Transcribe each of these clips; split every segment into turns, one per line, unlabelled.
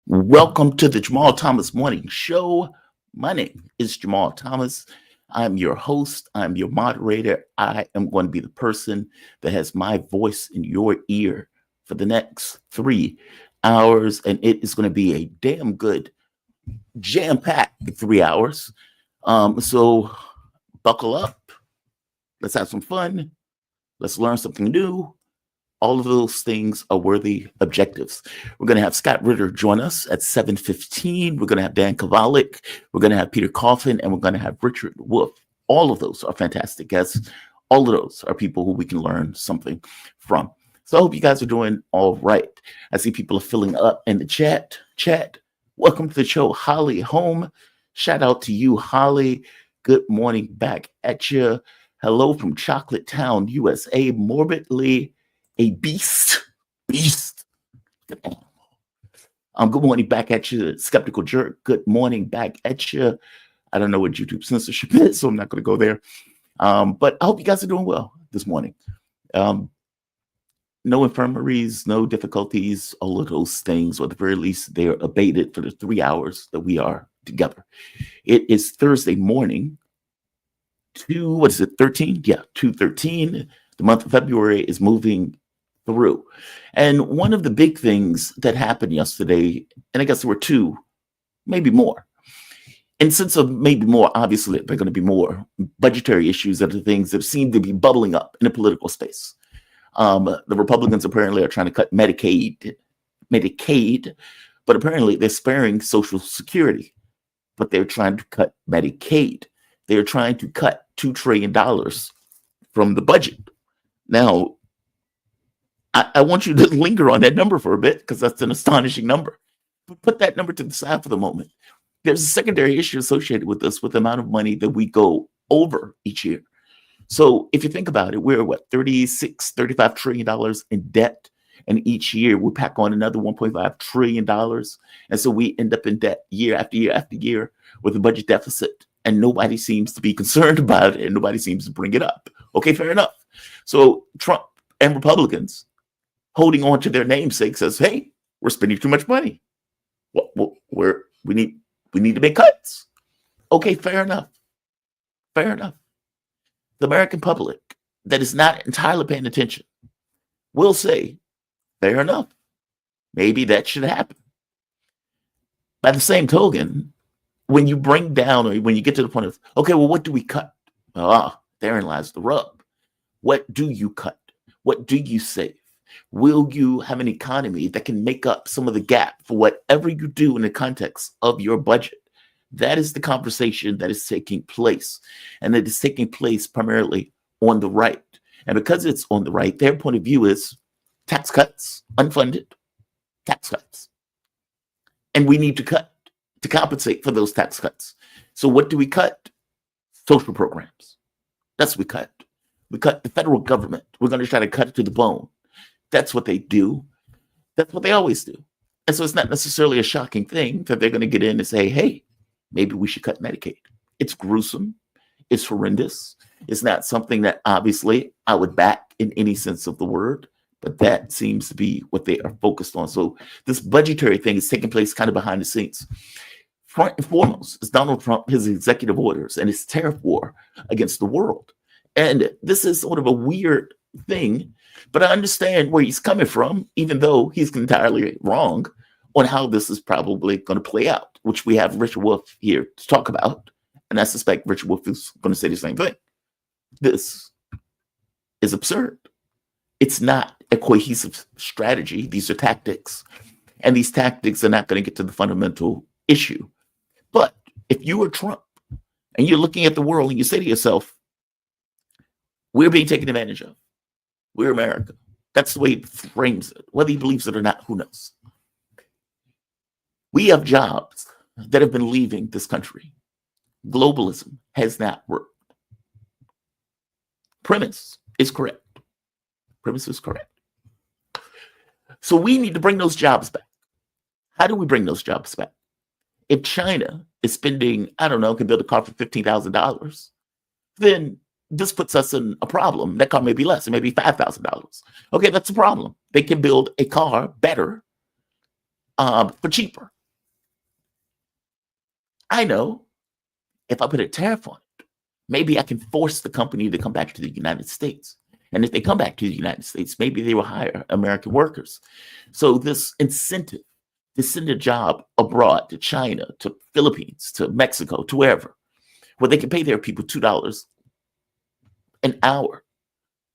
Welcome to the Jamal Thomas Morning Show. My name is Jamal Thomas. I'm your host. I'm your moderator. I am going to be the person that has my voice in your ear for the next 3 hours. And it is going to be a damn good, jam-packed 3 hours. So buckle up. Let's have some fun. Let's learn something new. All of those things are worthy objectives. We're going to have Scott Ritter join us at 7:15. We're going to have Dan Kovalik. We're going to have Peter Coffin, and we're going to have Richard Wolff. All of those are fantastic guests. All of those are people who we can learn something from. So I hope you guys are doing all right. I see people are filling up in the chat. Welcome to the show, Holly Home. Shout out to you, Holly. Good morning back at you. Hello from Chocolate Town, USA. Morbidly a beast. Good morning back at you, Skeptical Jerk. Good morning back at you. I don't know what YouTube censorship is, so I'm not going to go there. But I hope you guys are doing well this morning. No infirmaries, no difficulties, all of those things, or at the very least, they're abated for the 3 hours that we are together. It is Thursday morning, 13? Yeah, 2:13. The month of February is moving through. And one of the big things that happened yesterday, and I guess there were two, maybe more. And since of maybe more, obviously, there are going to be more budgetary issues that are things that seem to be bubbling up in the political space. The Republicans apparently are trying to cut Medicaid, but apparently they're sparing Social Security, but they're trying to cut Medicaid. They're trying to cut $2 trillion from the budget. Now, I want you to linger on that number for a bit because that's an astonishing number. But put that number to the side for the moment. There's a secondary issue associated with this, with the amount of money that we go over each year. So if you think about it, we're $35 trillion in debt. And each year we pack on another $1.5 trillion. And so we end up in debt year after year after year with a budget deficit. And nobody seems to be concerned about it. And nobody seems to bring it up. Okay, fair enough. So Trump and Republicans holding on to their namesake says, hey, we're spending too much money. We need to make cuts. Okay, fair enough. The American public that is not entirely paying attention will say, fair enough. Maybe that should happen. By the same token, when you bring down or when you get to the point of, okay, well, what do we cut? Therein lies the rub. What do you cut? What do you save? Will you have an economy that can make up some of the gap for whatever you do in the context of your budget? That is the conversation that is taking place. And it is taking place primarily on the right. And because it's on the right, their point of view is tax cuts, unfunded tax cuts. And we need to cut to compensate for those tax cuts. So what do we cut? Social programs. That's what we cut. We cut the federal government. We're going to try to cut it to the bone. That's what they do. That's what they always do. And so it's not necessarily a shocking thing that they're going to get in and say, hey, maybe we should cut Medicaid. It's gruesome. It's horrendous. It's not something that obviously I would back in any sense of the word, but that seems to be what they are focused on. So this budgetary thing is taking place kind of behind the scenes. Front and foremost is Donald Trump, his executive orders, and his tariff war against the world. And this is sort of a weird thing, but I understand where he's coming from, even though he's entirely wrong on how this is probably going to play out, which we have Richard Wolff here to talk about. And I suspect Richard Wolff is going to say the same thing. This is absurd. It's not a cohesive strategy. These are tactics. And these tactics are not going to get to the fundamental issue. But if you are Trump and you're looking at the world and you say to yourself, we're being taken advantage of. We're America. That's the way he frames it. Whether he believes it or not, who knows? We have jobs that have been leaving this country. Globalism has not worked. Premise is correct. So we need to bring those jobs back. How do we bring those jobs back? If China is spending, can build a car for $15,000, then this puts us in a problem. That car may be less. It may be $5,000. Okay, that's a problem. They can build a car better for cheaper. I know if I put a tariff on it, maybe I can force the company to come back to the United States. And if they come back to the United States, maybe they will hire American workers. So this incentive to send a job abroad to China, to Philippines, to Mexico, to wherever, where they can pay their people $2 an hour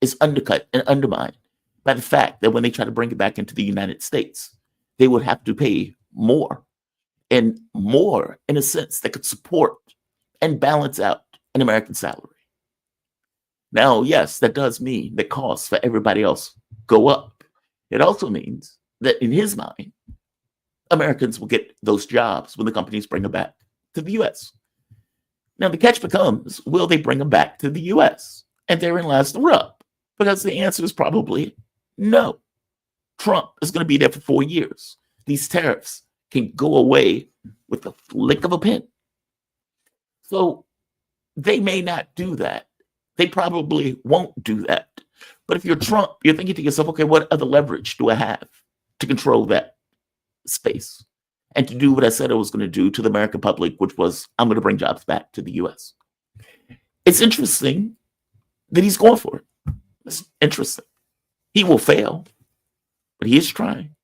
is undercut and undermined by the fact that when they try to bring it back into the United States, they would have to pay more, and more in a sense that could support and balance out an American salary. Now, yes, that does mean that costs for everybody else go up. It also means that in his mind, Americans will get those jobs when the companies bring them back to the US. Now, the catch becomes, will they bring them back to the US? And therein lies the rub, because the answer is probably no. Trump is going to be there for 4 years. These tariffs can go away with the flick of a pen. So they may not do that. They probably won't do that. But if you're Trump, you're thinking to yourself, okay, what other leverage do I have to control that space and to do what I said I was going to do to the American public, which was I'm going to bring jobs back to the US. It's interesting that he's going for it. It's interesting. He will fail, but he is trying.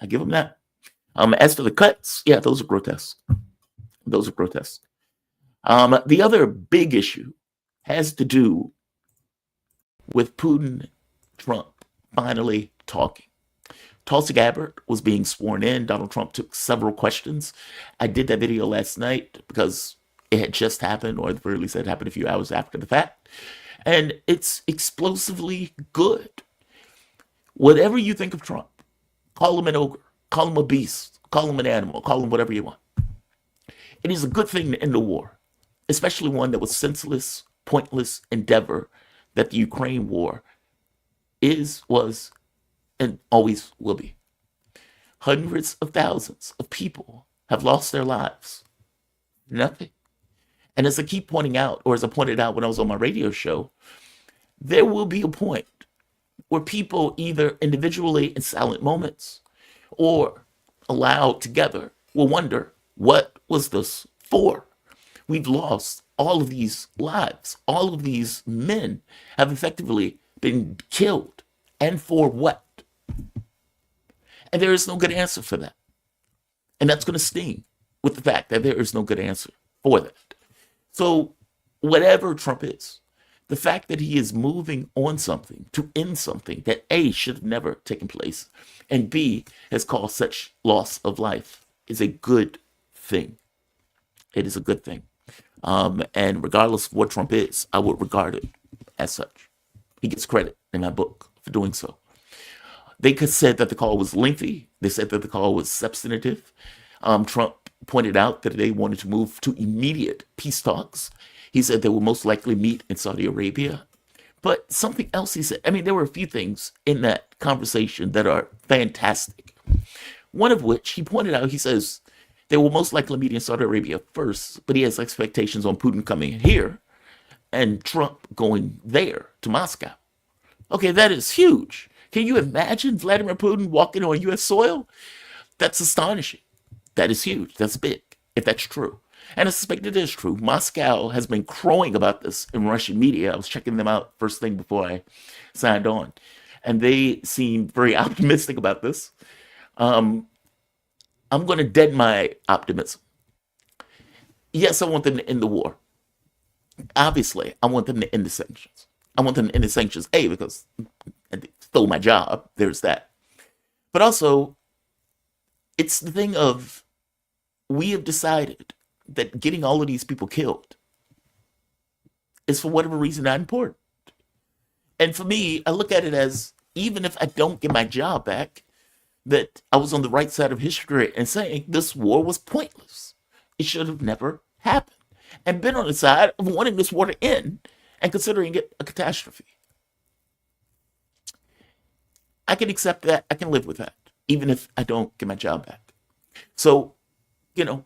I give him that. As for the cuts, yeah, those are grotesque. Those are grotesque. The other big issue has to do with Putin, Trump finally talking. Tulsi Gabbard was being sworn in. Donald Trump took several questions. I did that video last night because it had just happened, or at the very least it happened a few hours after the fact. And it's explosively good. Whatever you think of Trump, call him an ogre, call him a beast, call him an animal, call him whatever you want. It is a good thing to end the war, especially one that was senseless, pointless endeavor that the Ukraine war is, was, and always will be. Hundreds of thousands of people have lost their lives. Nothing. And as I keep pointing out, or as I pointed out when I was on my radio show, there will be a point where people either individually in silent moments or aloud together will wonder, what was this for? We've lost all of these lives. All of these men have effectively been killed. And for what? And there is no good answer for that. And that's going to sting with the fact that there is no good answer for that. So whatever Trump is, the fact that he is moving on something to end something that A, should have never taken place, and B, has caused such loss of life is a good thing. It is a good thing. And regardless of what Trump is, I would regard it as such. He gets credit in my book for doing so. They said that the call was lengthy. They said that the call was substantive. Trump pointed out that they wanted to move to immediate peace talks. He said they will most likely meet in Saudi Arabia. But something else he said, I mean, there were a few things in that conversation that are fantastic. One of which he pointed out, he says, they will most likely meet in Saudi Arabia first, but he has expectations on Putin coming here and Trump going there to Moscow. Okay, that is huge. Can you imagine Vladimir Putin walking on U.S. soil? That's astonishing. That is huge. That's big, if that's true. And I suspect it is true. Moscow has been crowing about this in Russian media. I was checking them out first thing before I signed on. And they seem very optimistic about this. I'm going to deaden my optimism. Yes, I want them to end the war. Obviously, I want them to end the sanctions. I want them to end the sanctions, A, because they stole my job. There's that. But also, it's the thing of, we have decided that getting all of these people killed is for whatever reason not important. And for me, I look at it as, even if I don't get my job back, that I was on the right side of history and saying this war was pointless. It should have never happened. And been on the side of wanting this war to end and considering it a catastrophe. I can accept that. I can live with that, even if I don't get my job back. So,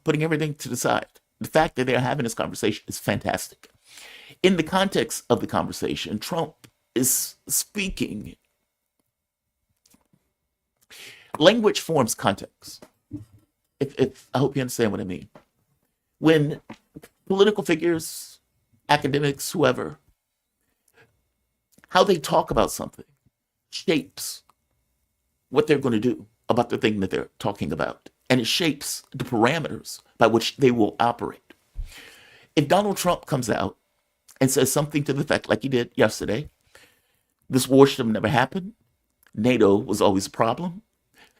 putting everything to the side, the fact that they're having this conversation is fantastic. In the context of the conversation, Trump is speaking. Language forms context. If I hope you understand what I mean. When political figures, academics, whoever, how they talk about something shapes what they're going to do about the thing that they're talking about. And it shapes the parameters by which they will operate. If Donald Trump comes out and says something to the effect, like he did yesterday, this war should have never happened, NATO was always a problem,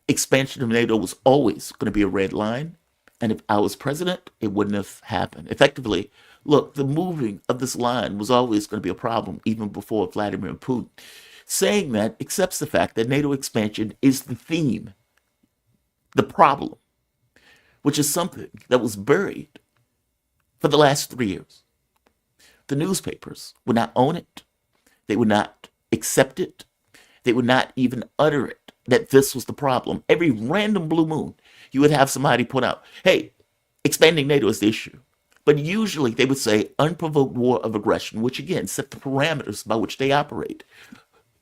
expansion of NATO was always going to be a red line, and if I was president, it wouldn't have happened. Effectively, look, the moving of this line was always going to be a problem, even before Vladimir Putin. Saying that accepts the fact that NATO expansion is the theme, the problem, which is something that was buried for the last 3 years. The newspapers would not own it. They would not accept it. They would not even utter it, that this was the problem. Every random blue moon, you would have somebody put out, hey, expanding NATO is the issue. But usually they would say unprovoked war of aggression, which again set the parameters by which they operate.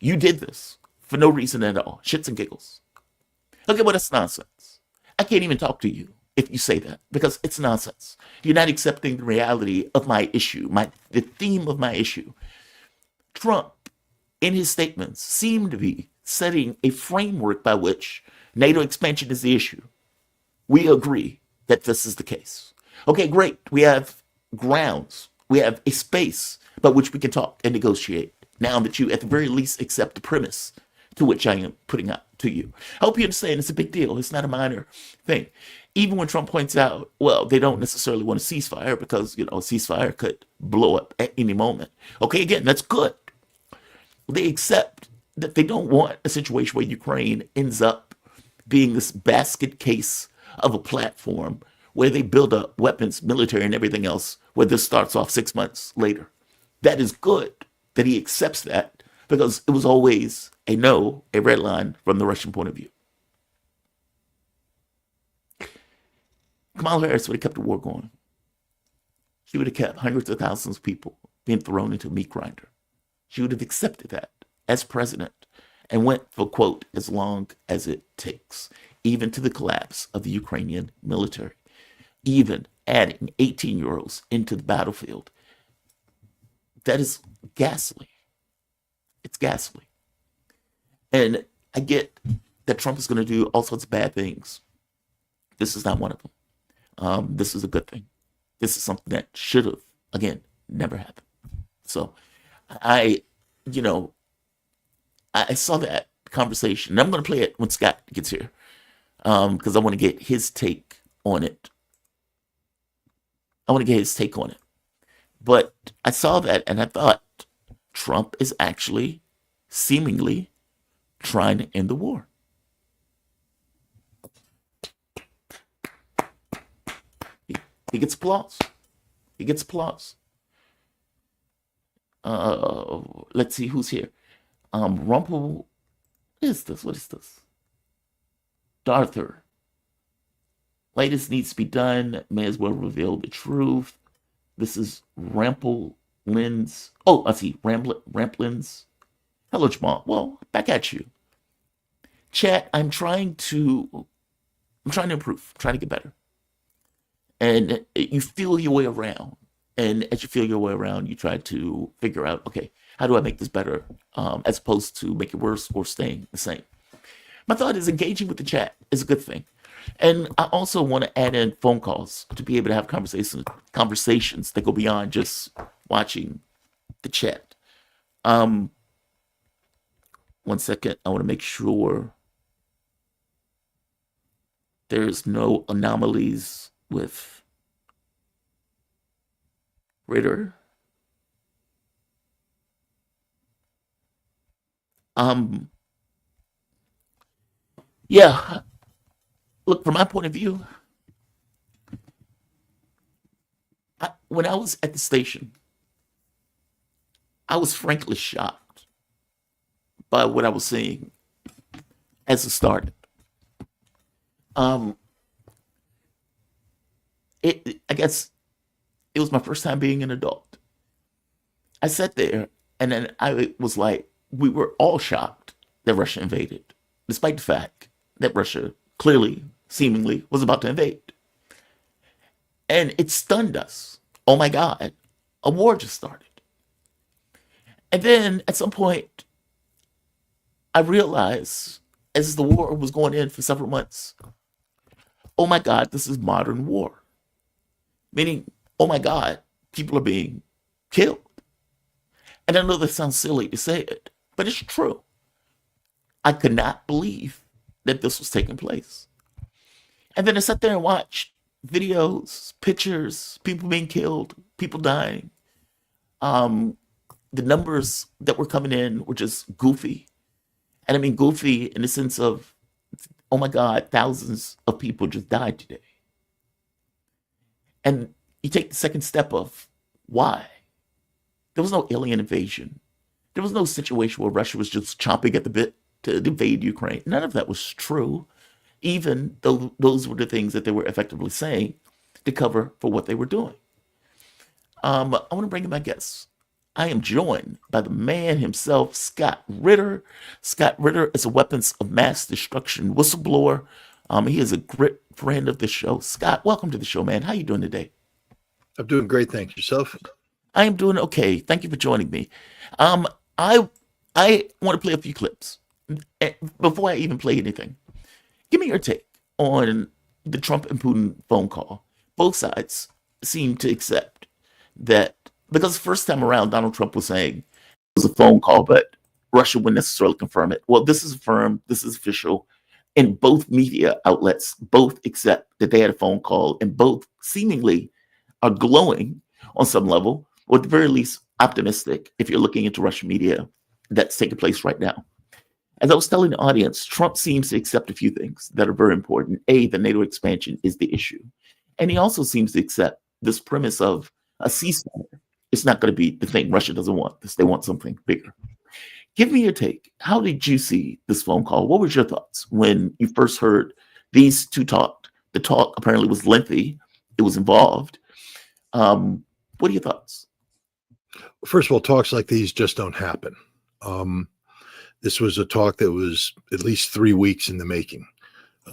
You did this for no reason at all. Shits and giggles. Okay, well, that's nonsense. I can't even talk to you if you say that, because it's nonsense. You're not accepting the reality of my issue, the theme of my issue. Trump, in his statements, seemed to be setting a framework by which NATO expansion is the issue. We agree that this is the case. Okay, great. We have grounds. We have a space by which we can talk and negotiate. Now that you, at the very least, accept the premise to which I am putting out to you. I hope you understand it's a big deal. It's not a minor thing. Even when Trump points out, well, they don't necessarily want a ceasefire because, a ceasefire could blow up at any moment. Okay, again, that's good. They accept that they don't want a situation where Ukraine ends up being this basket case of a platform where they build up weapons, military, and everything else, where this starts off 6 months later. That is good that he accepts that, because it was always a no, a red line from the Russian point of view. Kamala Harris would have kept the war going. She would have kept hundreds of thousands of people being thrown into a meat grinder. She would have accepted that as president and went for, quote, as long as it takes, even to the collapse of the Ukrainian military, even adding 18-year-olds into the battlefield. That is ghastly. It's ghastly. And I get that Trump is going to do all sorts of bad things. This is not one of them. This is a good thing. This is something that should have, again, never happened. So I saw that conversation, and I'm going to play it when Scott gets here, because I want to get his take on it. But I saw that, and I thought, Trump is actually seemingly trying to end the war. He gets applause. Let's see who's here. Rumpel. What is this? Darther. Latest needs to be done. May as well reveal the truth. This is Ramplin's. Oh, I see. Ramplin's. Hello, Jamal. Well, back at you. Chat, I'm trying to improve. I'm trying to get better. And you feel your way around. And as you feel your way around, you try to figure out, okay, how do I make this better, as opposed to make it worse or staying the same. My thought is engaging with the chat is a good thing. And I also want to add in phone calls to be able to have conversations that go beyond just watching the chat. 1 second. I want to make sure there's no anomalies with Ritter. Yeah. Look, from my point of view, when I was at the station, I was frankly shocked by what I was seeing as it started. I guess it was my first time being an adult. I sat there, and then I was like, we were all shocked that Russia invaded, despite the fact that Russia clearly seemingly was about to invade. And it stunned us. Oh my God, a war just started. And then at some point, I realized as the war was going in for several months, oh my God, this is modern war. Meaning, oh my God, people are being killed. And I know that sounds silly to say it, but it's true. I could not believe that this was taking place. And then I sat there and watched videos, pictures, people being killed, people dying. The numbers that were coming in were just goofy. And I mean goofy in the sense of, oh my God, thousands of people just died today. And you take the second step of why? There was no alien invasion. There was no situation where Russia was just chomping at the bit to invade Ukraine. None of that was true, even though those were the things that they were effectively saying to cover for what they were doing. I want to bring in my guests. I am joined by the man himself, Scott Ritter. Scott Ritter is a weapons of mass destruction whistleblower. He is a great friend of the show. Scott, welcome to the show, man. How you doing today?
I'm doing great, thanks. Yourself?
I am doing okay. Thank you for joining me. I want to play a few clips. Before I even play anything, give me your take on the Trump and Putin phone call. Both sides seem to accept that, because the first time around, Donald Trump was saying it was a phone call, but Russia wouldn't necessarily confirm it. Well, this is affirmed, this is official, and both media outlets both accept that they had a phone call, and both seemingly are glowing on some level, or at the very least optimistic if you're looking into Russian media that's taking place right now. As I was telling the audience, Trump seems to accept a few things that are very important. A, the NATO expansion is the issue. And he also seems to accept this premise of a ceasefire. It's not going to be the thing. Russia doesn't want this. They want something bigger. Give me your take. How did you see this phone call? What was your thoughts when you first heard these two talk? The talk apparently was lengthy. It was involved. What are your thoughts?
First of all, talks like these just don't happen. This was a talk that was at least 3 weeks in the making.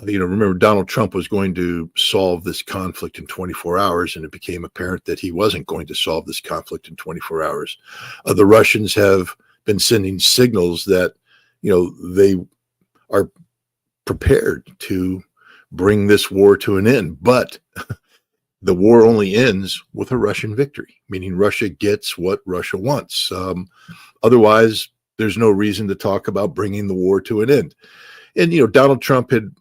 Remember, Donald Trump was going to solve this conflict in 24 hours, and it became apparent that he wasn't going to solve this conflict in 24 hours. The Russians have been sending signals that, they are prepared to bring this war to an end, but the war only ends with a Russian victory, meaning Russia gets what Russia wants. Otherwise, there's no reason to talk about bringing the war to an end. And, Donald Trump had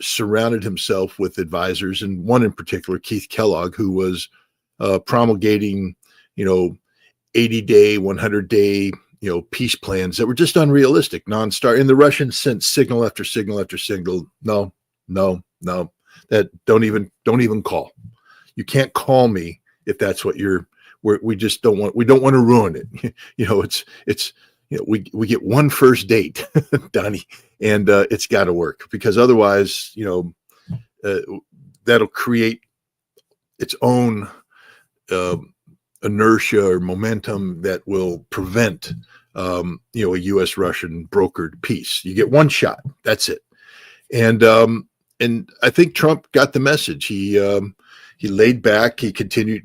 surrounded himself with advisors, and one in particular, Keith Kellogg, who was promulgating, 80-day, 100-day, peace plans that were just unrealistic, non-start. And the Russians sent signal after signal after signal. No, that don't even call. You can't call me if that's what we just don't want. We don't want to ruin it. It's we get one first date, Donnie, and it's got to work, because otherwise, that'll create its own inertia or momentum that will prevent, a U.S.-Russian brokered peace. You get one shot. That's it. And I think Trump got the message. He laid back. He continued.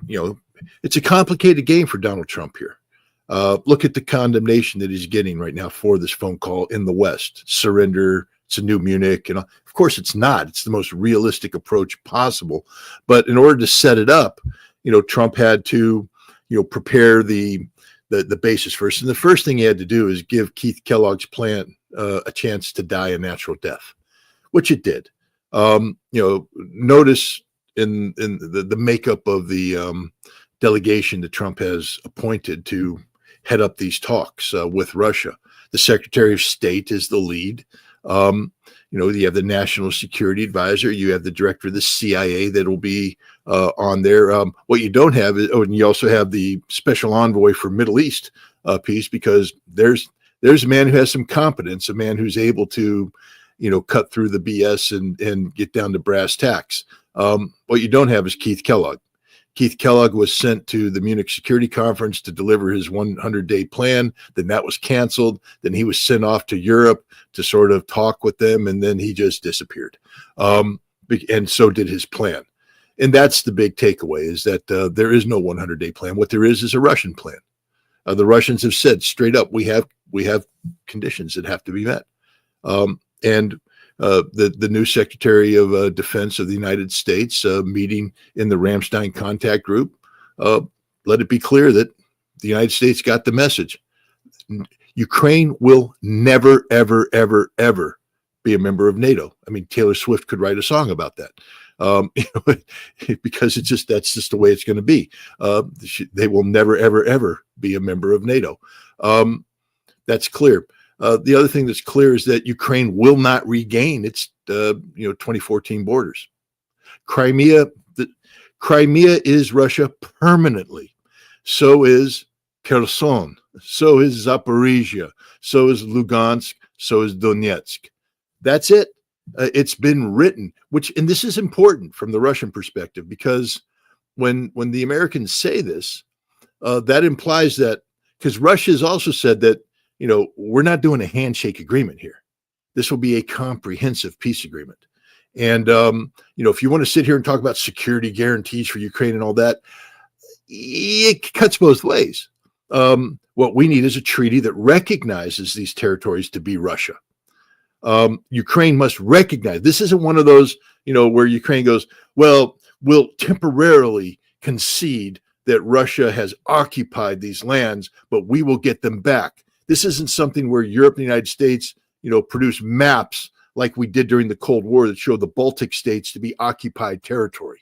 It's a complicated game for Donald Trump here. Look at the condemnation that he's getting right now for this phone call in the West. Surrender. It's a new Munich. And of course it's not. It's the most realistic approach possible. But in order to set it up, Trump had to, prepare the basis first. And the first thing he had to do is give Keith Kellogg's plan a chance to die a natural death, which it did. Notice in the makeup of the delegation that Trump has appointed to head up these talks with Russia. The Secretary of State is the lead. You have the National Security Advisor. You have the Director of the CIA that will be on there. What you don't have is, and you also have the Special Envoy for Middle East piece, because there's a man who has some competence, a man who's able to, cut through the BS and get down to brass tacks. What you don't have is Keith Kellogg. Keith Kellogg was sent to the Munich Security Conference to deliver his 100-day plan. Then that was canceled. Then he was sent off to Europe to sort of talk with them, and then he just disappeared. and so did his plan. And that's the big takeaway, is that there is no 100-day plan. What there is a Russian plan. The Russians have said straight up, we have conditions that have to be met. And the new Secretary of Defense of the United States meeting in the Ramstein contact group let it be clear that the United States got the message. Ukraine will never, ever, ever, ever be a member of NATO. I mean, Taylor Swift could write a song about that. Because that's just the way it's going to be. They will never, ever, ever be a member of NATO. That's clear. The other thing that's clear is that Ukraine will not regain its 2014 borders. Crimea is Russia permanently. So is Kherson. So is Zaporizhia. So is Lugansk. So is Donetsk. That's it. It's been written, and this is important from the Russian perspective, because when the Americans say this, that implies that, because Russia has also said that, we're not doing a handshake agreement here. This will be a comprehensive peace agreement. And, if you want to sit here and talk about security guarantees for Ukraine and all that, it cuts both ways. What we need is a treaty that recognizes these territories to be Russia. Ukraine must recognize, this isn't one of those, where Ukraine goes, well, we'll temporarily concede that Russia has occupied these lands, but we will get them back. This isn't something where Europe and the United States, produce maps like we did during the Cold War that show the Baltic states to be occupied territory.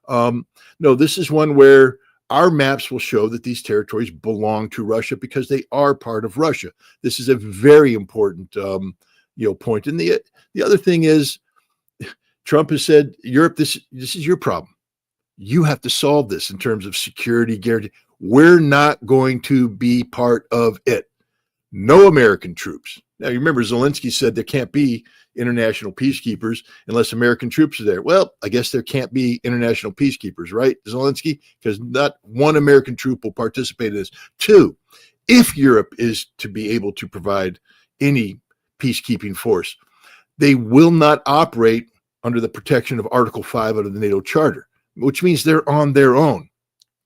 No, this is one where our maps will show that these territories belong to Russia because they are part of Russia. This is a very important point. And the other thing is, Trump has said, Europe, this is your problem. You have to solve this in terms of security guarantee. We're not going to be part of it. No American troops. Now, you remember Zelensky said there can't be international peacekeepers unless American troops are there. Well, I guess there can't be international peacekeepers, right, Zelensky? Because not one American troop will participate in this. Two, if Europe is to be able to provide any peacekeeping force, they will not operate under the protection of Article 5 of the NATO Charter, which means they're on their own,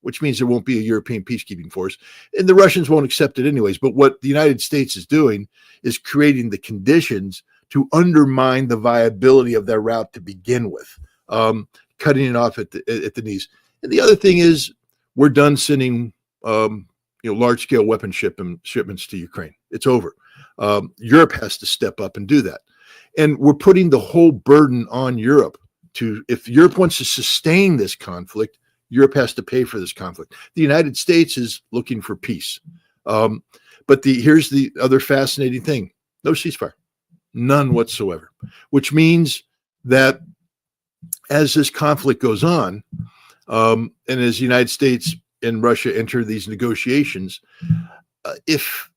which means there won't be a European peacekeeping force. And the Russians won't accept it anyways. But what the United States is doing is creating the conditions to undermine the viability of their route to begin with, cutting it off at the knees. And the other thing is, we're done sending large-scale weapon shipments to Ukraine. It's over. Europe has to step up and do that. And we're putting the whole burden on Europe if Europe wants to sustain this conflict, Europe has to pay for this conflict. The United States is looking for peace. But here's the other fascinating thing. No ceasefire. None whatsoever. Which means that as this conflict goes on, and as the United States and Russia enter these negotiations, if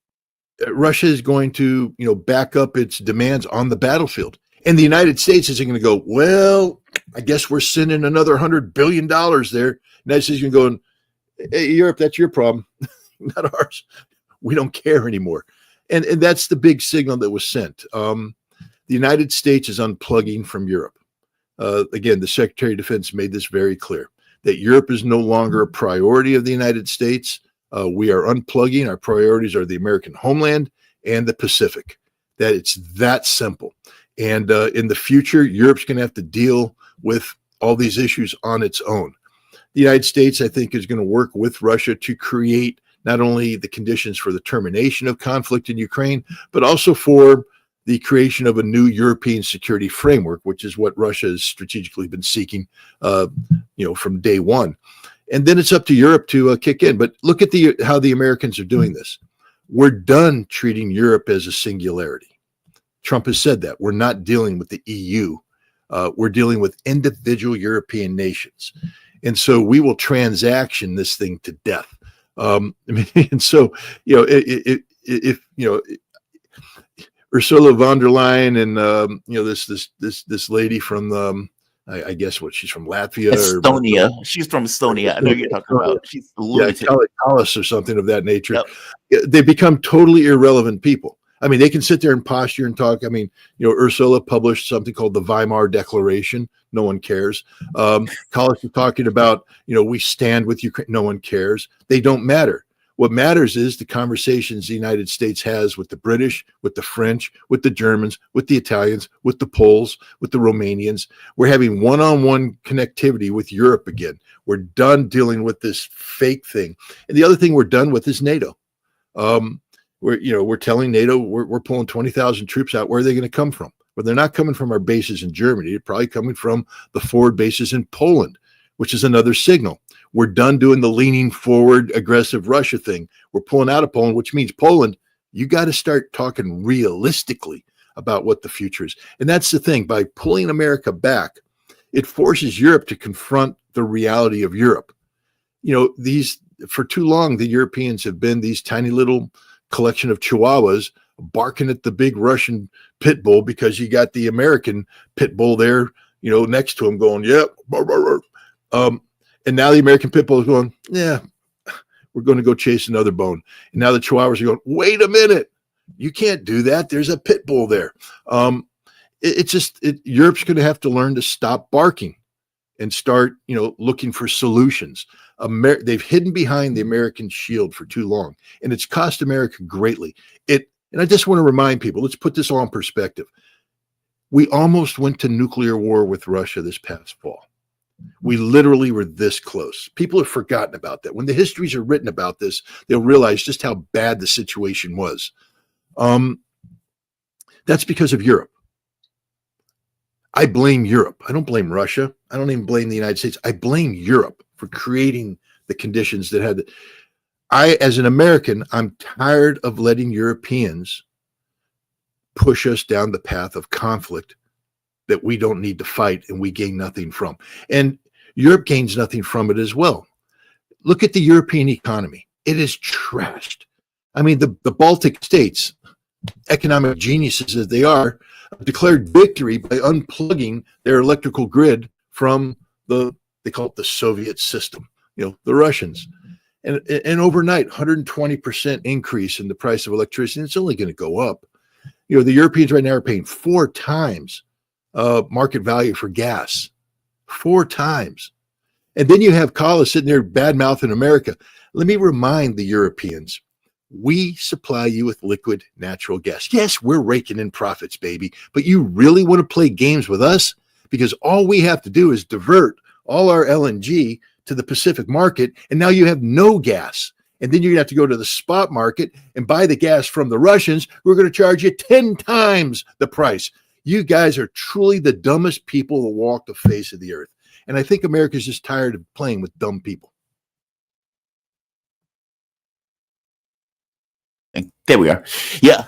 Russia is going to, back up its demands on the battlefield, and the United States isn't going to go, well, I guess we're sending another $100 billion there. The United States is going, hey, Europe, that's your problem, not ours. We don't care anymore. And that's the big signal that was sent. The United States is unplugging from Europe. Again, the Secretary of Defense made this very clear, that Europe is no longer a priority of the United States. We are unplugging. Our priorities are the American homeland and the Pacific. That it's that simple. And in the future, Europe's going to have to deal with all these issues on its own. The United States, I think, is going to work with Russia to create not only the conditions for the termination of conflict in Ukraine, but also for the creation of a new European security framework, which is what Russia has strategically been seeking, from day one. And then it's up to Europe to kick in. But look at how the Americans are doing this. We're done treating Europe as a singularity. Trump has said that. We're not dealing with the EU. We're dealing with individual European nations. And so we will transaction this thing to death. And so, if Ursula von der Leyen and, this lady from, I guess she's from Latvia.
Estonia. She's from Estonia. I know you're talking about. She's a lunatic.
Kallis or something of that nature. Yep. They become totally irrelevant people. I mean, they can sit there and posture and talk. I mean, Ursula published something called the Weimar Declaration. No one cares. College is talking about, we stand with Ukraine. No one cares. They don't matter. What matters is the conversations the United States has with the British, with the French, with the Germans, with the Italians, with the Poles, with the Romanians. We're having one-on-one connectivity with Europe again. We're done dealing with this fake thing. And the other thing we're done with is NATO. We're telling NATO we're pulling 20,000 troops out. Where are they going to come from? Well, they're not coming from our bases in Germany. They're probably coming from the forward bases in Poland, which is another signal. We're done doing the leaning forward, aggressive Russia thing. We're pulling out of Poland, which means Poland, you got to start talking realistically about what the future is. And that's the thing. By pulling America back, it forces Europe to confront the reality of Europe. For too long, the Europeans have been these tiny little collection of chihuahuas barking at the big Russian pit bull, because you got the American pit bull there, next to him going, yep. And now the American pit bull is going, yeah, we're going to go chase another bone. And now the chihuahuas are going, wait a minute, you can't do that. There's a pit bull there. Europe's going to have to learn to stop barking and start, looking for solutions. They've hidden behind the American shield for too long, and it's cost America greatly. And I just want to remind people, let's put this all in perspective. We almost went to nuclear war with Russia this past fall. We literally were this close. People have forgotten about that. When the histories are written about this, they'll realize just how bad the situation was. That's because of Europe. I blame Europe. I don't blame Russia. I don't even blame the United States. I blame Europe for creating the conditions that had. As an American, I'm tired of letting Europeans push us down the path of conflict that we don't need to fight and we gain nothing from. And Europe gains nothing from it as well. Look at the European economy. It is trashed. I mean, the Baltic states, economic geniuses as they are, declared victory by unplugging their electrical grid from they call it the Soviet system, the Russians. And overnight, 120% increase in the price of electricity. It's only going to go up. The Europeans right now are paying 4 times market value for gas. 4 times. And then you have Collis sitting there bad-mouthing America. Let me remind the Europeans, we supply you with liquid natural gas. Yes, we're raking in profits, baby. But you really want to play games with us? Because all we have to do is divert all our LNG to the Pacific market, and now you have no gas. And then you're going to have to go to the spot market and buy the gas from the Russians, who are going to charge you 10 times the price. You guys are truly the dumbest people that walk the face of the earth. And I think America's just tired of playing with dumb people.
There we are. Yeah.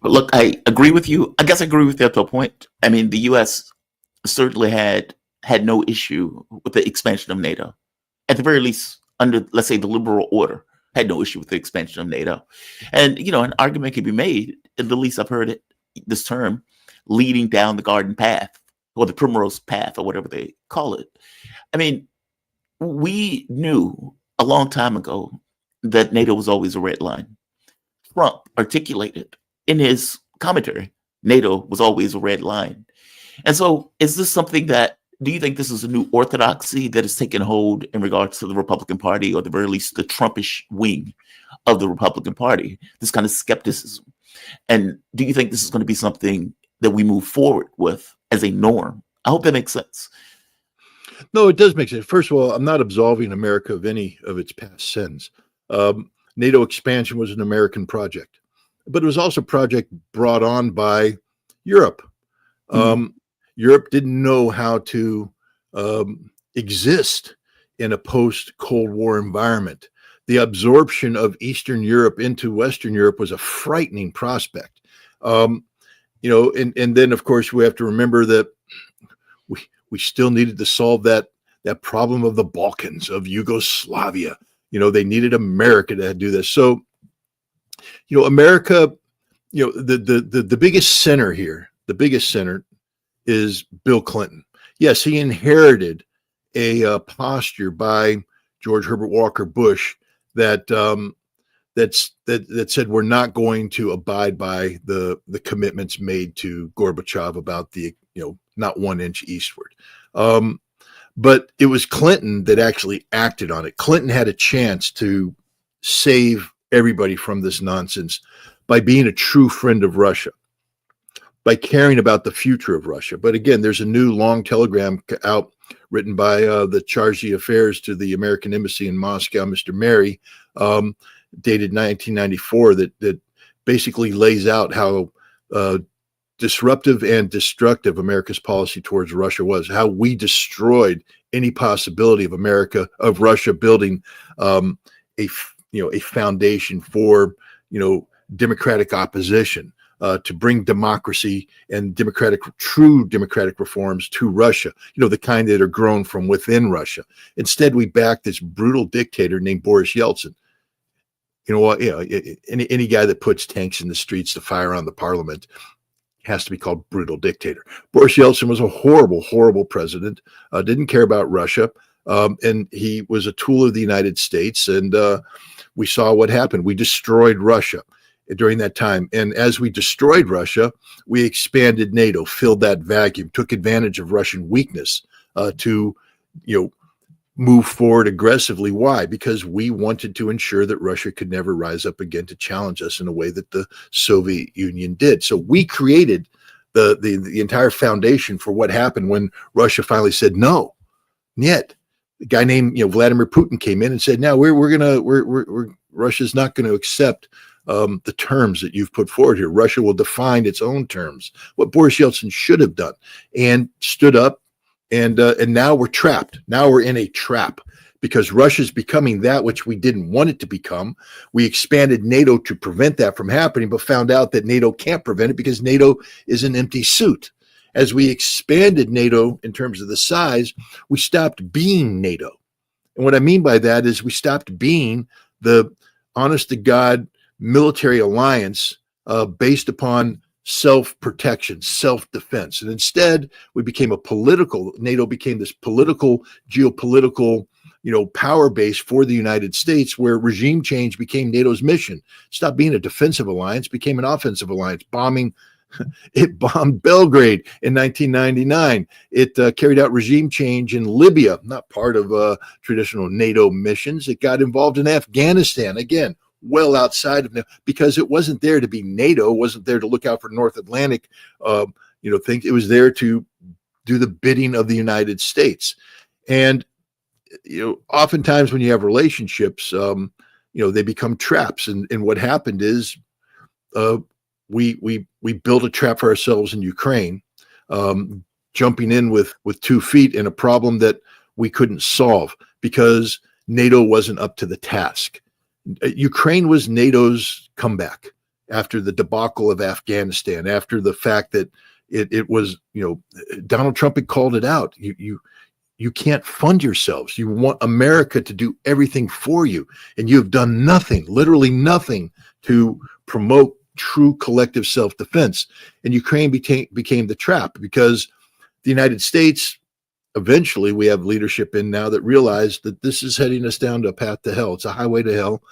Look, I agree with you. I guess I agree with you up to a point. I mean, the U.S. certainly had no issue with the expansion of NATO. At the very least, under, let's say, the liberal order, had no issue with the expansion of NATO. And, an argument can be made, at the least I've heard it, this term, leading down the garden path, or the primrose path, or whatever they call it. I mean, we knew a long time ago that NATO was always a red line. Trump articulated in his commentary, NATO was always a red line. And so is this something do you think this is a new orthodoxy that has taken hold in regards to the Republican Party, or at the very least the Trumpish wing of the Republican Party, this kind of skepticism? And do you think this is going to be something that we move forward with as a norm? I hope that makes sense.
No, it does make sense. First of all, I'm not absolving America of any of its past sins. NATO expansion was an American project, but it was also a project brought on by Europe. Europe didn't know how to exist in a post-Cold War environment. The absorption of Eastern Europe into Western Europe was a frightening prospect. And then, of course, we have to remember that we still needed to solve that problem of the Balkans, of Yugoslavia. They needed America to do this. So, America, the biggest sinner here, is Bill Clinton. Yes, he inherited a posture by George Herbert Walker Bush that that said we're not going to abide by the commitments made to Gorbachev about the not 1 inch eastward. But it was Clinton that actually acted on it. Clinton had a chance to save everybody from this nonsense by being a true friend of Russia, by caring about the future of Russia. But again, there's a new long telegram out written by the charge d'affaires to the American embassy in Moscow, Mr. Mary, dated 1994, that basically lays out how disruptive and destructive America's policy towards Russia was, how we destroyed any possibility of Russia building a foundation for democratic opposition, to bring democracy and true democratic reforms to Russia, the kind that are grown from within Russia. Instead, we backed this brutal dictator named Boris Yeltsin. Any guy that puts tanks in the streets to fire on the parliament has to be called brutal dictator. Boris Yeltsin was a horrible, horrible president, didn't care about Russia, and he was a tool of the United States, and we saw what happened. We destroyed Russia during that time. And as we destroyed Russia, we expanded NATO, filled that vacuum, took advantage of Russian weakness to move forward aggressively. Why? Because we wanted to ensure that Russia could never rise up again to challenge us in a way that the Soviet Union did. So we created the entire foundation for what happened when Russia finally said no. And yet, a guy named Vladimir Putin came in and said, "Now Russia's not going to accept the terms that you've put forward here. Russia will define its own terms." What Boris Yeltsin should have done, and stood up. And now we're trapped. Now we're in a trap because Russia's becoming that which we didn't want it to become. We expanded NATO to prevent that from happening, but found out that NATO can't prevent it because NATO is an empty suit. As we expanded NATO in terms of the size, we stopped being NATO. And what I mean by that is we stopped being the honest-to-God military alliance based upon self-protection, self-defense. And instead, NATO became this political, geopolitical, power base for the United States, where regime change became NATO's mission. Stopped being a defensive alliance, became an offensive alliance, It bombed Belgrade in 1999. It carried out regime change in Libya, not part of traditional NATO missions. It got involved in Afghanistan, again, well outside of NATO, because it wasn't there to be NATO, wasn't there to look out for North Atlantic, things. It was there to do the bidding of the United States. And, oftentimes when you have relationships, they become traps. And what happened is we built a trap for ourselves in Ukraine, jumping in with 2 feet in a problem that we couldn't solve because NATO wasn't up to the task. Ukraine was NATO's comeback after the debacle of Afghanistan, after the fact that it was, Donald Trump had called it out. You can't fund yourselves. You want America to do everything for you. And you have done nothing, literally nothing, to promote true collective self-defense. And Ukraine became the trap because the United States, eventually we have leadership in now that realized that this is heading us down to a path to hell. It's a highway to hell.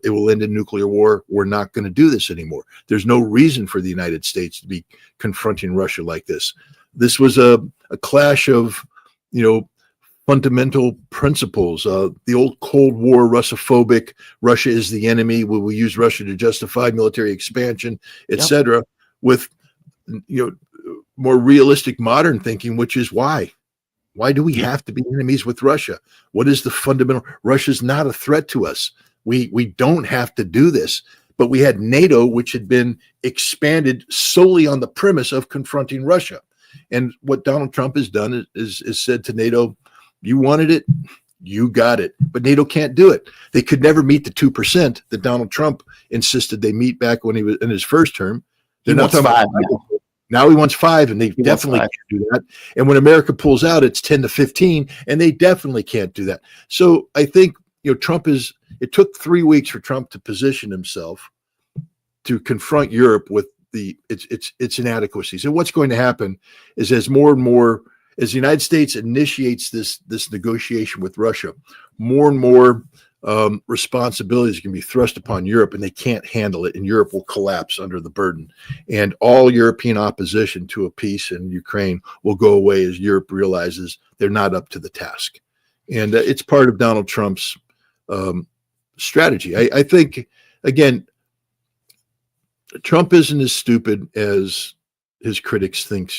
It will end in nuclear war. We're not going to do this anymore. There's no reason for the United States to be confronting Russia like this. This was a clash of, fundamental principles. The old Cold War Russophobic, Russia is the enemy. We will use Russia to justify military expansion, etc. With, more realistic modern thinking, which is why? Why do we have to be enemies with Russia? What is the fundamental? Russia's not a threat to us. We don't have to do this. But we had NATO, which had been expanded solely on the premise of confronting Russia. And what Donald Trump has done is said to NATO, you wanted it, you got it. But NATO can't do it. They could never meet the 2% that Donald Trump insisted they meet back when he was in his first term. They're not talking about 5 now. He wants 5, and they definitely can't do that. And when America pulls out, it's 10 to 15, and they definitely can't do that. So I think, it took 3 weeks for Trump to position himself to confront Europe with its inadequacies. And what's going to happen is as the United States initiates this negotiation with Russia, more and more responsibilities can be thrust upon Europe, and they can't handle it, and Europe will collapse under the burden. And all European opposition to a peace in Ukraine will go away as Europe realizes they're not up to the task. And it's part of Donald Trump's strategy. I think, again, Trump isn't as stupid as his critics think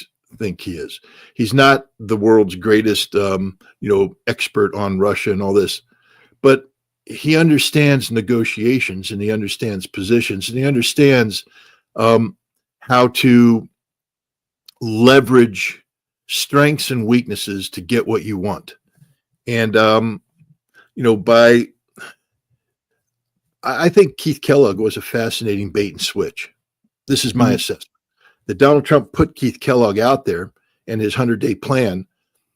he is. He's not the world's greatest, expert on Russia and all this, but he understands negotiations, and he understands positions, and he understands how to leverage strengths and weaknesses to get what you want. And, I think Keith Kellogg was a fascinating bait and switch. This is my assessment. That Donald Trump put Keith Kellogg out there and his 100-day plan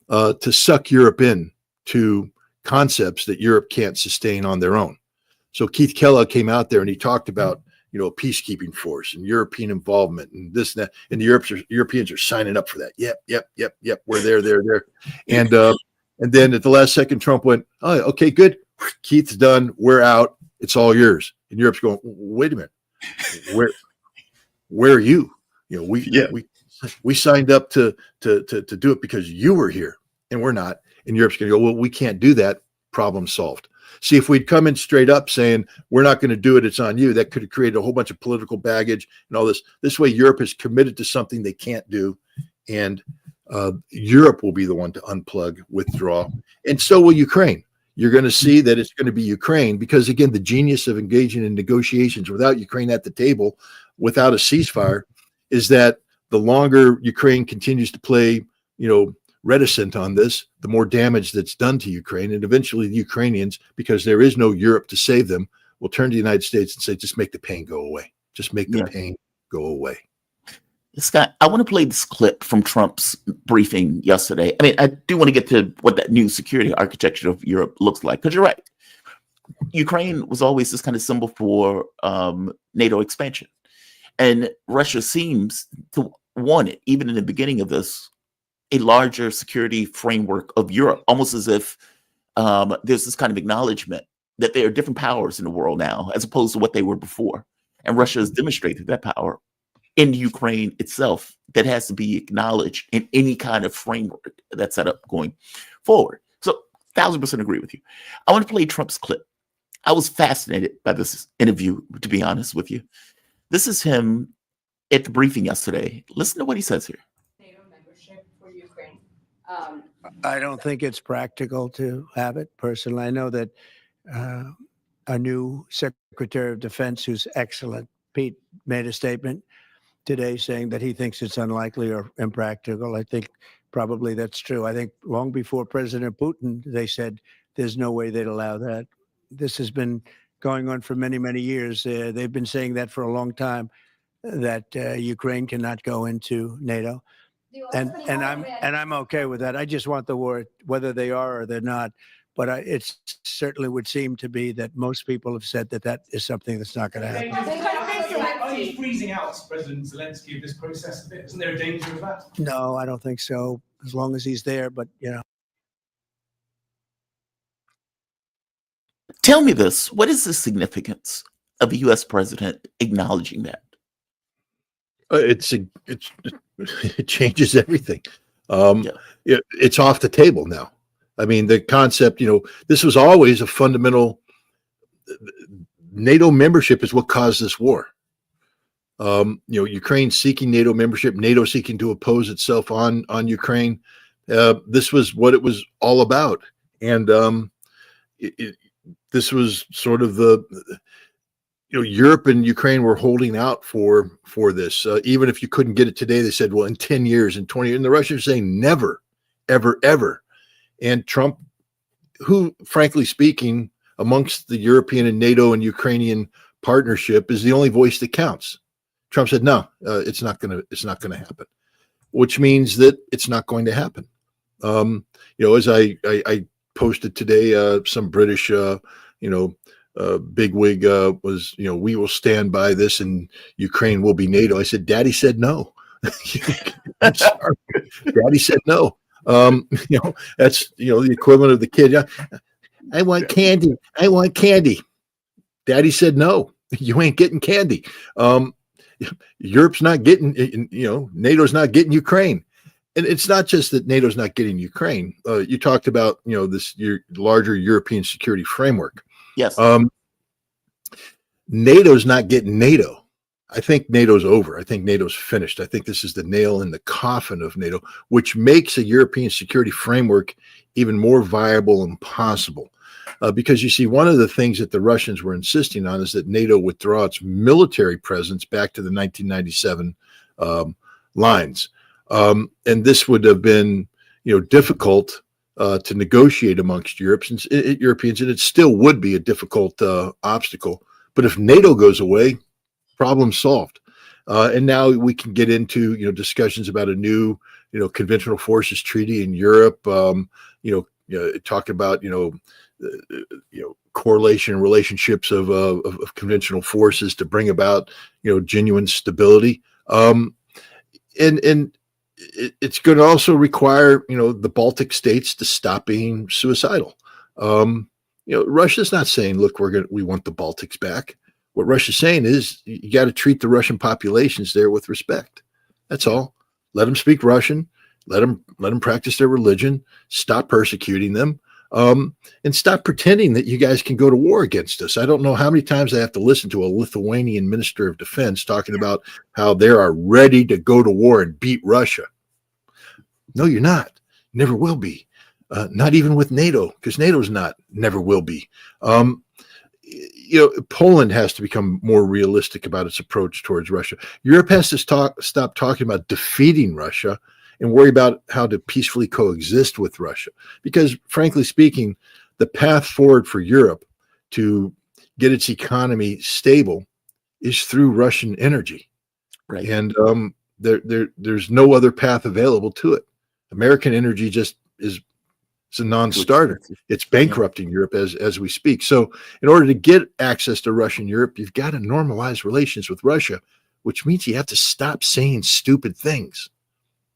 to suck Europe in to concepts that Europe can't sustain on their own. So Keith Kellogg came out there and he talked about, a peacekeeping force and European involvement and this and that. And the Europeans are signing up for that. Yep. We're there. And then at the last second, Trump went, "Oh, okay, good. Keith's done. We're out. It's all yours." And Europe's going, "Wait a minute. Where are you? We signed up to do it because you were here and we're not." And Europe's going to go, "Well, we can't do that. Problem solved." See, if we'd come in straight up saying, "We're not going to do it, it's on you," that could have created a whole bunch of political baggage and all this. This way, Europe is committed to something they can't do. And Europe will be the one to unplug, withdraw. And so will Ukraine. You're going to see that it's going to be Ukraine because, again, the genius of engaging in negotiations without Ukraine at the table, without a ceasefire, is that the longer Ukraine continues to play, reticent on this, the more damage that's done to Ukraine. And eventually the Ukrainians, because there is no Europe to save them, will turn to the United States and say, just make the pain go away. Just make the pain go away.
Scott, I want to play this clip from Trump's briefing yesterday. I mean, I do want to get to what that new security architecture of Europe looks like, because you're right. Ukraine was always this kind of symbol for NATO expansion. And Russia seems to want it, even in the beginning of this, a larger security framework of Europe, almost as if there's this kind of acknowledgement that there are different powers in the world now, as opposed to what they were before. And Russia has demonstrated that power in Ukraine itself that has to be acknowledged in any kind of framework that's set up going forward. So 1,000% agree with you. I want to play Trump's clip. I was fascinated by this interview, to be honest with you. This is him at the briefing yesterday. Listen to what he says here.
NATO membership for Ukraine.
I don't think it's practical to have it personally. I know that a new Secretary of Defense, who's excellent, Pete, made a statement today saying that he thinks it's unlikely or impractical. I think probably that's true. I think long before President Putin, they said there's no way they'd allow that. This has been going on for many, many years. They've been saying that for a long time, that Ukraine cannot go into NATO. And I'm okay with that. I just want the word, whether they are or they're not. But it certainly would seem to be that most people have said that that is something that's not going to happen.
Are you freezing out President Zelensky of this process a bit? Isn't there a danger of that?
No, I don't think so, as long as he's there. But,
Tell me this. What is the significance of the U.S. president acknowledging that?
It changes everything. It's off the table now. I mean, the concept, this was always a fundamental. NATO membership is what caused this war. Ukraine seeking NATO membership, NATO seeking to oppose itself on Ukraine. This was what it was all about. And this was sort of Europe and Ukraine were holding out for this. Even if you couldn't get it today, they said, well, in 10 years, in 20 years, and the Russians are saying never, ever, ever. And Trump, who, frankly speaking, amongst the European and NATO and Ukrainian partnership, is the only voice that counts. Trump said, no, it's not going to happen, which means that it's not going to happen. As I posted today, some British, bigwig was, we will stand by this and Ukraine will be NATO. I said, Daddy said no. I'm sorry. Daddy said no. That's, the equivalent of the kid. I want candy. I want candy. Daddy said no. You ain't getting candy. Europe's not getting, NATO's not getting Ukraine. And it's not just that NATO's not getting Ukraine. You talked about, this larger European security framework.
Yes.
NATO's not getting NATO. I think NATO's over. I think NATO's finished. I think this is the nail in the coffin of NATO, which makes a European security framework even more viable and possible. Because you see, one of the things that the Russians were insisting on is that NATO withdraw its military presence back to the 1997 lines. And this would have been, difficult to negotiate amongst Europeans, and it still would be a difficult obstacle. But if NATO goes away, problem solved. And now we can get into, discussions about a new, conventional forces treaty in Europe. Talk about, correlation and relationships of conventional forces to bring about, genuine stability. And it's going to also require, the Baltic states to stop being suicidal. Russia's not saying, look, we want the Baltics back. What Russia's saying is you got to treat the Russian populations there with respect. That's all. Let them speak Russian. Let them practice their religion. Stop persecuting them. And stop pretending that you guys can go to war against us. I don't know how many times I have to listen to a Lithuanian minister of defense talking about how they are ready to go to war and beat Russia. No, you're not. Never will be. Not even with NATO, because NATO's not. Never will be. Poland has to become more realistic about its approach towards Russia. Europe has to stop talking about defeating Russia and worry about how to peacefully coexist with Russia. Because frankly speaking, the path forward for Europe to get its economy stable is through Russian energy.
Right.
And there's no other path available to it. American energy just is a non-starter. It's bankrupting Europe as we speak. So in order to get access to Russian Europe, you've got to normalize relations with Russia, which means you have to stop saying stupid things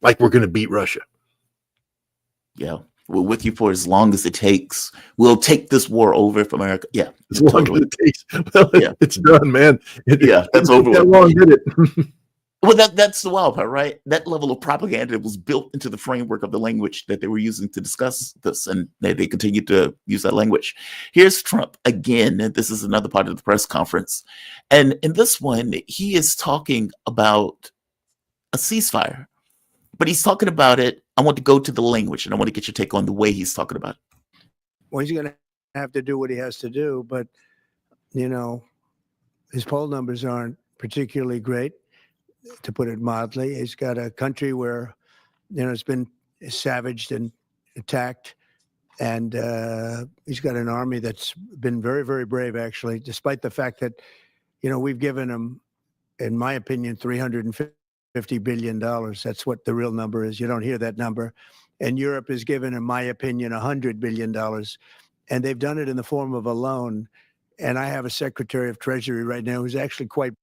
like we're going to beat Russia.
Yeah. We're with you for as long as it takes. We'll take this war over if America. Yeah.
As long as it takes. Well, it's done, man.
That's over.
How long did it?
Well, that's the wild part, right? That level of propaganda was built into the framework of the language that they were using to discuss this, and they continue to use that language. Here's Trump again, and this is another part of the press conference. And in this one, he is talking about a ceasefire, but he's talking about it. I want to go to the language, and I want to get your take on the way he's talking about it.
Well, he's going to have to do what he has to do, but, his poll numbers aren't particularly great, to put it mildly. He's got a country where, it's been savaged and attacked. And he's got an army that's been very, very brave, actually, despite the fact that, we've given him, in my opinion, $350 billion. That's what the real number is. You don't hear that number. And Europe has given, in my opinion, $100 billion. And they've done it in the form of a loan. And I have a Secretary of Treasury right now who's actually quite.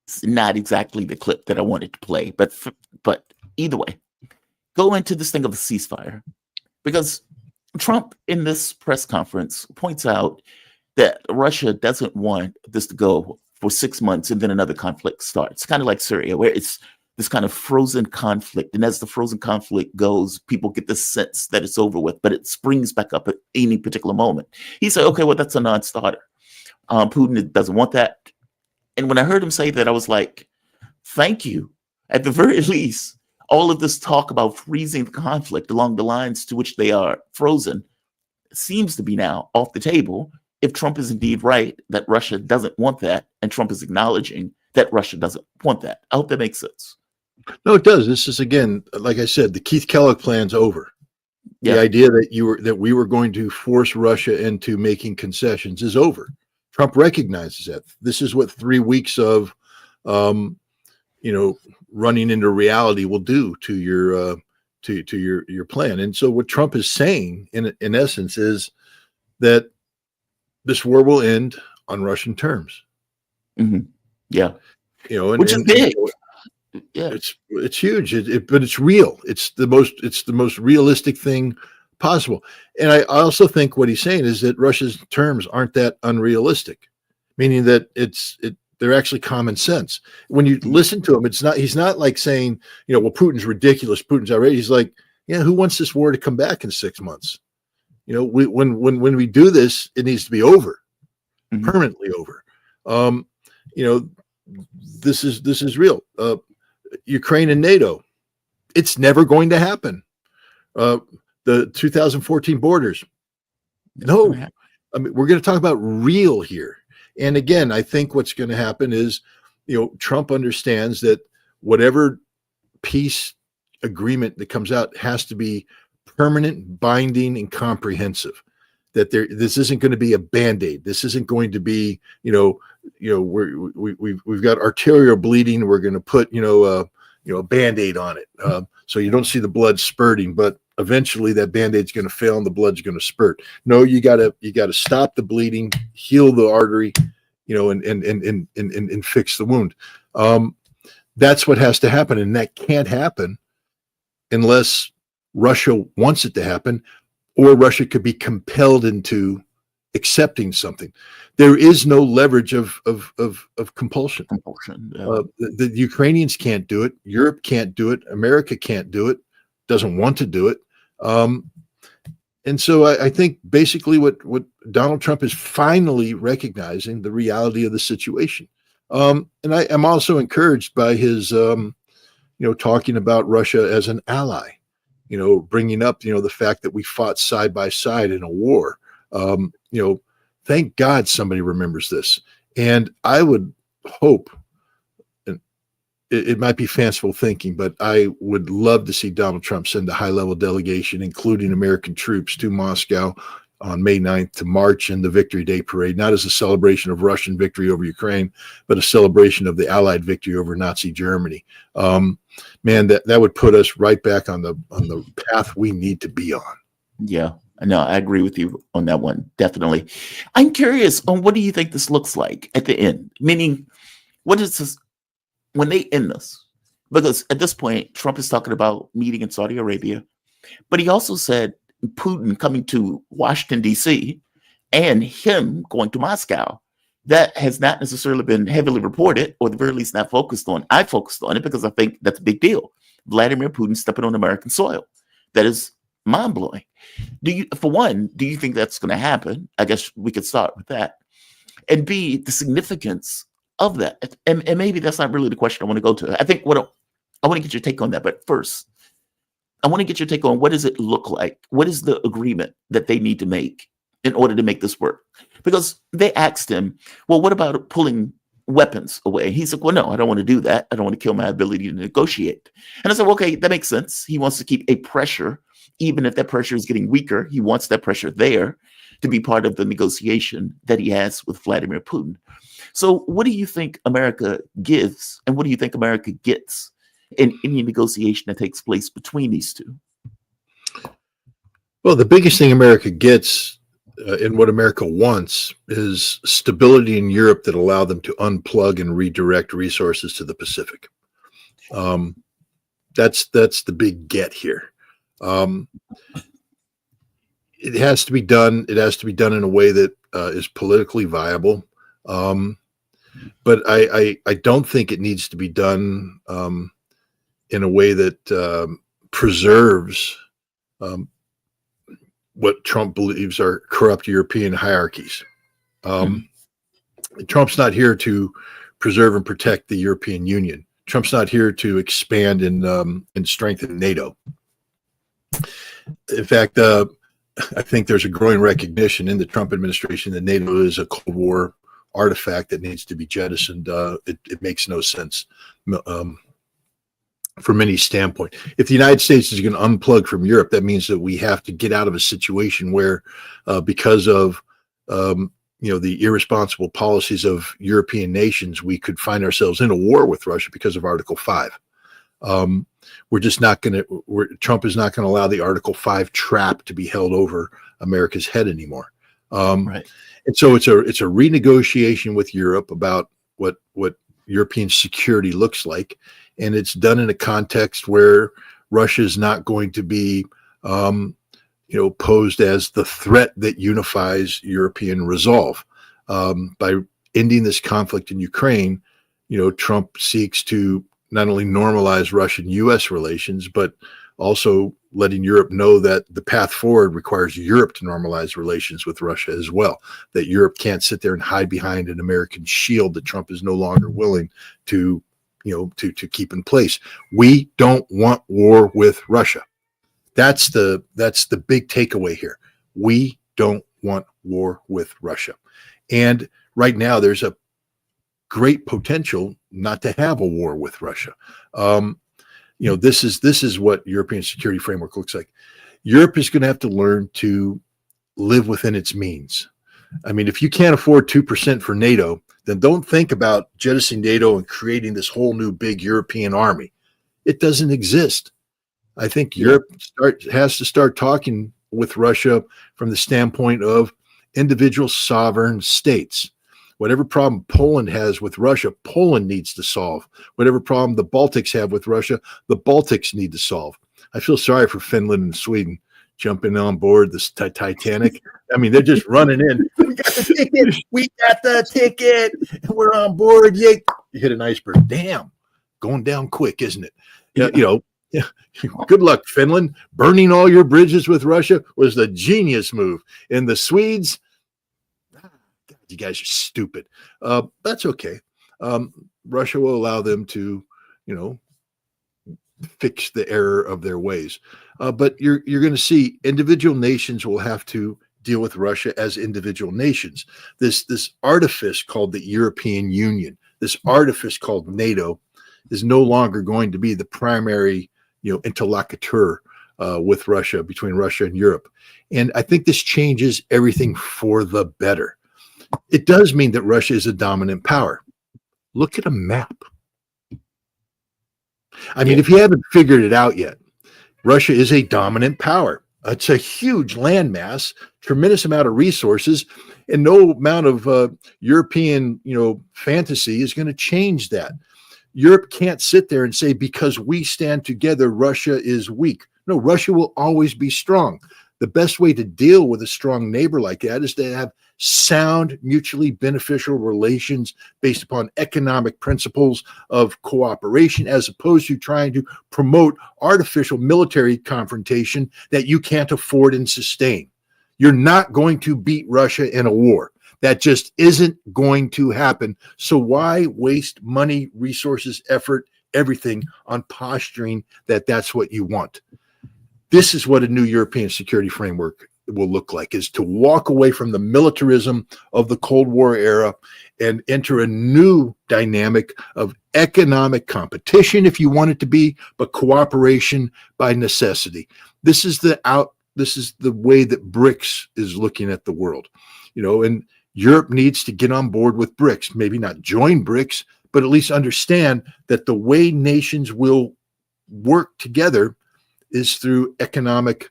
It's not exactly the clip that I wanted to play, but either way, go into this thing of a ceasefire, because Trump in this press conference points out that Russia doesn't want this to go for 6 months and then another conflict starts, kind of like Syria, where it's this kind of frozen conflict. And as the frozen conflict goes, people get the sense that it's over with, but it springs back up at any particular moment. He said, okay, well, that's a non-starter. Putin doesn't want that. And when I heard him say that, I was like, thank you. At the very least, all of this talk about freezing the conflict along the lines to which they are frozen seems to be now off the table. If Trump is indeed right that Russia doesn't want that, and Trump is acknowledging that Russia doesn't want that. I hope that makes sense.
No, it does. This is, again, like I said, the Keith Kellogg plan's over.
Yeah.
The idea that we were going to force Russia into making concessions is over. Trump recognizes that. This is what 3 weeks of, running into reality will do to your plan. And so what Trump is saying, in essence, is that this war will end on Russian terms.
Mm-hmm. Yeah,
which
is big.
Yeah, it's huge, but it's real. It's the most realistic thing possible. And I also think what he's saying is that Russia's terms aren't that unrealistic, meaning that they're actually common sense. When you listen to him, he's not like saying, well, Putin's ridiculous, Putin's outrageous. He's like, yeah, who wants this war to come back in 6 months? When we do this, it needs to be over, permanently over. This is real. Ukraine and NATO, it's never going to happen. The 2014 borders, no. I mean, we're going to talk about real here. And again, I think what's going to happen is, Trump understands that whatever peace agreement that comes out has to be permanent, binding, and comprehensive. That this isn't going to be a Band-Aid. This isn't going to be, we've got arterial bleeding. We're going to put, a Band-Aid on it. So you don't see the blood spurting, but eventually that Band-Aid's going to fail and the blood's going to spurt. No, you gotta stop the bleeding, heal the artery, and fix the wound. That's what has to happen. And that can't happen unless Russia wants it to happen, or Russia could be compelled into accepting something. There is no leverage of compulsion. The Ukrainians can't do it. Europe can't do it. America can't do it. Doesn't want to do it. And so I think basically what Donald Trump is finally recognizing the reality of the situation. And I am also encouraged by his, talking about Russia as an ally, bringing up, the fact that we fought side by side in a war. Thank God somebody remembers this. And I would hope, and it might be fanciful thinking, but I would love to see Donald Trump send a high-level delegation, including American troops, to Moscow on May 9th to march in the Victory Day parade, not as a celebration of Russian victory over Ukraine, but a celebration of the Allied victory over Nazi Germany. Man, that would put us right back on the path we need to be on.
Yeah. No, I agree with you on that one. Definitely. I'm curious on what do you think this looks like at the end? Meaning, what is this when they end this? Because at this point, Trump is talking about meeting in Saudi Arabia, but he also said Putin coming to Washington, D.C., and him going to Moscow. That has not necessarily been heavily reported, or at the very least not focused on. I focused on it because I think that's a big deal. Vladimir Putin stepping on American soil. That is mind-blowing. Do you think that's going to happen? I guess we could start with that. And B, the significance of that. And maybe that's not really the question I want to go to. I think I want to get your take on that. But first, I want to get your take on what does it look like? What is the agreement that they need to make in order to make this work? Because they asked him, well, what about pulling weapons away? He said, well, no, I don't want to do that. I don't want to kill my ability to negotiate. And I said, well, okay, that makes sense. He wants to keep a pressure. Even if that pressure is getting weaker, he wants that pressure there to be part of the negotiation that he has with Vladimir Putin. So what do you think America gives, and what do you think America gets in any negotiation that takes place between these two?
Well, the biggest thing America gets and what America wants is stability in Europe that allow them to unplug and redirect resources to the Pacific. That's the big get here. It has to be done. It has to be done in a way that is politically viable. But I don't think it needs to be done in a way that preserves what Trump believes are corrupt European hierarchies. Trump's not here to preserve and protect the European Union. Trump's not here to expand and strengthen NATO. In fact, I think there's a growing recognition in the Trump administration that NATO is a Cold War artifact that needs to be jettisoned. It makes no sense from any standpoint. If the United States is going to unplug from Europe, that means that we have to get out of a situation where, because of the irresponsible policies of European nations, we could find ourselves in a war with Russia because of Article 5. We're just not going to. Trump is not going to allow the Article 5 trap to be held over America's head anymore. Right. And so it's a renegotiation with Europe about what European security looks like, and it's done in a context where Russia is not going to be, posed as the threat that unifies European resolve. By ending this conflict in Ukraine, Trump seeks to not only normalize Russian-U.S. relations, but also letting Europe know that the path forward requires Europe to normalize relations with Russia as well, that Europe can't sit there and hide behind an American shield that Trump is no longer willing to keep in place. We don't want war with Russia. That's the big takeaway here. We don't want war with Russia. And right now there's a great potential not to have a war with Russia. This is what European security framework looks like. Europe is going to have to learn to live within its means. I mean, if you can't afford 2% for NATO, then don't think about jettisoning NATO and creating this whole new big European army. It doesn't exist. I think Europe has to start talking with Russia from the standpoint of individual sovereign states. Whatever problem Poland has with Russia, Poland needs to solve. Whatever problem the Baltics have with Russia, the Baltics need to solve. I feel sorry for Finland and Sweden jumping on board this Titanic. I mean, they're just running in. We got the ticket. We got the ticket. And we're on board. Yay. You hit an iceberg. Damn. Going down quick, isn't it? Yeah. Good luck, Finland. Burning all your bridges with Russia was the genius move. And the Swedes, God, you guys are stupid. That's okay. Russia will allow them to, fix the error of their ways. But you're going to see individual nations will have to deal with Russia as individual nations. This artifice called the European Union, this artifice called NATO, is no longer going to be the primary interlocutor with Russia, between Russia and Europe. And I think this changes everything for the better. It does mean that Russia is a dominant power. Look at a map. I mean, if you haven't figured it out yet, Russia is a dominant power. It's a huge landmass, tremendous amount of resources, and no amount of European, fantasy is going to change that. Europe can't sit there and say, because we stand together, Russia is weak. No, Russia will always be strong. The best way to deal with a strong neighbor like that is to have sound, mutually beneficial relations based upon economic principles of cooperation, as opposed to trying to promote artificial military confrontation that you can't afford and sustain. You're not going to beat Russia in a war. That just isn't going to happen. So why waste money, resources, effort, everything on posturing that that's what you want? This is what a new European security framework will look like, is to walk away from the militarism of the Cold War era and enter a new dynamic of economic competition, if you want it to be, but cooperation by necessity. This is the way that BRICS is looking at the world, and Europe needs to get on board with BRICS, maybe not join BRICS, but at least understand that the way nations will work together is through economic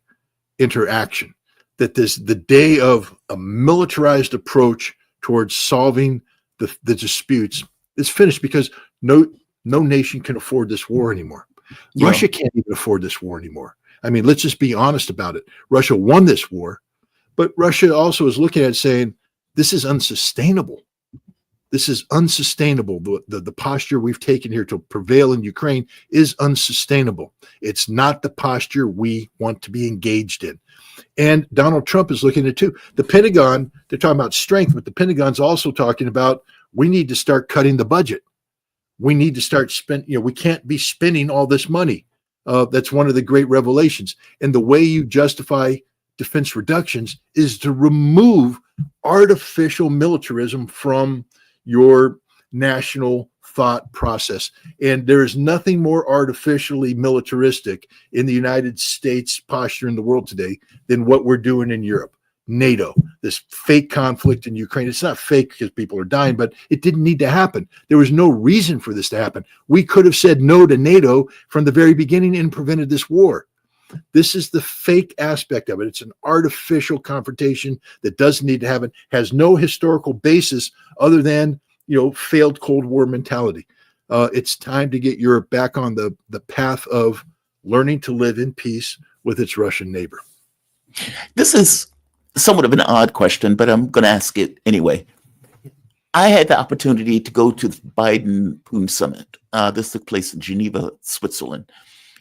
interaction. That the day of a militarized approach towards solving the disputes is finished, because no nation can afford this war anymore. Yeah. Russia can't even afford this war anymore. I mean, let's just be honest about it. Russia won this war, but Russia also is looking at it saying, this is unsustainable. This is unsustainable. The posture we've taken here to prevail in Ukraine is unsustainable. It's not the posture we want to be engaged in. And Donald Trump is looking at it too. The Pentagon, they're talking about strength, but the Pentagon's also talking about, we need to start cutting the budget. We need to start spending, we can't be spending all this money. That's one of the great revelations. And the way you justify defense reductions is to remove artificial militarism from your national thought process. And there is nothing more artificially militaristic in the United States posture in the world today than what we're doing in Europe. NATO, this fake conflict in Ukraine. It's not fake because people are dying, but it didn't need to happen. There was no reason for this to happen. We could have said no to NATO from the very beginning and prevented this war. This is the fake aspect of it. It's an artificial confrontation that doesn't need to happen, has no historical basis other than, failed Cold War mentality. It's time to get Europe back on the path of learning to live in peace with its Russian neighbor.
This is somewhat of an odd question, but I'm going to ask it anyway. I had the opportunity to go to the Biden-Putin summit. This took place in Geneva, Switzerland.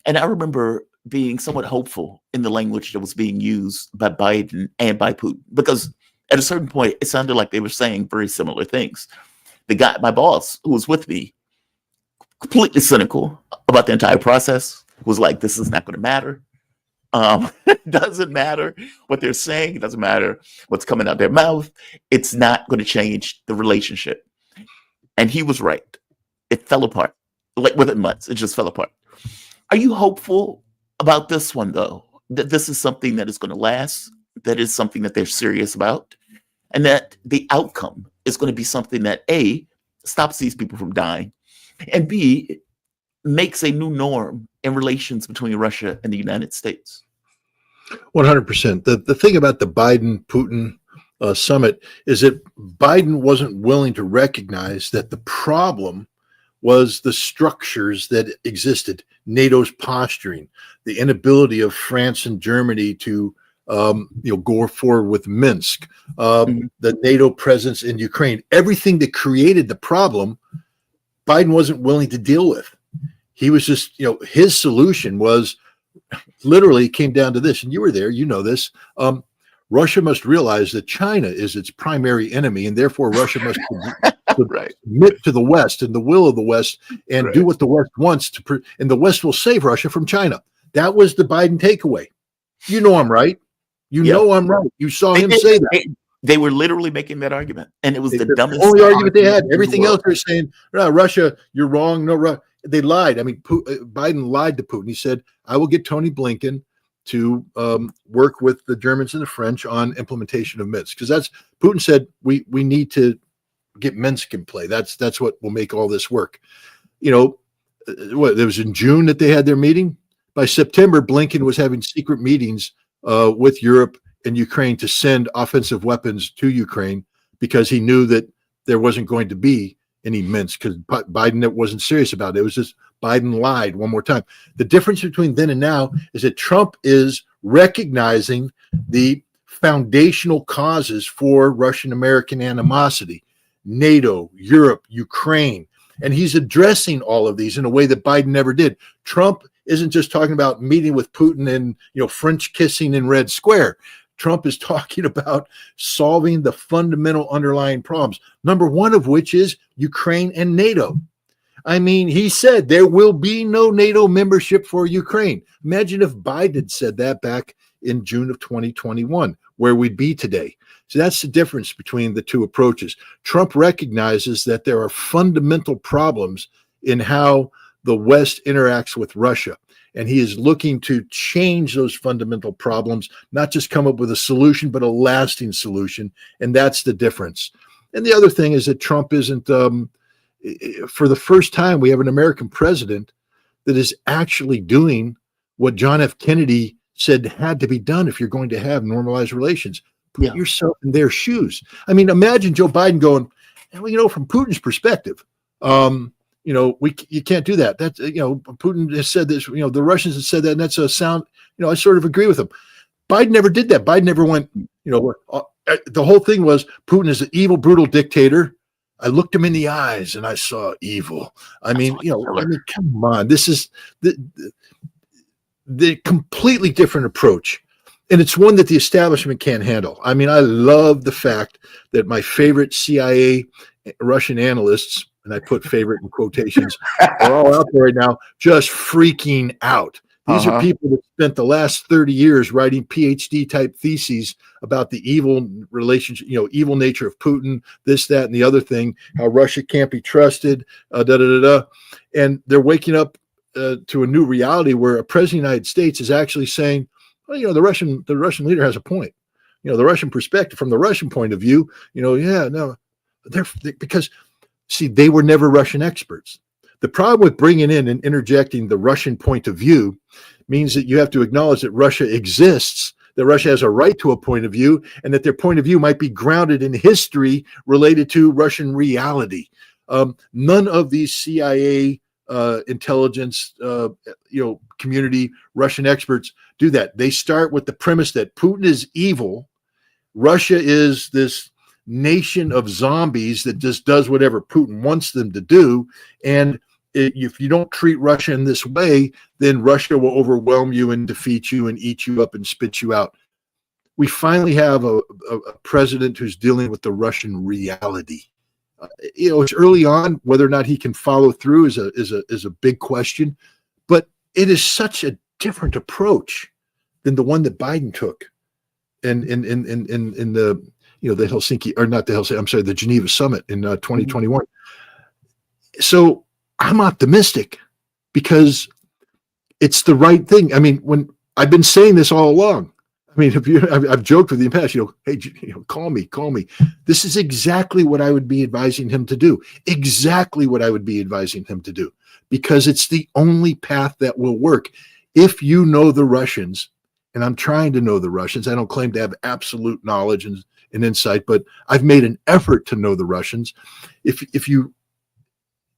And I remember being somewhat hopeful in the language that was being used by Biden and by Putin, because at a certain point, it sounded like they were saying very similar things. The guy, my boss, who was with me, completely cynical about the entire process, was like, this is not going to matter. It doesn't matter what they're saying. It doesn't matter what's coming out their mouth. It's not going to change the relationship. And he was right. It fell apart. Like within months, it just fell apart. Are you hopeful about this one, though? That this is something that is going to last, that is something that they're serious about, and that the outcome is going to be something that A, stops these people from dying, and B, makes a new norm in relations between Russia and the United States?
100%. The thing about the Biden-Putin summit is that Biden wasn't willing to recognize that the problem was the structures that existed, NATO's posturing, the inability of France and Germany to go forward with Minsk, the NATO presence in Ukraine, everything that created the problem, Biden wasn't willing to deal with. He was just, his solution was literally came down to this, and you were there, you know this. Russia must realize that China is its primary enemy, and therefore Russia must submit to the West and the will of the West and do what the West wants to, and the West will save Russia from China. That was the Biden takeaway. You know I'm right. You know I'm right. You saw him say that.
They were literally making that argument, and it was the dumbest
only argument they had. Everything else they're saying, no, Russia, you're wrong. No, they lied. I mean, Biden lied to Putin. He said, I will get Tony Blinken to work with the Germans and the French on implementation of Minsk. Because that's, Putin said, we need to get Minsk in play. That's what will make all this work. It was in June that they had their meeting. By September, Blinken was having secret meetings with Europe and Ukraine to send offensive weapons to Ukraine, because he knew that there wasn't going to be any Minsk, because Biden wasn't serious about it. It was just Biden lied one more time. The difference between then and now is that Trump is recognizing the foundational causes for Russian-American animosity, NATO, Europe, Ukraine, and he's addressing all of these in a way that Biden never did. Trump isn't just talking about meeting with Putin and French kissing in Red Square. Trump is talking about solving the fundamental underlying problems, number one of which is Ukraine and NATO. I mean, he said there will be no NATO membership for Ukraine. Imagine if Biden had said that back in June of 2021, where we'd be today. So that's the difference between the two approaches. Trump recognizes that there are fundamental problems in how the West interacts with Russia. And he is looking to change those fundamental problems, not just come up with a solution, but a lasting solution. And that's the difference. And the other thing is that Trump isn't, for the first time, we have an American president that is actually doing what John F. Kennedy said had to be done if you're going to have normalized relations. Put yourself in their shoes. I mean, imagine Joe Biden going, from Putin's perspective, you can't do that. That's, Putin has said this, the Russians have said that, and that's a sound, I sort of agree with him. Biden never did that. Biden never went, the whole thing was Putin is an evil, brutal dictator. I looked him in the eyes and I saw evil. Come on. This is the completely different approach. And it's one that the establishment can't handle. I mean, I love the fact that my favorite CIA Russian analysts, and I put favorite in quotations, are all out there right now just freaking out. These are people that spent the last 30 years writing PhD type theses about the evil relationship, evil nature of Putin, this, that, and the other thing, how Russia can't be trusted, And they're waking up to a new reality where a president of the United States is actually saying, well, the Russian leader has a point. The Russian perspective, from the Russian point of view, because see, they were never Russian experts. The problem with bringing in and interjecting the Russian point of view means that you have to acknowledge that Russia exists, that Russia has a right to a point of view, and that their point of view might be grounded in history related to Russian reality. None of these CIA intelligence, community Russian experts do that. They start with the premise that Putin is evil. Russia is this nation of zombies that just does whatever Putin wants them to do. And if you don't treat Russia in this way, then Russia will overwhelm you and defeat you and eat you up and spit you out. We finally have a president who's dealing with the Russian reality. It's early on. Whether or not he can follow through is a big question, but it is such a different approach than the one that Biden took in the the Helsinki, or not the Helsinki, I'm sorry, the Geneva summit in 2021. So I'm optimistic because it's the right thing. I mean, when I've been saying this all along. I mean, I've joked with you in the past, hey, call me. This is exactly what I would be advising him to do. Exactly what I would be advising him to do, because it's the only path that will work. If you know the Russians, and I'm trying to know the Russians, I don't claim to have absolute knowledge and insight, but I've made an effort to know the Russians. If you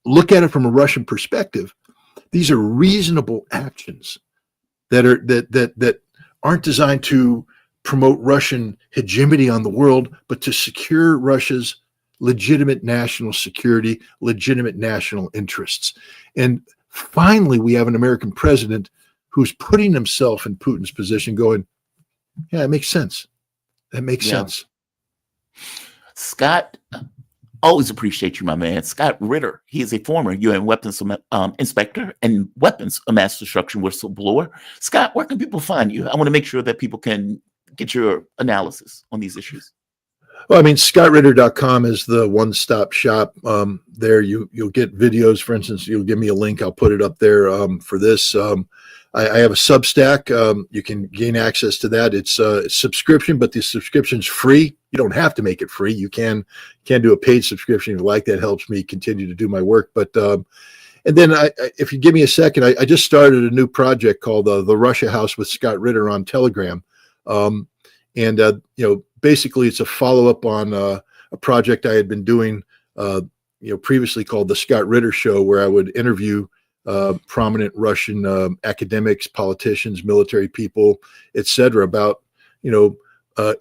look at it from a Russian perspective, these are reasonable actions that aren't designed to promote Russian hegemony on the world, but to secure Russia's legitimate national security, legitimate national interests. And finally, we have an American president who's putting himself in Putin's position going, yeah, it makes sense. That makes sense.
Scott, always appreciate you, my man. Scott Ritter, he is a former UN weapons inspector and weapons of mass destruction whistleblower. Scott, where can people find you? I want to make sure that people can get your analysis on these issues.
Well, I mean, scottritter.com is the one-stop shop. There you'll get videos. For instance, you'll give me a link. I'll put it up there for this. I have a Substack. You can gain access to that. It's a subscription, but the subscription's free. You don't have to make it free. You can do a paid subscription if you like. That helps me continue to do my work. But and then if you give me a second, I just started a new project called the Russia House with Scott Ritter on Telegram. Basically it's a follow-up on a project I had been doing previously called the Scott Ritter Show, where I would interview prominent Russian academics, politicians, military people, etc., about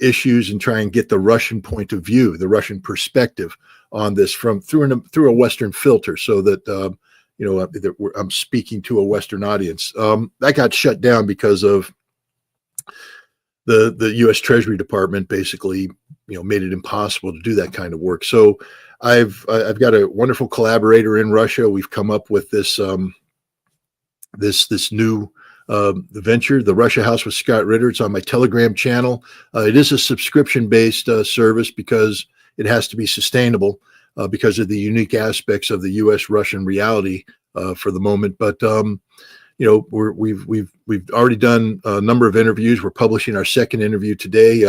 issues, and try and get the Russian point of view, the Russian perspective on this through a Western filter, so that I'm speaking to a Western audience. That got shut down because of the U.S. Treasury Department basically made it impossible to do that kind of work. So I've got a wonderful collaborator in Russia. We've come up with this this new venture, the Russia House with Scott Ritter. It's on my Telegram channel. It is a subscription-based service because it has to be sustainable because of the unique aspects of the U.S.-Russian reality for the moment. But we've already done a number of interviews. We're publishing our second interview today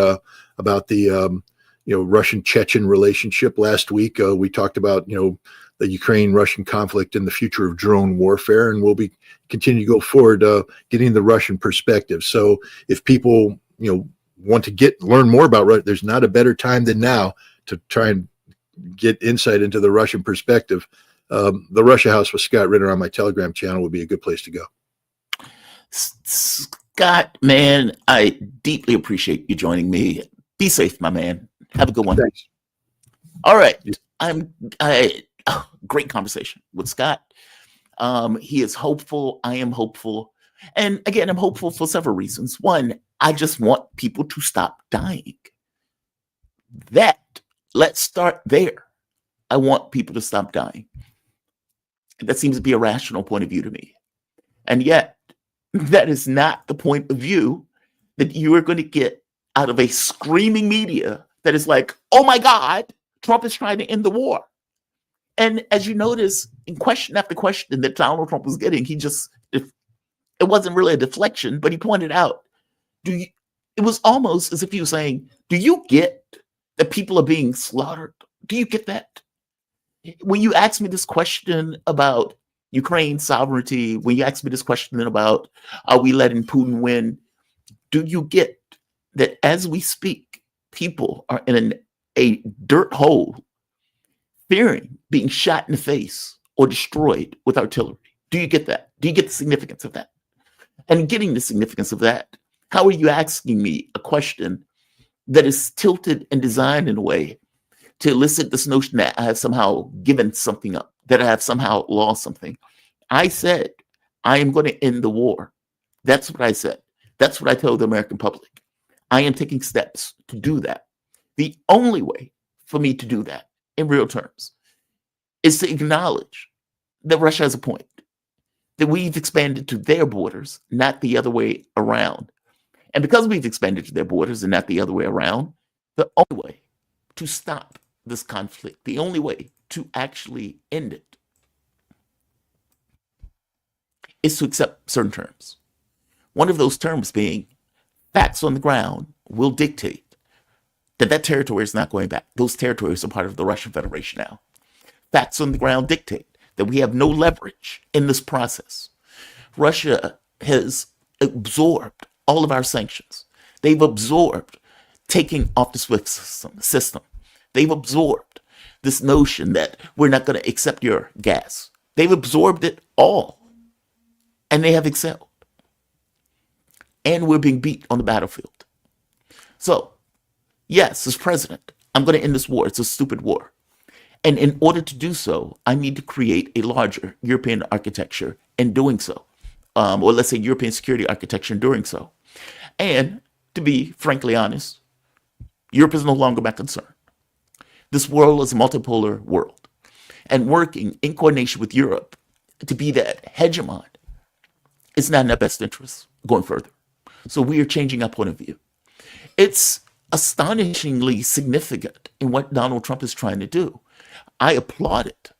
about the Russian-Chechen relationship. Last week we talked about the Ukraine-Russian conflict and the future of drone warfare, and we'll be continue to go forward getting the Russian perspective. So if people want to learn more about Russia, there's not a better time than now to try and get insight into the Russian perspective. The Russia House with Scott Ritter on my Telegram channel would be a good place to go.
Scott, man, I deeply appreciate you joining me. Be safe, my man. Have a good one.
Thanks.
All right. Great conversation with Scott. He is hopeful. I am hopeful. And again, I'm hopeful for several reasons. One, I just want people to stop dying. Let's start there. I want people to stop dying. That seems to be a rational point of view to me. And yet, that is not the point of view that you are going to get out of a screaming media that is like, oh my God, Trump is trying to end the war. And as you notice, in question after question that Donald Trump was getting, it wasn't really a deflection, but he pointed out, it was almost as if he was saying, do you get that people are being slaughtered? Do you get that? When you ask me this question about Ukraine sovereignty, when you ask me this question about, are we letting Putin win? Do you get that as we speak, people are in a dirt hole, fearing being shot in the face or destroyed with artillery? Do you get that? Do you get the significance of that? And getting the significance of that, how are you asking me a question that is tilted and designed in a way to elicit this notion that I have somehow given something up, that I have somehow lost something? I said, I am going to end the war. That's what I said. That's what I told the American public. I am taking steps to do that. The only way for me to do that in real terms is to acknowledge that Russia has a point, that we've expanded to their borders, not the other way around. And because we've expanded to their borders and not the other way around, the only way to stop this conflict, the only way to actually end it, is to accept certain terms. One of those terms being facts on the ground will dictate that that territory is not going back. Those territories are part of the Russian Federation now. Facts on the ground dictate that we have no leverage in this process. Russia has absorbed all of our sanctions. They've absorbed taking off the SWIFT system. They've absorbed this notion that we're not going to accept your gas. They've absorbed it all, and they have excelled. And we're being beat on the battlefield. So, yes, as president, I'm going to end this war. It's a stupid war. And in order to do so, I need to create a larger European architecture in doing so. Or let's say European security architecture in doing so. And to be frankly honest, Europe is no longer my concern. This world is a multipolar world. And working in coordination with Europe to be that hegemon is not in our best interest going further. So we are changing our point of view. It's astonishingly significant in what Donald Trump is trying to do. I applaud it.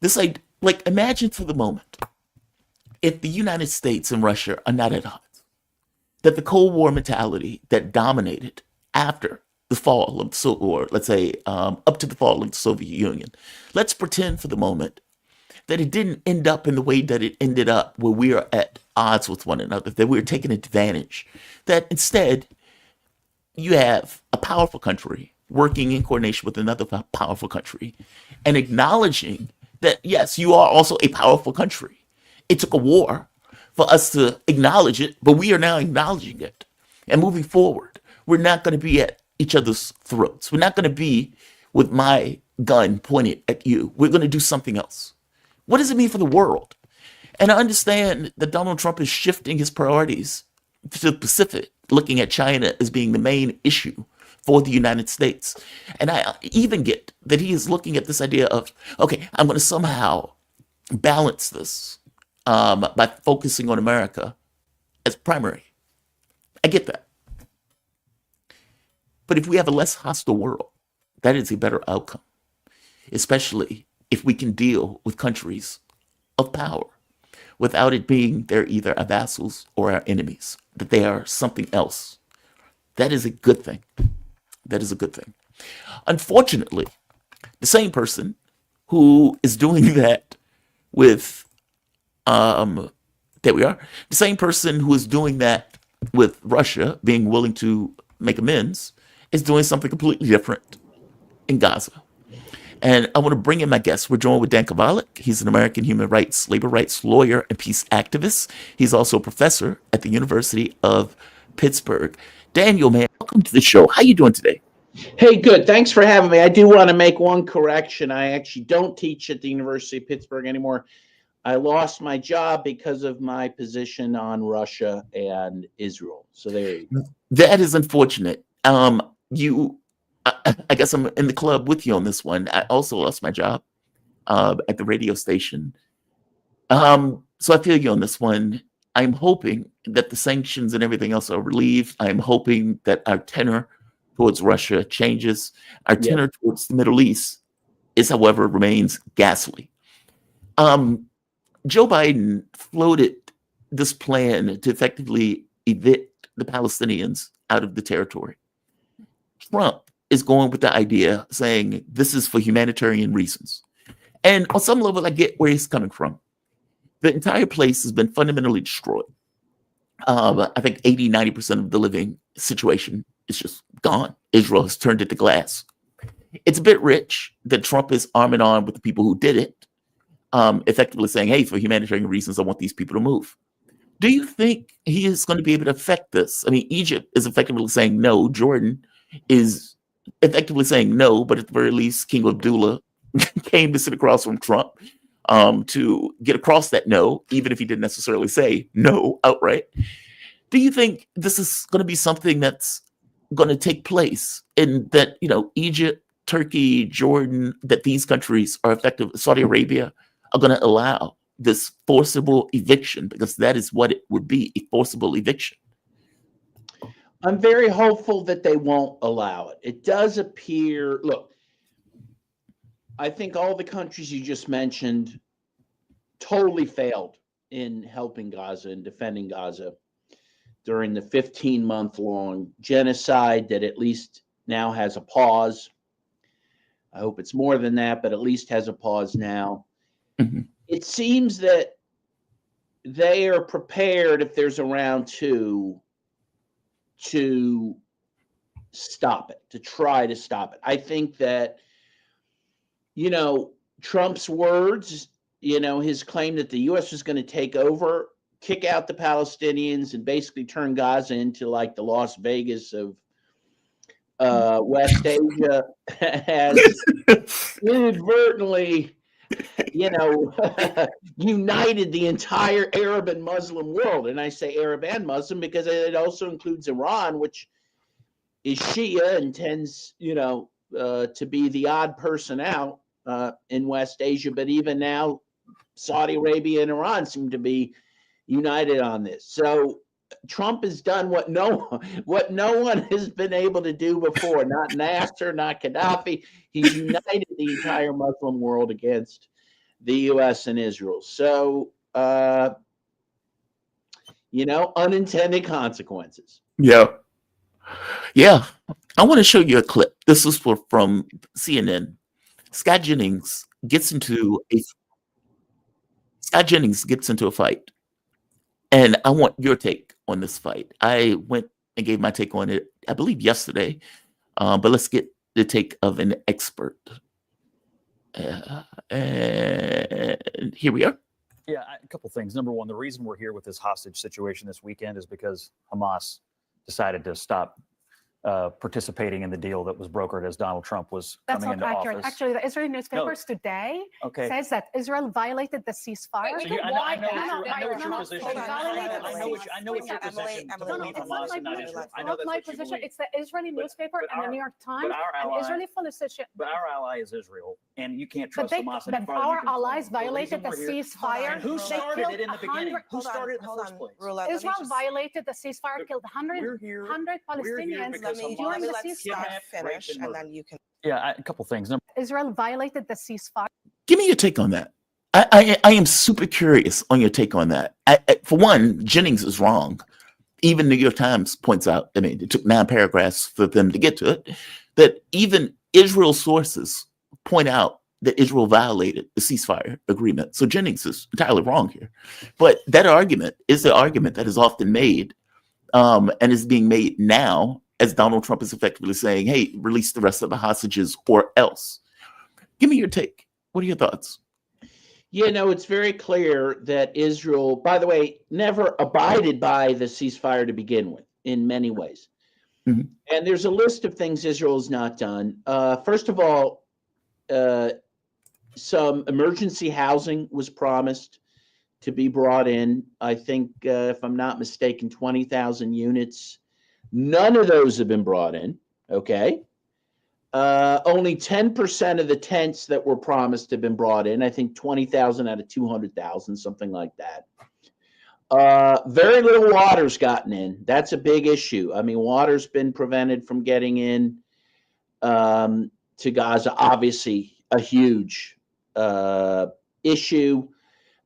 This, like, imagine for the moment, if the United States and Russia are not at odds, that the Cold War mentality that dominated after the fall of the or let's say up to the fall of the Soviet Union, let's pretend for the moment that it didn't end up in the way that it ended up, where we are at odds with one another, that we're taking advantage, that instead you have a powerful country working in coordination with another powerful country and acknowledging that, yes, you are also a powerful country. It took a war for us to acknowledge it, but we are now acknowledging it. And moving forward, we're not going to be at each other's throats. We're not going to be with my gun pointed at you. We're going to do something else. What does it mean for the world? And I understand that Donald Trump is shifting his priorities to the Pacific, looking at China as being the main issue for the United States. And I even get that he is looking at this idea of, okay, I'm going to somehow balance this by focusing on America as primary. I get that. But if we have a less hostile world, that is a better outcome, especially if we can deal with countries of power without it being they're either our vassals or our enemies, that they are something else. That is a good thing. That is a good thing. Unfortunately, the same person who is doing that with, there we are, the same person who is doing that with Russia being willing to make amends is doing something completely different in Gaza. And I want to bring in my guest. We're joined with Dan Kovalik. He's an American human rights, labor rights lawyer and peace activist. He's also a professor at the University of Pittsburgh. Daniel, man, welcome to the show. How you doing today?
Hey, good. Thanks for having me. I do want to make one correction. I actually don't teach at the University of Pittsburgh anymore. I lost my job because of my position on Russia and Israel. So there you go.
That is unfortunate. I guess I'm in the club with you on this one. I also lost my job at the radio station. So I feel you on this one. I'm hoping that the sanctions and everything else are relieved. I'm hoping that our tenor towards Russia changes. Our tenor towards the Middle East is, however, remains ghastly. Joe Biden floated this plan to effectively evict the Palestinians out of the territory. Trump is going with the idea saying this is for humanitarian reasons. And on some level, I get where he's coming from. The entire place has been fundamentally destroyed. I think 80, 90% of the living situation is just gone. Israel has turned it to glass. It's a bit rich that Trump is arm in arm with the people who did it, effectively saying, hey, for humanitarian reasons, I want these people to move. Do you think he is going to be able to affect this? I mean, Egypt is effectively saying no. Jordan is effectively saying no, but at the very least, King Abdullah came to sit across from Trump to get across that no, even if he didn't necessarily say no outright. Do you think this is going to be something that's going to take place, and that, you know, Egypt, Turkey, Jordan, that these countries are effective, Saudi Arabia, are going to allow this forcible eviction, because that is what it would be, a forcible eviction?
I'm very hopeful that they won't allow it. It does appear, look, I think all the countries you just mentioned totally failed in helping Gaza and defending Gaza during the 15-month-long genocide that at least now has a pause. I hope it's more than that, but at least has a pause now.
Mm-hmm.
It seems that they are prepared, if there's a round two, to stop it, to try to stop it. I think that, you know, Trump's words, you know, his claim that the U.S. was going to take over, kick out the Palestinians, and basically turn Gaza into like the Las Vegas of West Asia, has inadvertently, you know, united the entire Arab and Muslim world. And I say Arab and Muslim because it also includes Iran, which is Shia and tends, you know, to be the odd person out in West Asia. But even now, Saudi Arabia and Iran seem to be united on this. So Trump has done what no one has been able to do before. Not Nasser, not Gaddafi. He's united the entire Muslim world against the U.S. and Israel. So, you know, unintended consequences.
Yeah. Yeah. I want to show you a clip. This is from CNN. Scott Jennings gets into a fight. And I want your take on this fight. I went and gave my take on it, I believe, yesterday. But let's get the take of an expert. And here we are.
Yeah, a couple things. Number one, the reason we're here with this hostage situation this weekend is because Hamas decided to stop participating in the deal that was brokered as Donald Trump was coming into office.
Actually, the Israeli newspapers today says that Israel violated the ceasefire.
I know what your position is. I know what your position is.
It's not my position. It's the Israeli newspaper and the New York Times and Israeli politicians.
But our ally is Israel, and you can't trust Hamas.
But our allies violated the ceasefire.
Who started it in the beginning? Who started it in the first place?
Israel violated the ceasefire, killed 100 Palestinians. During the ceasefire.
Finish, and then you can.
Yeah, a couple things.
Israel violated the ceasefire.
Give me your take on that. I am super curious on your take on that. For one, Jennings is wrong. Even New York Times points out, I mean, it took 9 paragraphs for them to get to it, that even Israel sources point out that Israel violated the ceasefire agreement. So Jennings is entirely wrong here. But that argument is the argument that is often made and is being made now, as Donald Trump is effectively saying, hey, release the rest of the hostages or else. Give me your take. What are your thoughts?
You know, it's very clear that Israel, by the way, never abided by the ceasefire to begin with in many ways. Mm-hmm. And there's a list of things Israel has not done. First of all, some emergency housing was promised to be brought in. I think, if I'm not mistaken, 20,000 units. None of those have been brought in, okay? Only 10% of the tents that were promised have been brought in. I think 20,000 out of 200,000, something like that. Very little water's gotten in. That's a big issue. I mean, water's been prevented from getting in to Gaza. Obviously, a huge issue.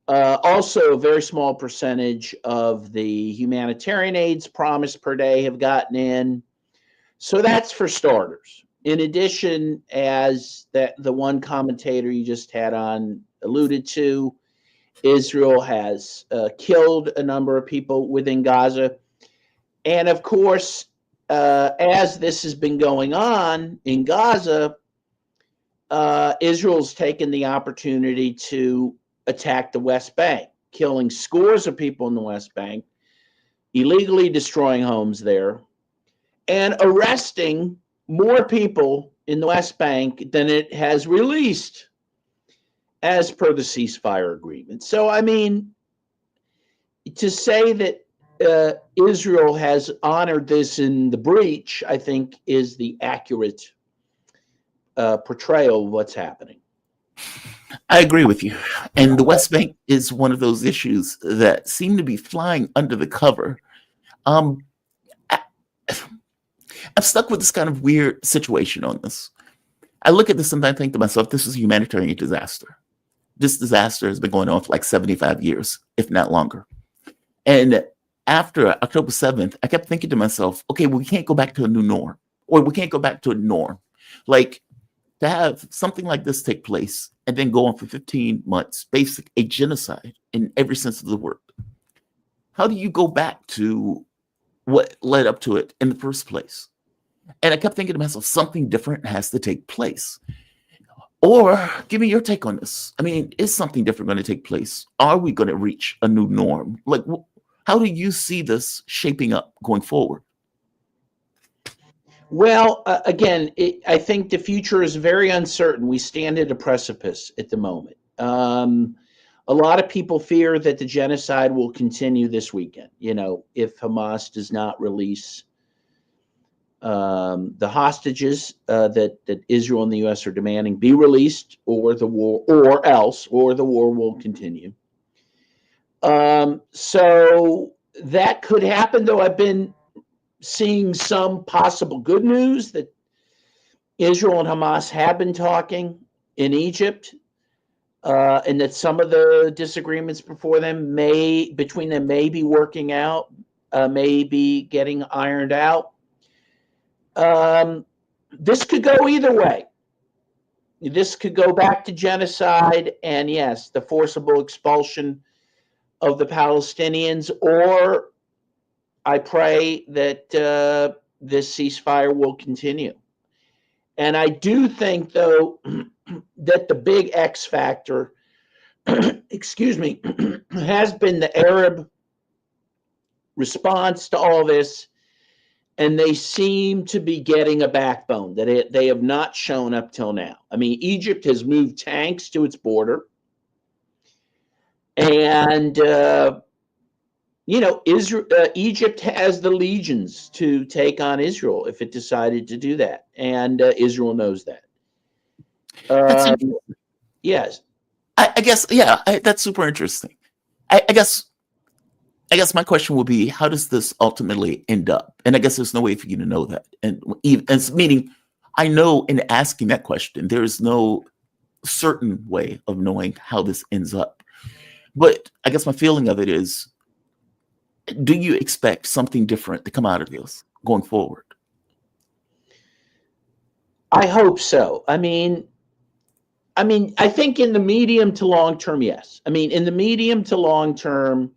Also, a very small percentage of the humanitarian aids promised per day have gotten in. So that's for starters. In addition, as the one commentator you just had on alluded to, Israel has killed a number of people within Gaza. And of course, as this has been going on in Gaza, Israel's taken the opportunity to attack the West Bank. killing scores of people in the West Bank, illegally destroying homes there, and arresting more people in the West Bank than it has released as per the ceasefire agreement. So, I mean, to say that Israel has honored this in the breach, I think, is the accurate portrayal of what's happening.
I agree with you. And the West Bank is one of those issues that seem to be flying under the cover. I'm stuck with this kind of weird situation on this. I look at this and I think to myself, this is a humanitarian disaster. This disaster has been going on for like 75 years, if not longer. And after October 7th, I kept thinking to myself, okay, we can't go back to a new norm, or we can't go back to a norm. Like, to have something like this take place and then go on for 15 months, basic a genocide in every sense of the word. How do you go back to what led up to it in the first place? And I kept thinking to myself, something different has to take place. Or give me your take on this. I mean, is something different going to take place? Are we going to reach a new norm? Like, how do you see this shaping up going forward?
Well, again, I think the future is very uncertain. We stand at a precipice at the moment. A lot of people fear that the genocide will continue this weekend, you know, if Hamas does not release the hostages that Israel and the U.S. are demanding be released, or the war, or the war will continue. So that could happen, though I've been seeing some possible good news that Israel and Hamas have been talking in Egypt, and that some of the disagreements between them may be working out, may be getting ironed out. This could go either way. This could go back to genocide and, yes, the forcible expulsion of the Palestinians, or I pray that this ceasefire will continue. And I do think, though, that the big X factor, excuse me, has been the Arab response to all this. And they seem to be getting a backbone that they have not shown up till now. I mean, Egypt has moved tanks to its border. And, you know, Egypt has the legions to take on Israel if it decided to do that. And Israel knows that. Yes.
I guess, yeah, that's super interesting. I guess my question will be, how does this ultimately end up? And I guess there's no way for you to know that. And meaning, I know in asking that question, there is no certain way of knowing how this ends up. But I guess my feeling of it is, do you expect something different to come out of this going forward?
I hope so. I mean, I think in the medium to long term, yes. I mean, in the medium to long term,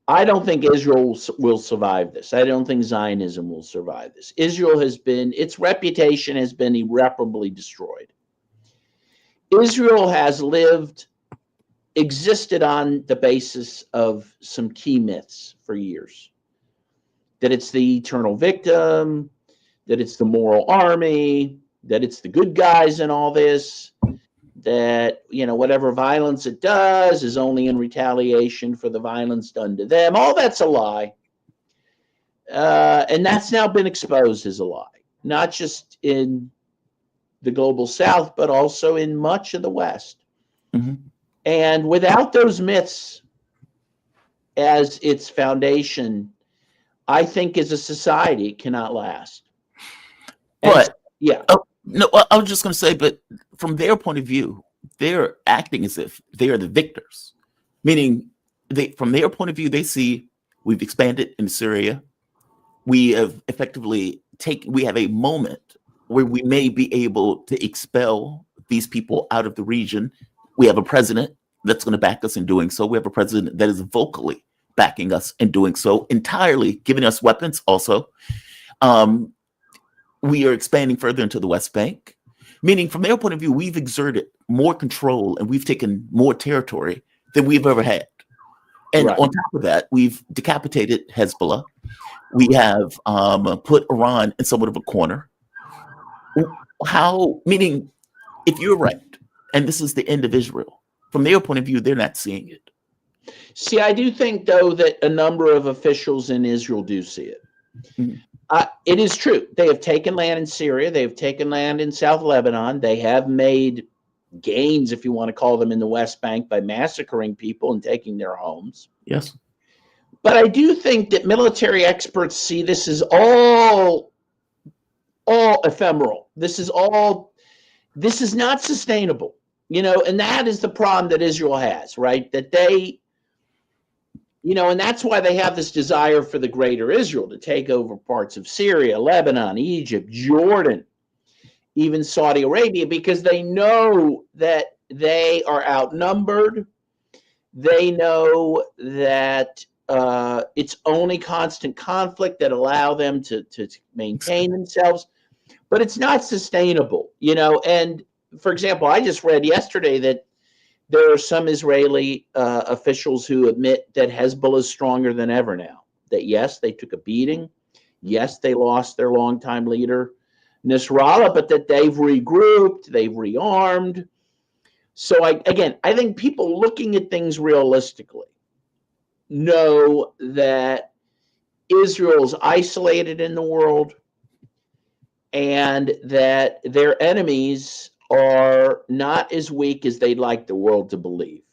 I don't think Israel will survive this. I don't think Zionism will survive this. Its reputation has been irreparably destroyed. Israel has existed on the basis of some key myths for years. That it's the eternal victim, that it's the moral army, that it's the good guys in all this, that, you know, whatever violence it does is only in retaliation for the violence done to them. All that's a lie. And that's now been exposed as a lie, not just in the global South, but also in much of the West. Mm-hmm. And without those myths as its foundation, I think as a society, it cannot last.
But
yeah.
No, I was just going to say, but from their point of view, they're acting as if they are the victors, meaning from their point of view, they see we've expanded in Syria. We have effectively we have a moment where we may be able to expel these people out of the region. We have a president that's going to back us in doing so. We have a president that is vocally backing us in doing so, entirely giving us weapons also. We are expanding further into the West Bank, meaning from their point of view, we've exerted more control and we've taken more territory than we've ever had. And
Right.
on top of that, we've decapitated Hezbollah. We have put Iran in somewhat of a corner. How, meaning, if you're right, and this is the end of Israel, from their point of view, they're not seeing it.
See, I do think, though, that a number of officials in Israel do see it.
Mhm.
It is true. They have taken land in Syria. They have taken land in South Lebanon. They have made gains, if you want to call them, in the West Bank by massacring people and taking their homes.
Yes.
But I do think that military experts see this as all ephemeral. This is not sustainable, and that is the problem that Israel has, right? That they, and that's why they have this desire for the greater Israel to take over parts of Syria, Lebanon, Egypt, Jordan, even Saudi Arabia, because they know that they are outnumbered. They know that it's only constant conflict that allow them to maintain themselves, but it's not sustainable, And for example, I just read yesterday that there are some Israeli officials who admit that Hezbollah is stronger than ever now. That yes, they took a beating, yes, they lost their longtime leader Nasrallah, but that they've regrouped, they've rearmed. So I think people looking at things realistically know that Israel is isolated in the world and that their enemies are not as weak as they'd like the world to believe.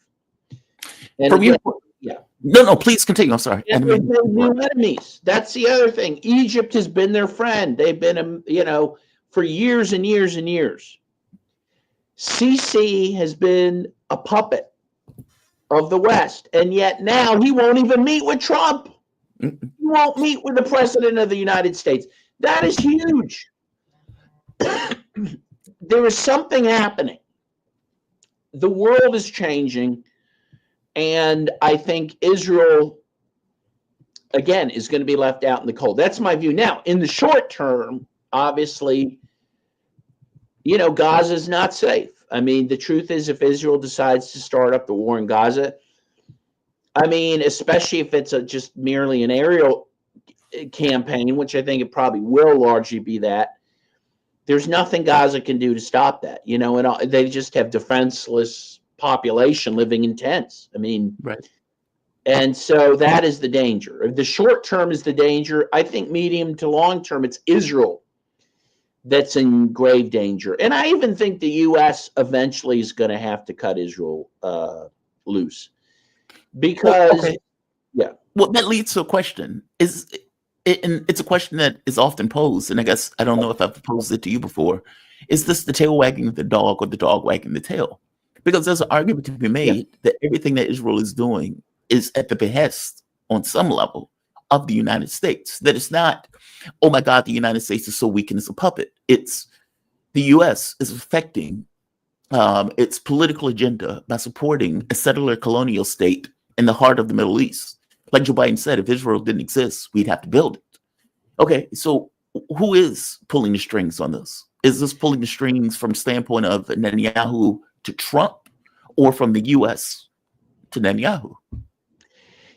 And
From
again,
your, no, please continue. I'm sorry.
and they've been new enemies. That's the other thing. Egypt has been their friend. They've been, for years and years and years. Sisi has been a puppet of the West, and yet now he won't even meet with Trump. He won't meet with the president of the United States. That is huge. There is something happening. The world is changing, and I think Israel, again, is going to be left out in the cold. That's my view. Now, in the short term, obviously, Gaza is not safe. I mean, the truth is, if Israel decides to start up the war in Gaza, especially if it's just merely an aerial campaign, which I think it probably will largely be that, there's nothing Gaza can do to stop that, and they just have defenseless population living in tents.
Right.
And so that is the danger. The short term is the danger. I think medium to long term, it's Israel that's in grave danger. And I even think the U.S. eventually is going to have to cut Israel loose. Because,
Well, that leads to a question. And it's a question that is often posed, and I guess I don't know if I've posed it to you before. Is this the tail wagging the dog or the dog wagging the tail? Because there's an argument to be made that everything that Israel is doing is at the behest, on some level, of the United States. That it's not, oh my God, the United States is so weak and it's a puppet. It's the U.S. is affecting its political agenda by supporting a settler colonial state in the heart of the Middle East. Like Joe Biden said, if Israel didn't exist, we'd have to build it. Okay, so who is pulling the strings on this? Is this pulling the strings from standpoint of Netanyahu to Trump, or from the U.S. to Netanyahu?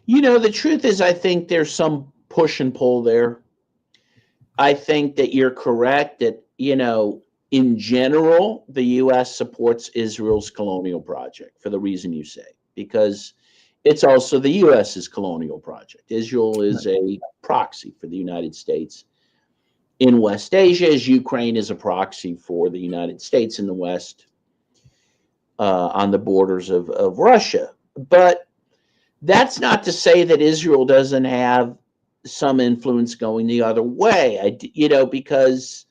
The truth is, I think there's some push and pull there. I think that you're correct that, in general, the U.S. supports Israel's colonial project for the reason you say, because it's also the U.S.'s colonial project. Israel is a proxy for the United States in West Asia, as Ukraine is a proxy for the United States in the West on the borders of Russia. But that's not to say that Israel doesn't have some influence going the other way, because,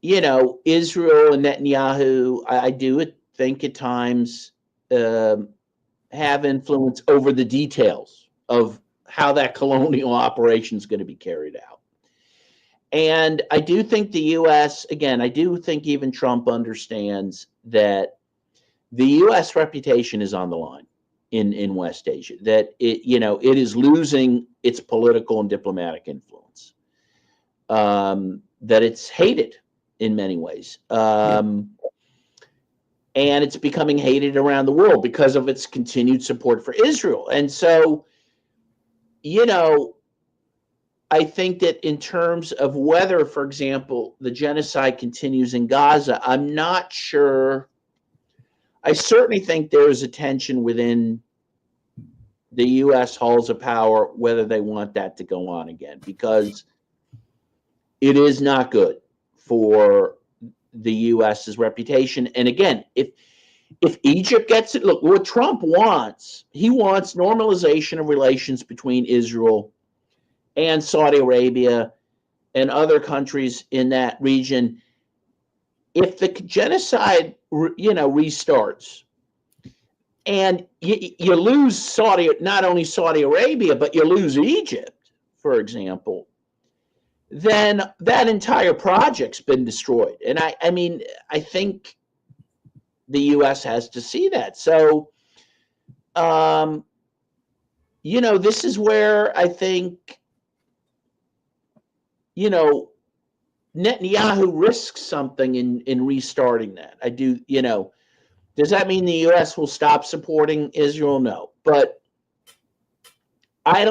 Israel and Netanyahu, I do think at times, have influence over the details of how that colonial operation is going to be carried out. And I do think the U.S., again, I do think even Trump understands that the U.S. reputation is on the line in West Asia, that it is losing its political and diplomatic influence, that it's hated in many ways. and it's becoming hated around the world because of its continued support for Israel. And so, I think that in terms of whether, for example, the genocide continues in Gaza, I'm not sure. I certainly think there is a tension within the U.S. halls of power whether they want that to go on again, because it is not good for the U.S.'s reputation. And again, if Egypt gets it, look, what Trump wants, he wants normalization of relations between Israel and Saudi Arabia and other countries in that region. If the genocide, restarts, and you lose not only Saudi Arabia, but you lose Egypt, for example, then that entire project's been destroyed. And I think the U.S. has to see that. So, this is where I think, Netanyahu risks something in restarting that. I do, does that mean the U.S. will stop supporting Israel? No. But I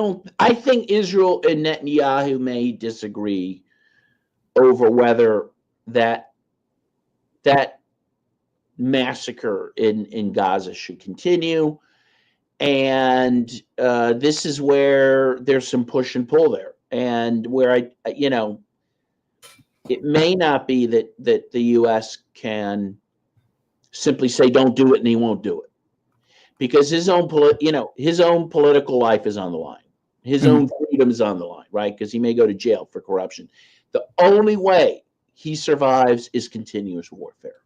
think Israel and Netanyahu may disagree over whether that massacre in Gaza should continue. And this is where there's some push and pull there. And where it may not be that the U.S. can simply say don't do it and he won't do it, because his own political life is on the line, his own freedom is on the line, right? Because he may go to jail for corruption. The only way he survives is continuous warfare,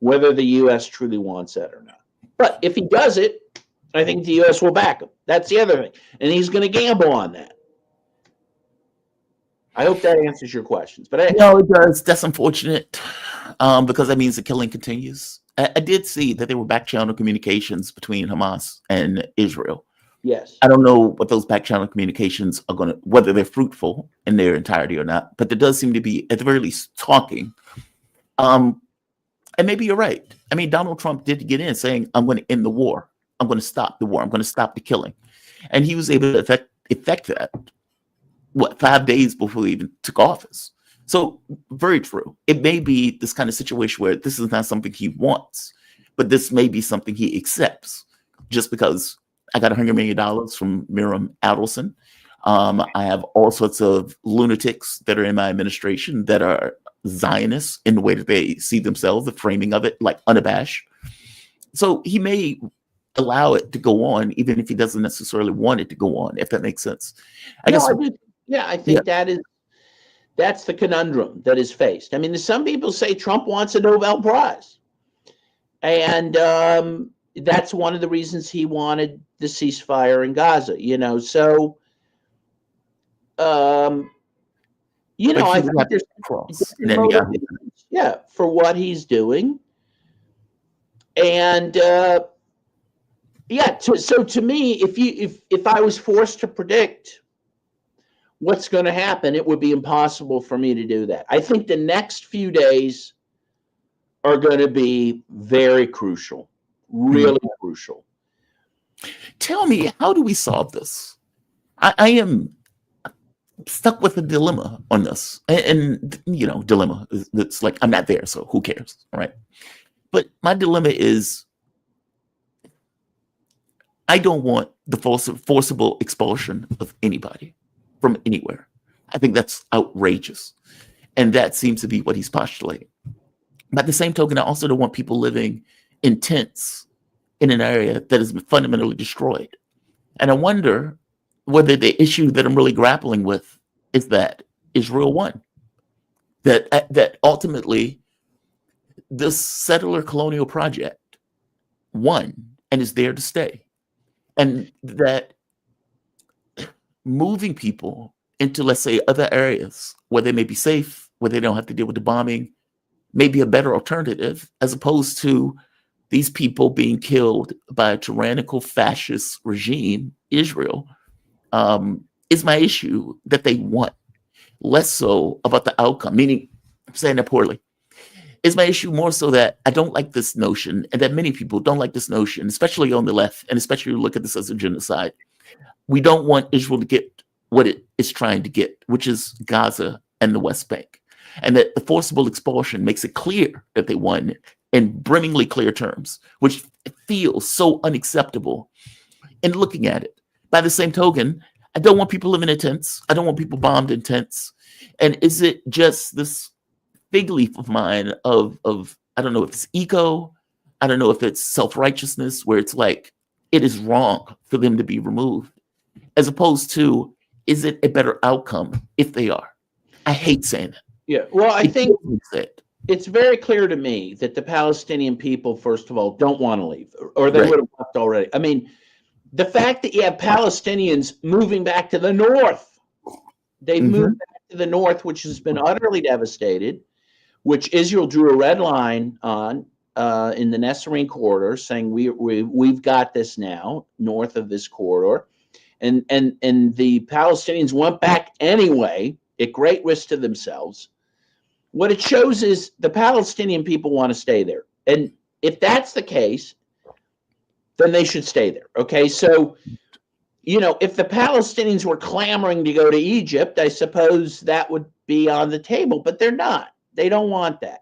whether the U.S. truly wants that or not. But if he does it, I think the U.S. will back him. That's the other thing, and he's going to gamble on that. I hope that answers your questions. But
No, it does. That's unfortunate, because that means the killing continues. I did see that there were back channel communications between Hamas and Israel.
Yes.
I don't know what those back channel communications are going to, whether they're fruitful in their entirety or not, but there does seem to be, at the very least, talking. And maybe you're right. I mean, Donald Trump did get in saying, I'm going to end the war. I'm going to stop the war. I'm going to stop the killing. And he was able to effect that, 5 days before he even took office. So very true. It may be this kind of situation where this is not something he wants, but this may be something he accepts just because I got $100 million from Miriam Adelson. I have all sorts of lunatics that are in my administration that are Zionists in the way that they see themselves, the framing of it, like unabashed. So he may allow it to go on, even if he doesn't necessarily want it to go on, if that makes sense. I think
that's the conundrum that is faced. I mean, some people say Trump wants a Nobel Prize. And that's one of the reasons he wanted the ceasefire in Gaza, So, I think there's for what he's doing. And so to me, if I was forced to predict what's going to happen, it would be impossible for me to do that. I think the next few days are going to be very crucial, really crucial.
Tell me, how do we solve this? I am stuck with a dilemma on this. And dilemma. It's like, I'm not there, so who cares, right? But my dilemma is, I don't want the forcible expulsion of anybody from anywhere. I think that's outrageous. And that seems to be what he's postulating. By the same token, I also don't want people living in tents in an area that has been fundamentally destroyed. And I wonder whether the issue that I'm really grappling with is that Israel won. That ultimately this settler colonial project won and is there to stay. And that moving people into, let's say, other areas where they may be safe, where they don't have to deal with the bombing, may be a better alternative, as opposed to these people being killed by a tyrannical fascist regime, Israel, is my issue that they want, less so about the outcome, meaning, I'm saying that poorly. is my issue more so that I don't like this notion, and that many people don't like this notion, especially on the left, and especially look at this as a genocide. We don't want Israel to get what it is trying to get, which is Gaza and the West Bank. And that the forcible expulsion makes it clear that they won in brimmingly clear terms, which feels so unacceptable in looking at it. By the same token, I don't want people living in tents. I don't want people bombed in tents. And is it just this fig leaf of mine of I don't know if it's ego, I don't know if it's self-righteousness, where it's like, it is wrong for them to be removed, as opposed to, is it a better outcome if they are? I hate saying that.
Yeah, well, I think it's very clear to me that the Palestinian people, first of all, don't want to leave, or they would have left already. I mean, the fact that you have Palestinians moving back to the north, they've moved back to the north, which has been utterly devastated, which Israel drew a red line on in the Nesserine corridor, saying we've got this now north of this corridor, and the Palestinians went back anyway at great risk to themselves. What it shows is the Palestinian people want to stay there. And if that's the case, then they should stay there. Okay. So, if the Palestinians were clamoring to go to Egypt, I suppose that would be on the table, but they're not. They don't want that.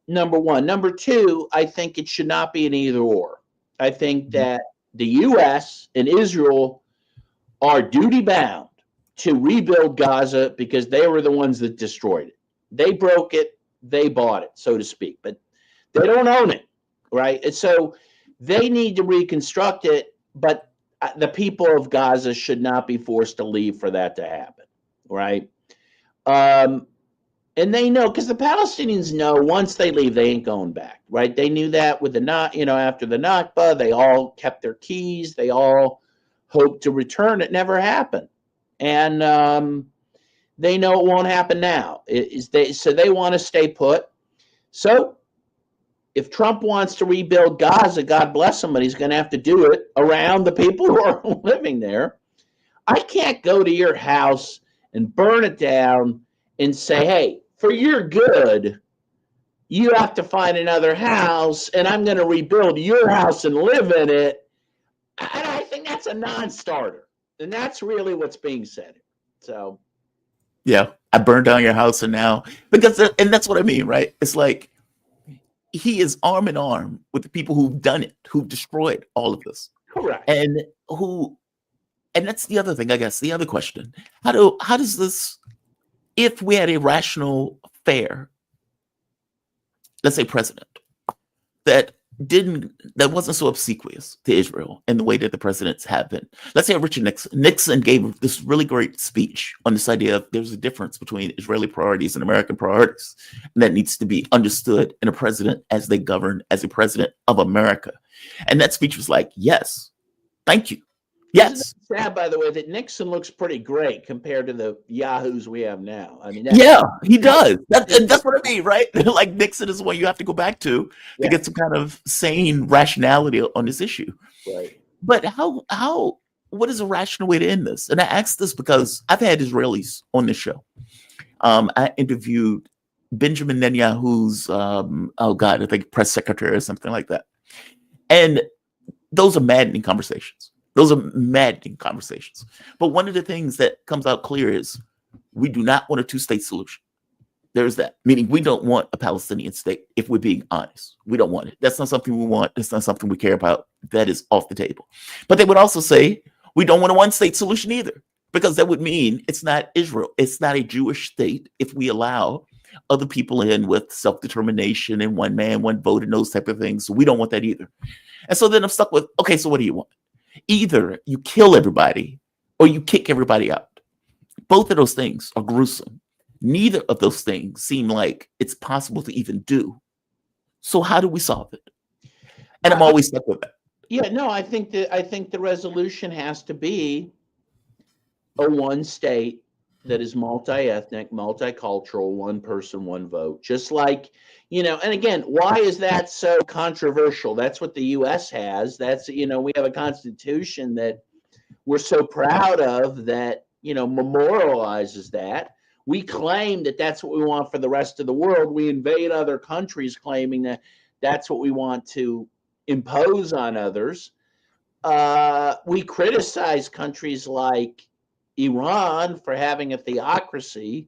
Number one. Number two, I think it should not be an either or. I think that the U.S. and Israel are duty bound to rebuild Gaza because they were the ones that destroyed it. They broke it, they bought it, so to speak, but they don't own it, right? And so they need to reconstruct it, but the people of Gaza should not be forced to leave for that to happen, right? And they know, because the Palestinians know once they leave, they ain't going back, right? They knew that with after the Nakba, they all kept their keys, they all hoped to return. It never happened. And they know it won't happen now. So they want to stay put. So if Trump wants to rebuild Gaza, God bless him, but he's going to have to do it around the people who are living there. I can't go to your house and burn it down and say, hey, for your good, you have to find another house, and I'm going to rebuild your house and live in it. I think that's a non-starter. And that's really what's being said. So,
yeah, I burned down your house, and that's what I mean, right? It's like he is arm in arm with the people who've done it, who've destroyed all of this.
Correct.
And that's the other thing, I guess. The other question: how does this? If we had a rational, fair, let's say, president that wasn't so obsequious to Israel in the way that the presidents have been. Let's say Richard Nixon. Nixon gave this really great speech on this idea of there's a difference between Israeli priorities and American priorities, and that needs to be understood in a president as they govern as a president of America. And that speech was like, yes, thank you. Yes.
Isn't it sad, by the way, that Nixon looks pretty great compared to the yahoos we have now? I mean,
yeah, he does. That's what I mean, right? Like Nixon is the one you have to go back to get some kind of sane rationality on this issue.
Right.
But what is a rational way to end this? And I ask this because I've had Israelis on this show. I interviewed Benjamin Netanyahu's, I think press secretary or something like that. And those are maddening conversations. But one of the things that comes out clear is we do not want a two-state solution. There's that. Meaning we don't want a Palestinian state, if we're being honest. We don't want it. That's not something we want. That's not something we care about. That is off the table. But they would also say we don't want a one-state solution either, because that would mean it's not Israel. It's not a Jewish state if we allow other people in with self-determination and one man, one vote and those type of things. So we don't want that either. And so then I'm stuck with, okay, so what do you want? Either you kill everybody or you kick everybody out. Both of those things are gruesome. Neither of those things seem like it's possible to even do. So how do we solve it? And I'm always stuck with that.
Yeah, no, I think the resolution has to be a one state that is multi-ethnic, multicultural, one person, one vote. Just like, and again, why is that so controversial? That's what the U.S. has. That's, we have a constitution that we're so proud of that, memorializes that. We claim that that's what we want for the rest of the world. We invade other countries claiming that that's what we want to impose on others. We criticize countries like Iran for having a theocracy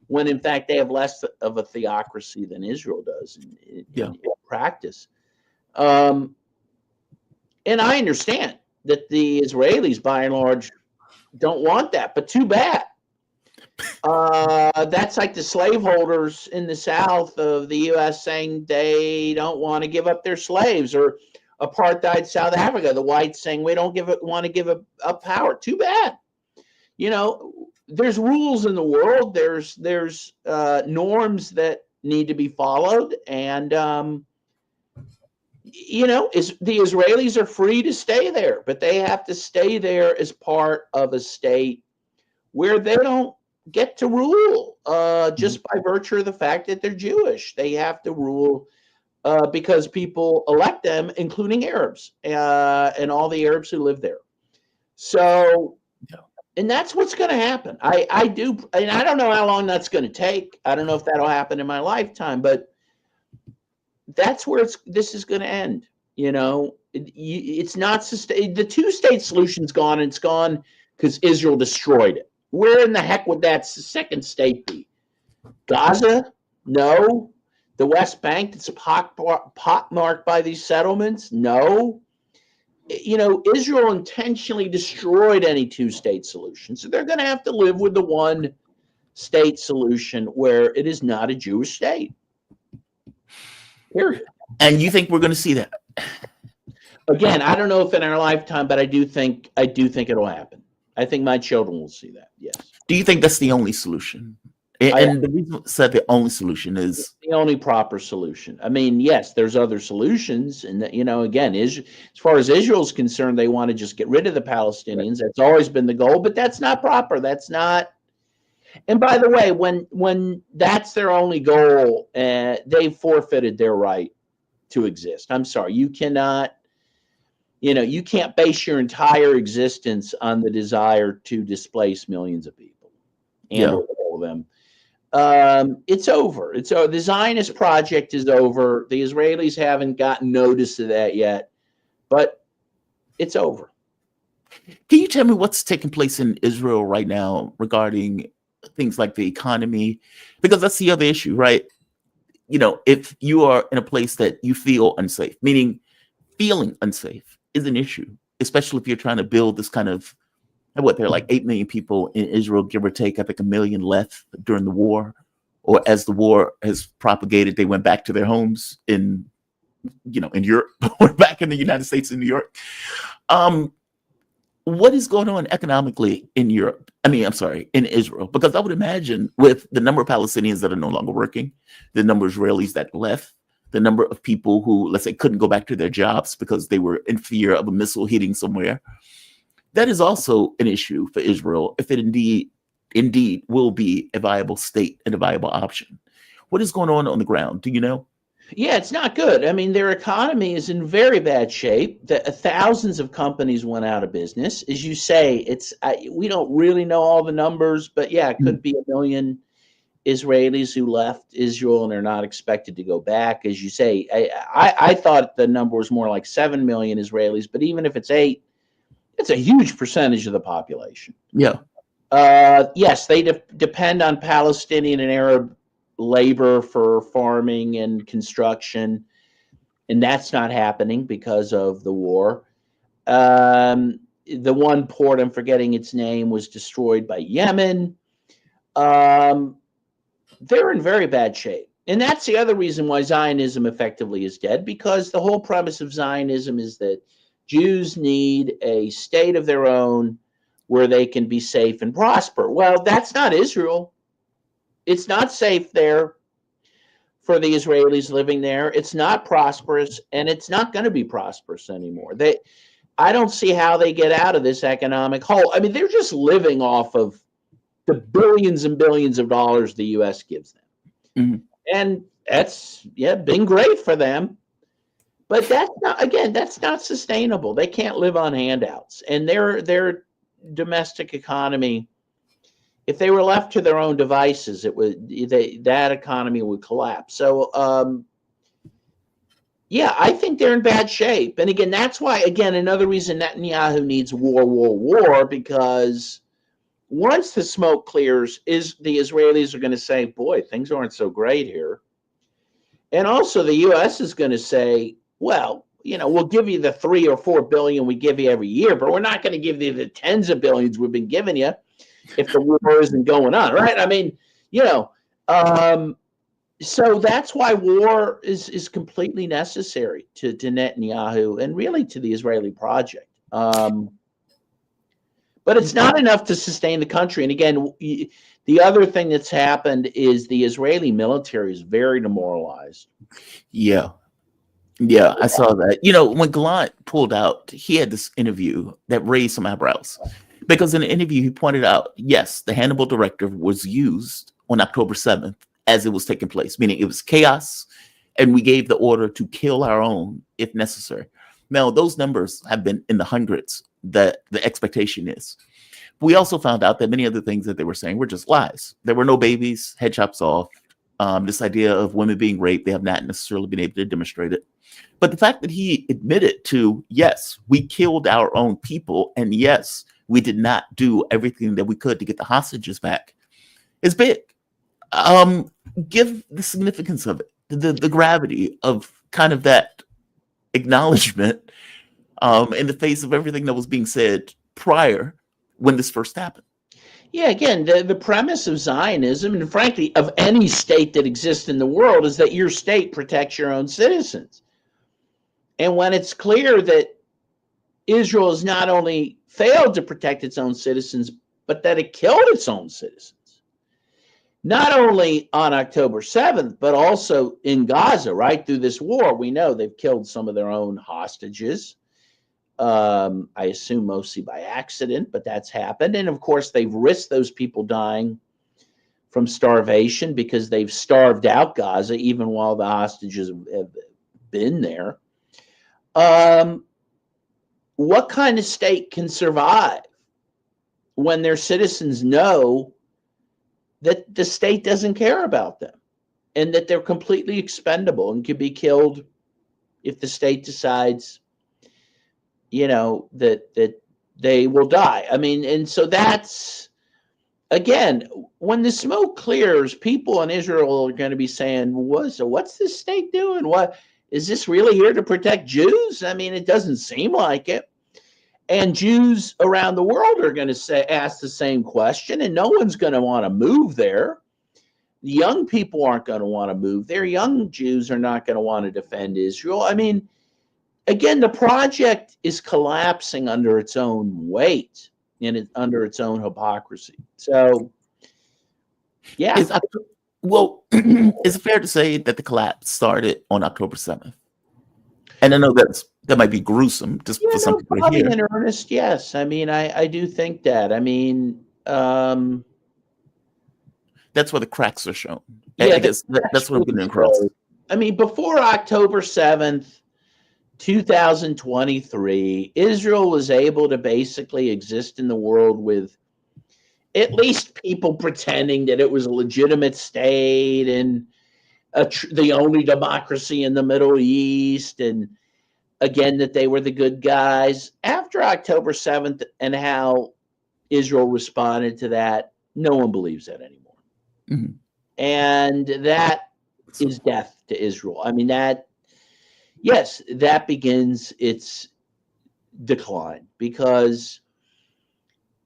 when in fact they have less of a theocracy than Israel does in practice. And I understand that the Israelis, by and large, don't want that, but too bad. That's like the slaveholders in the South of the U.S. saying they don't want to give up their slaves, or apartheid South Africa, the whites saying we don't want to give up power. Too bad. There's rules in the world. There's norms that need to be followed, and the Israelis are free to stay there, but they have to stay there as part of a state where they don't get to rule just by virtue of the fact that they're Jewish. They have to rule because people elect them, including Arabs and all the Arabs who live there. So, and that's what's going to happen. I don't know how long that's going to take. I don't know if that'll happen in my lifetime, but that's where this is going to end. It's not sustained. The two-state solution's gone, and it's gone because Israel destroyed it. Where in the heck would that second state be? Gaza? No. The West Bank that's pockmarked by these settlements? No. Israel intentionally destroyed any two-state solution. So they're going to have to live with the one-state solution where it is not a Jewish state. Period.
And you think we're going to see that?
Again, I don't know if in our lifetime, but I do think it'll happen. I think my children will see that. Yes.
Do you think that's the only solution? And the reason I said the only solution is
the only proper solution. I mean, yes, there's other solutions, and again, as far as Israel's concerned, they want to just get rid of the Palestinians. That's always been the goal, but that's not proper. That's not. And by the way, when that's their only goal, they've forfeited their right to exist. I'm sorry, you cannot. You can't base your entire existence on the desire to displace millions of people and all of them. It's over. The Zionist project is over. The Israelis haven't gotten notice of that yet, but it's over.
Can you tell me what's taking place in Israel right now regarding things like the economy? Because that's the other issue, right? If you are in a place that you feel unsafe, meaning feeling unsafe is an issue, especially if you're trying to build this kind of, there are like 8 million people in Israel, give or take. I think 1 million left during the war, or as the war has propagated, they went back to their homes in Europe or back in the United States in New York. What is going on economically in Europe? in Israel? Because I would imagine with the number of Palestinians that are no longer working, the number of Israelis that left, the number of people who, let's say, couldn't go back to their jobs because they were in fear of a missile hitting somewhere. That is also an issue for Israel if it indeed will be a viable state and a viable option. What is going on the ground? Do you know?
Yeah, it's not good. I mean, their economy is in very bad shape. Thousands of companies went out of business. As you say, we don't really know all the numbers, but yeah, it could be 1 million Israelis who left Israel and are not expected to go back. As you say, I thought the number was more like 7 million Israelis, but even if it's 8, it's a huge percentage of the population.
Yeah.
Yes, they depend on Palestinian and Arab labor for farming and construction, and that's not happening because of the war. The one port, I'm forgetting its name, was destroyed by Yemen. They're in very bad shape. And that's the other reason why Zionism effectively is dead, because the whole premise of Zionism is that Jews need a state of their own where they can be safe and prosper. Well, that's not Israel. It's not safe there for the Israelis living there. It's not prosperous, and it's not going to be prosperous anymore. I don't see how they get out of this economic hole. I mean, they're just living off of the billions and billions of dollars the U.S. gives them. Mm-hmm. And that's, been great for them. But that's not sustainable. They can't live on handouts. And their domestic economy if they were left to their own devices, that economy would collapse. So, yeah, I think they're in bad shape. And again, that's why, again, another reason Netanyahu needs war, because once the smoke clears, the Israelis are going to say, boy, things aren't so great here. And also the U.S. is going to say, well, we'll give you the 3 or 4 billion we give you every year, but we're not going to give you the tens of billions we've been giving you if the war isn't going on, right? I mean, so that's why war is completely necessary to Netanyahu and really to the Israeli project. But it's not enough to sustain the country. And again, the other thing that's happened is the Israeli military is very demoralized.
Yeah, I saw that. When Gallant pulled out, he had this interview that raised some eyebrows. Because in the interview, he pointed out, yes, the Hannibal Directive was used on October 7th as it was taking place, meaning it was chaos, and we gave the order to kill our own if necessary. Now, those numbers have been in the hundreds, that the expectation is. We also found out that many of the things that they were saying were just lies. There were no babies, head chops off. This idea of women being raped, they have not necessarily been able to demonstrate it. But the fact that he admitted to, yes, we killed our own people, and yes, we did not do everything that we could to get the hostages back is big. Give the significance of it, the gravity of kind of that acknowledgement in the face of everything that was being said prior when this first happened.
Yeah, again, the premise of Zionism, and frankly, of any state that exists in the world, is that your state protects your own citizens. And when it's clear that Israel has not only failed to protect its own citizens, but that it killed its own citizens, not only on October 7th, but also in Gaza, right through this war, we know they've killed some of their own hostages. I assume mostly by accident, but that's happened. And of course, they've risked those people dying from starvation because they've starved out Gaza, even while the hostages have been there. What kind of state can survive when their citizens know that the state doesn't care about them and that they're completely expendable and could be killed if the state decides, that they will die? I mean, and so that's, again, when the smoke clears, people in Israel are going to be saying, so what's this state doing? What is this really here to protect Jews? I mean, it doesn't seem like it. And Jews around the world are going to ask the same question, and no one's going to want to move there. The young people aren't going to want to move there. Young Jews are not going to want to defend Israel. I mean, again, the project is collapsing under its own weight and under its own hypocrisy. So, yeah.
Is it fair to say that the collapse started on October 7th? And I know that might be gruesome just for some people to hear.
In earnest, yes. I mean, I do think that. I mean,
that's where the cracks are shown.
Yeah,
I guess that's what I'm getting across.
I mean, before October 7th, 2023, Israel was able to basically exist in the world with at least people pretending that it was a legitimate state and the only democracy in the Middle East, and again, that they were the good guys. After October 7th and how Israel responded to that, no one believes that anymore.
Mm-hmm.
And that is death to Israel. I mean, that begins its decline, because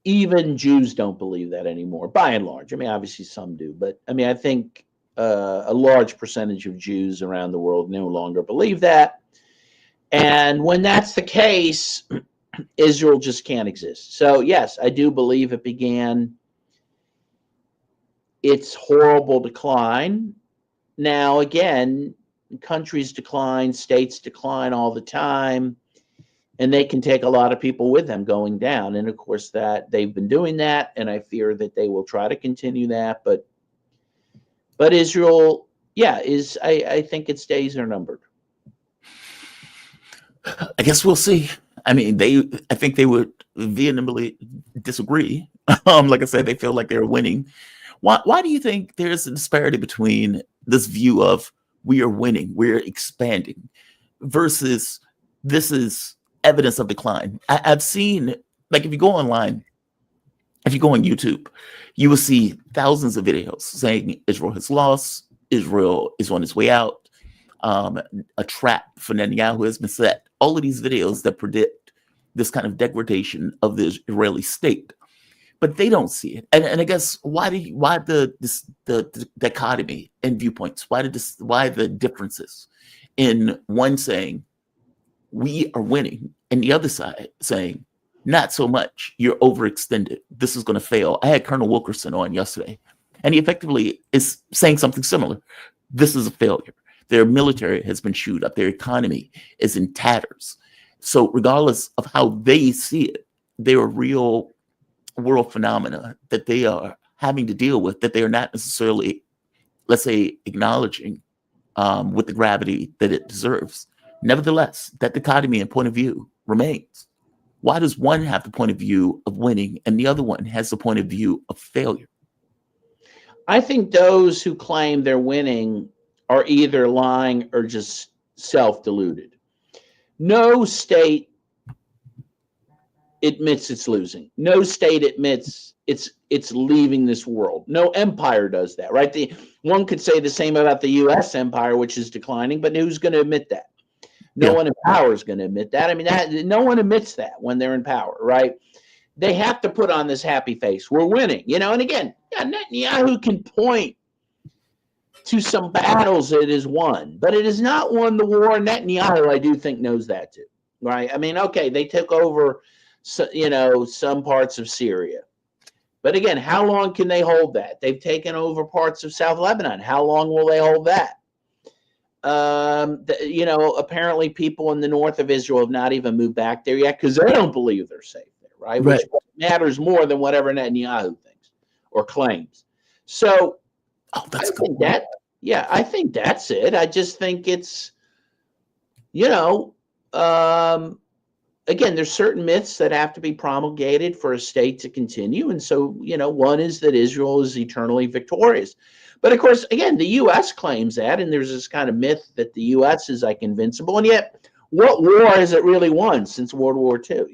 even Jews don't believe that anymore, by and large. I mean, obviously some do, but I mean, I think a large percentage of Jews around the world no longer believe that. And when that's the case, Israel just can't exist. So yes, I do believe it began its horrible decline. Now, again, countries decline, states decline all the time, and they can take a lot of people with them going down. And of course, that they've been doing that, and I fear that they will try to continue that. But Israel, I think its days are numbered.
I guess we'll see. I mean, I think they would vehemently disagree. Like I said, they feel like they're winning. Why do you think there's a disparity between this view of we are winning, we're expanding, versus this is evidence of decline? I've seen, like, if you go online, if you go on YouTube, you will see thousands of videos saying Israel has lost, Israel is on its way out, a trap for Netanyahu has been set. All of these videos that predict this kind of degradation of the Israeli state, but they don't see it. And I guess why the dichotomy in viewpoints? Why the differences in one saying we are winning and the other side saying not so much, you're overextended, this is going to fail? I had Colonel Wilkerson on yesterday, and he effectively is saying something similar. This is a failure. Their military has been chewed up. Their economy is in tatters. So regardless of how they see it, there are real world phenomena that they are having to deal with that they are not necessarily, let's say, acknowledging with the gravity that it deserves. Nevertheless, that dichotomy and point of view remains. Why does one have the point of view of winning and the other one has the point of view of failure?
I think those who claim they're winning are either lying or just self-deluded. No state admits it's losing. No state admits it's leaving this world. No empire does that, right? One could say the same about the U.S. empire, which is declining, but who's going to admit that? No one in power is going to admit that. I mean, no one admits that when they're in power, right? They have to put on this happy face. We're winning, And again, Netanyahu can point to some battles it has won, but it has not won the war. Netanyahu, I do think, knows that too, right? I mean, okay, they took over, some parts of Syria, but again, how long can they hold that? They've taken over parts of South Lebanon. How long will they hold that? Apparently people in the north of Israel have not even moved back there yet because they don't believe they're safe there, right? Which matters more than whatever Netanyahu thinks or claims. So I think that's it. I just think it's, again, there's certain myths that have to be promulgated for a state to continue. And so, one is that Israel is eternally victorious. But of course, again, the U.S. claims that, and there's this kind of myth that the U.S. is like invincible. And yet, what war has it really won since World War II?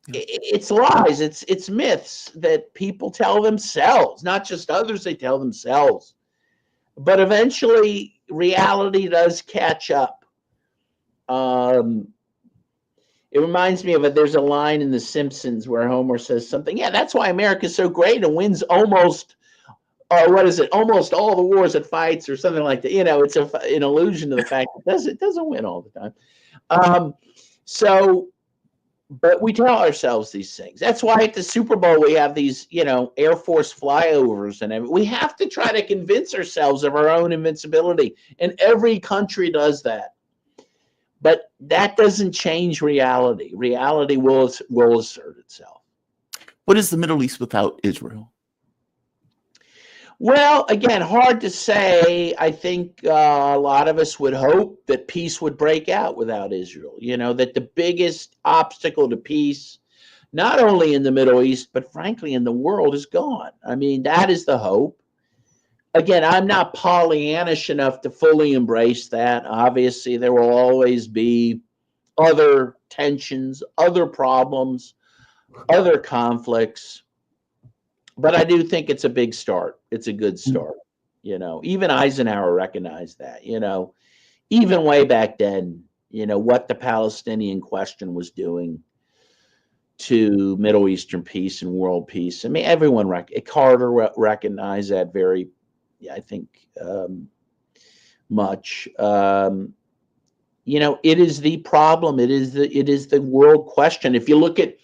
It's lies. It's myths that people tell themselves, not just others. They tell themselves. But eventually, reality does catch up. It reminds me of it. There's a line in The Simpsons where Homer says something. Yeah, that's why America's so great and wins almost almost all the wars it fights, or something like that. It's an allusion to the fact that it doesn't win all the time. But we tell ourselves these things. That's why at the Super Bowl we have these, Air Force flyovers, and we have to try to convince ourselves of our own invincibility. And every country does that. But that doesn't change reality. Reality will assert itself.
What is the Middle East without Israel?
Well, again, hard to say. I think a lot of us would hope that peace would break out without Israel. That the biggest obstacle to peace, not only in the Middle East, but frankly in the world, is gone. I mean, that is the hope. Again, I'm not Pollyannish enough to fully embrace that. Obviously, there will always be other tensions, other problems, other conflicts. But I do think it's a big start. It's a good start. Even Eisenhower recognized that, even way back then, what the Palestinian question was doing to Middle Eastern peace and world peace. I mean, everyone, Carter recognized that very, I think, much. It is the problem. It is the world question. If you look at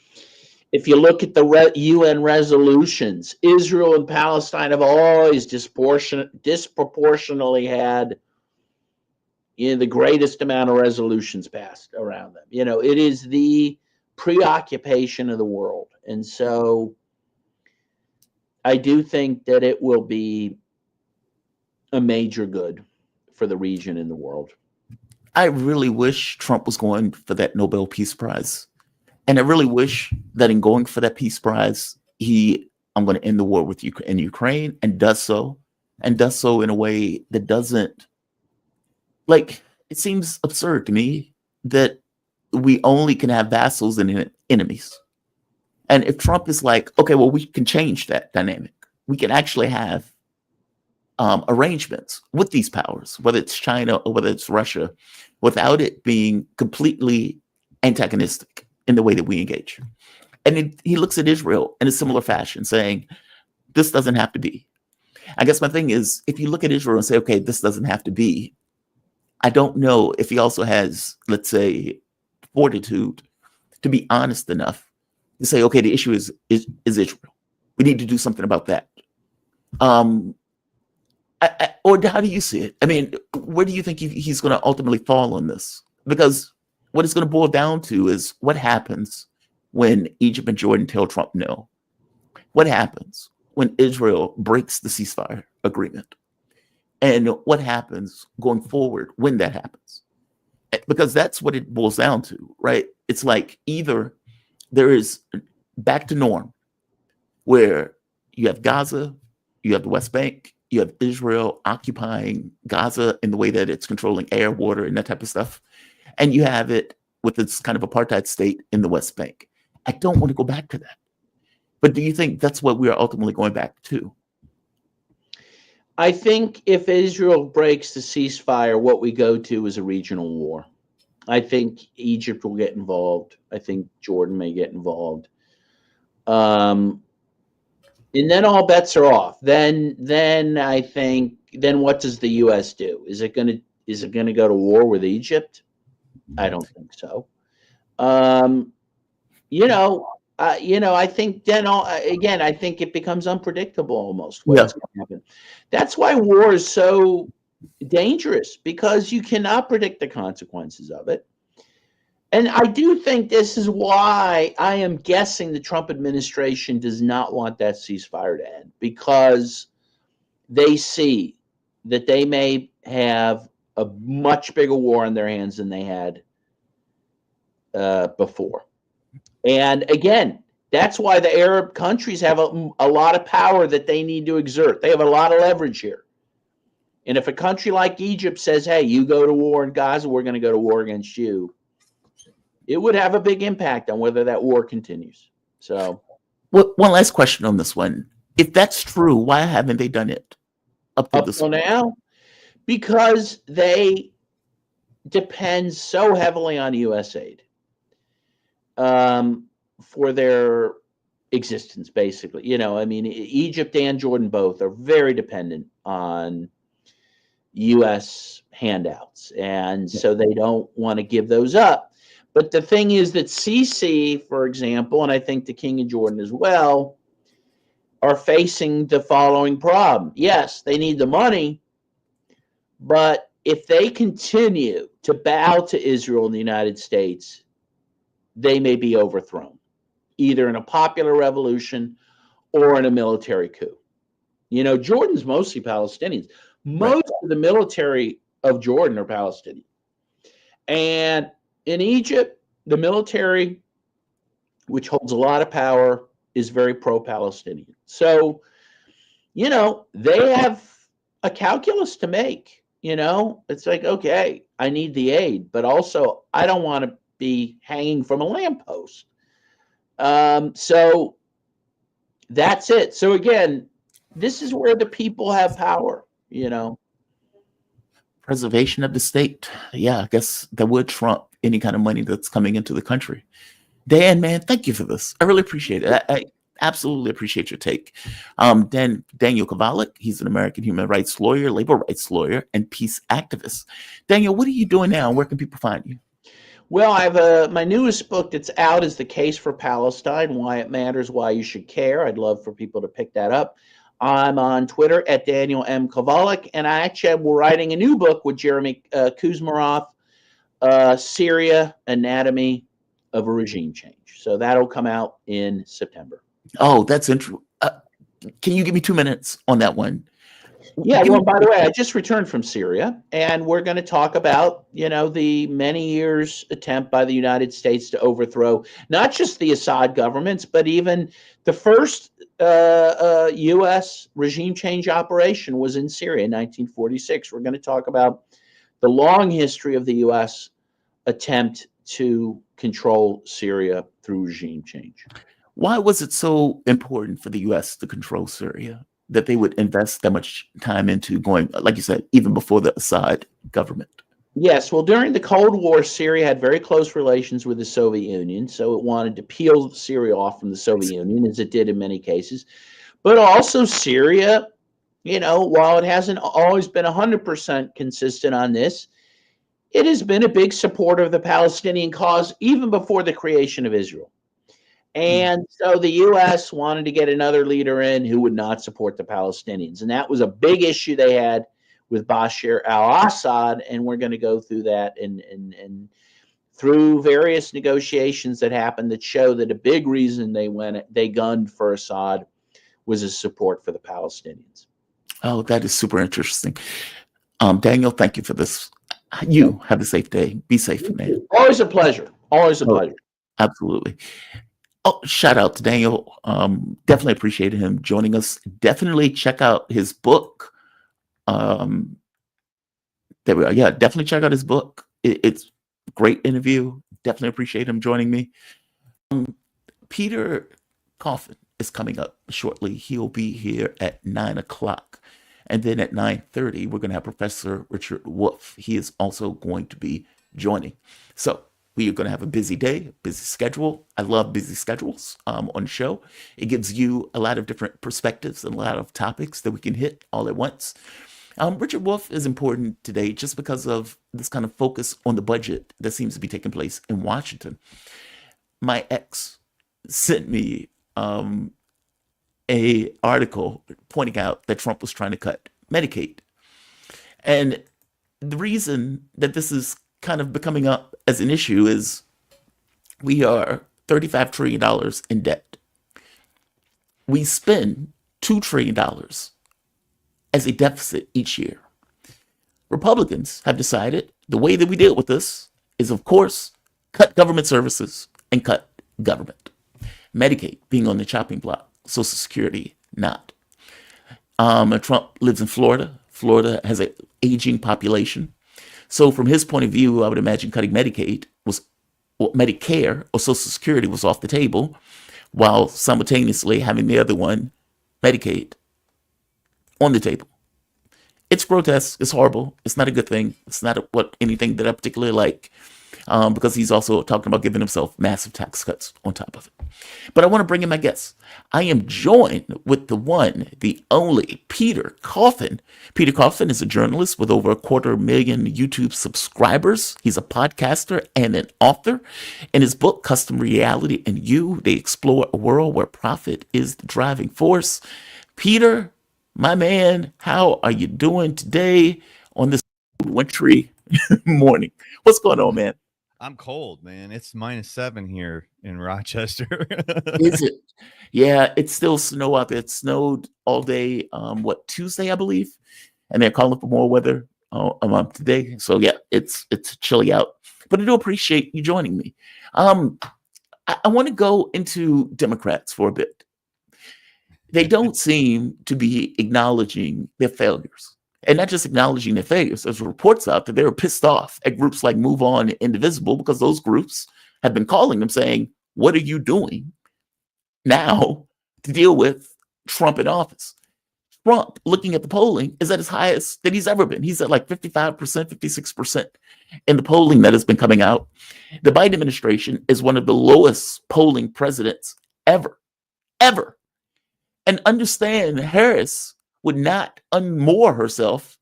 the UN resolutions, Israel and Palestine have always disproportionately had the greatest amount of resolutions passed around them. It is the preoccupation of the world. And so I do think that it will be a major good for the region and the world.
I really wish Trump was going for that Nobel Peace Prize. And I really wish that in going for that Peace Prize, I'm going to end the war with in Ukraine, and does so in a way that doesn't, like, it seems absurd to me that we only can have vassals and enemies. And if Trump is like, okay, well, we can change that dynamic. We can actually have arrangements with these powers, whether it's China or whether it's Russia, without it being completely antagonistic in the way that we engage. And he looks at Israel in a similar fashion, saying, this doesn't have to be. I guess my thing is, if you look at Israel and say, okay, this doesn't have to be, I don't know if he also has, let's say, fortitude to be honest enough to say, okay, the issue is Israel. We need to do something about that. Or how do you see it? I mean, where do you think he's going to ultimately fall on this? Because what it's going to boil down to is what happens when Egypt and Jordan tell Trump no. What happens when Israel breaks the ceasefire agreement? And what happens going forward when that happens? Because that's what it boils down to, right? It's like either there is back to norm, where you have Gaza, you have the West Bank, you have Israel occupying Gaza in the way that it's controlling air, water, and that type of stuff. And you have it with this kind of apartheid state in the West Bank. I don't want to go back to that. But do you think that's what we are ultimately going back to?
I think if Israel breaks the ceasefire, what we go to is a regional war. I think Egypt will get involved. I think Jordan may get involved. And then all bets are off. Then I think, then what does the U.S. do? Is it going to go to war with Egypt? I don't think so. I think then again, I think it becomes unpredictable almost what's going to happen. That's why war is so dangerous, because you cannot predict the consequences of it. And I do think this is why I am guessing the Trump administration does not want that ceasefire to end, because they see that they may have a much bigger war in their hands than they had before. And again, that's why the Arab countries have a lot of power that they need to exert. They have a lot of leverage here. And if a country like Egypt says, hey, you go to war in Gaza, we're going to go to war against you, it would have a big impact on whether that war continues. So,
well, one last question on this one. If that's true, why haven't they done it up
till now? Because they depend so heavily on U.S. aid for their existence, basically. Egypt and Jordan both are very dependent on U.S. handouts, and so they don't want to give those up. But the thing is that Sisi, for example, and I think the King of Jordan as well, are facing the following problem. Yes, they need the money, but if they continue to bow to Israel and the United States, they may be overthrown, either in a popular revolution or in a military coup. Jordan's mostly Palestinians. Most of the military of Jordan are Palestinian. And in Egypt, the military, which holds a lot of power, is very pro-Palestinian. So, they have a calculus to make. It's like, okay, I need the aid, but also I don't want to be hanging from a lamppost. So that's it. So again, this is where the people have power,
Preservation of the state. Yeah, I guess that would trump any kind of money that's coming into the country. Dan, man, thank you for this. I really appreciate it. I absolutely appreciate your take. Daniel Kovalik, he's an American human rights lawyer, labor rights lawyer, and peace activist. Daniel, what are you doing now? Where can people find you?
Well, I have my newest book that's out is The Case for Palestine, Why It Matters, Why You Should Care. I'd love for people to pick that up. I'm on Twitter at Daniel M. Kovalik, and I actually am writing a new book with Jeremy Kuzmarov, Syria, Anatomy of a Regime Change. So that'll come out in September.
Oh, that's interesting. Can you give me 2 minutes on that one?
Yeah, well, by the way, I just returned from Syria, and we're going to talk about, the many years attempt by the United States to overthrow not just the Assad governments, but even the first U.S. regime change operation was in Syria in 1946. We're going to talk about the long history of the U.S. attempt to control Syria through regime change.
Why was it so important for the U.S. to control Syria that they would invest that much time into going, like you said, even before the Assad government?
Yes, well, during the Cold War, Syria had very close relations with the Soviet Union, so it wanted to peel Syria off from the Soviet Union, as it did in many cases. But also Syria, while it hasn't always been 100% consistent on this, it has been a big supporter of the Palestinian cause even before the creation of Israel. And so the U.S. wanted to get another leader in who would not support the Palestinians. And that was a big issue they had with Bashar al-Assad. And we're going to go through that and through various negotiations that happened that show that a big reason they gunned for Assad was his support for the Palestinians.
Oh, that is super interesting. Daniel, thank you for this. You have a safe day. Be safe, man.
Always a pleasure. Always a pleasure.
Absolutely. Oh, shout out to Daniel. Definitely appreciated him joining us. Definitely check out his book. There we are. Yeah, definitely check out his book. It's a great interview. Definitely appreciate him joining me. Peter Coffin is coming up shortly. He'll be here at 9:00. And then at 9:30, we're going to have Professor Richard Wolff. He is also going to be joining. So we are going to have a busy day, busy schedule. I love busy schedules on the show. It gives you a lot of different perspectives and a lot of topics that we can hit all at once. Richard Wolff is important today just because of this kind of focus on the budget that seems to be taking place in Washington. My ex sent me a article pointing out that Trump was trying to cut Medicaid. And the reason that this is kind of becoming up as an issue is we are $35 trillion in debt. We spend $2 trillion as a deficit each year. Republicans have decided the way that we deal with this is, of course, cut government services and cut government. Medicaid being on the chopping block, Social Security not. Trump lives in Florida. Florida has an aging population. So from his point of view, I would imagine cutting Medicare or Social Security was off the table, while simultaneously having the other one, Medicaid, on the table. It's grotesque. It's horrible. It's not a good thing. It's not anything that I particularly like, because he's also talking about giving himself massive tax cuts on top of it. But I want to bring in my guests. I am joined with the one, the only, Peter Coffin. Peter Coffin is a journalist with over 250,000 YouTube subscribers. He's a podcaster and an author. In his book, Custom Reality and You, they explore a world where profit is the driving force. Peter, my man, how are you doing today on this wintry morning? What's going on, man?
I'm cold, man. It's -7 here in Rochester.
Is it? Yeah, it's still snow out there. It snowed all day, Tuesday, I believe. And they're calling for more weather today. So yeah, it's chilly out. But I do appreciate you joining me. I want to go into Democrats for a bit. They don't seem to be acknowledging their failures. And not just acknowledging their failures. There's reports out that they were pissed off at groups like Move On and Indivisible because those groups have been calling them saying, what are you doing now to deal with Trump in office? Trump, looking at the polling, is at his highest that he's ever been. He's at like 55%, 56% in the polling that has been coming out. The Biden administration is one of the lowest polling presidents ever. And understand Harris would not unmoor herself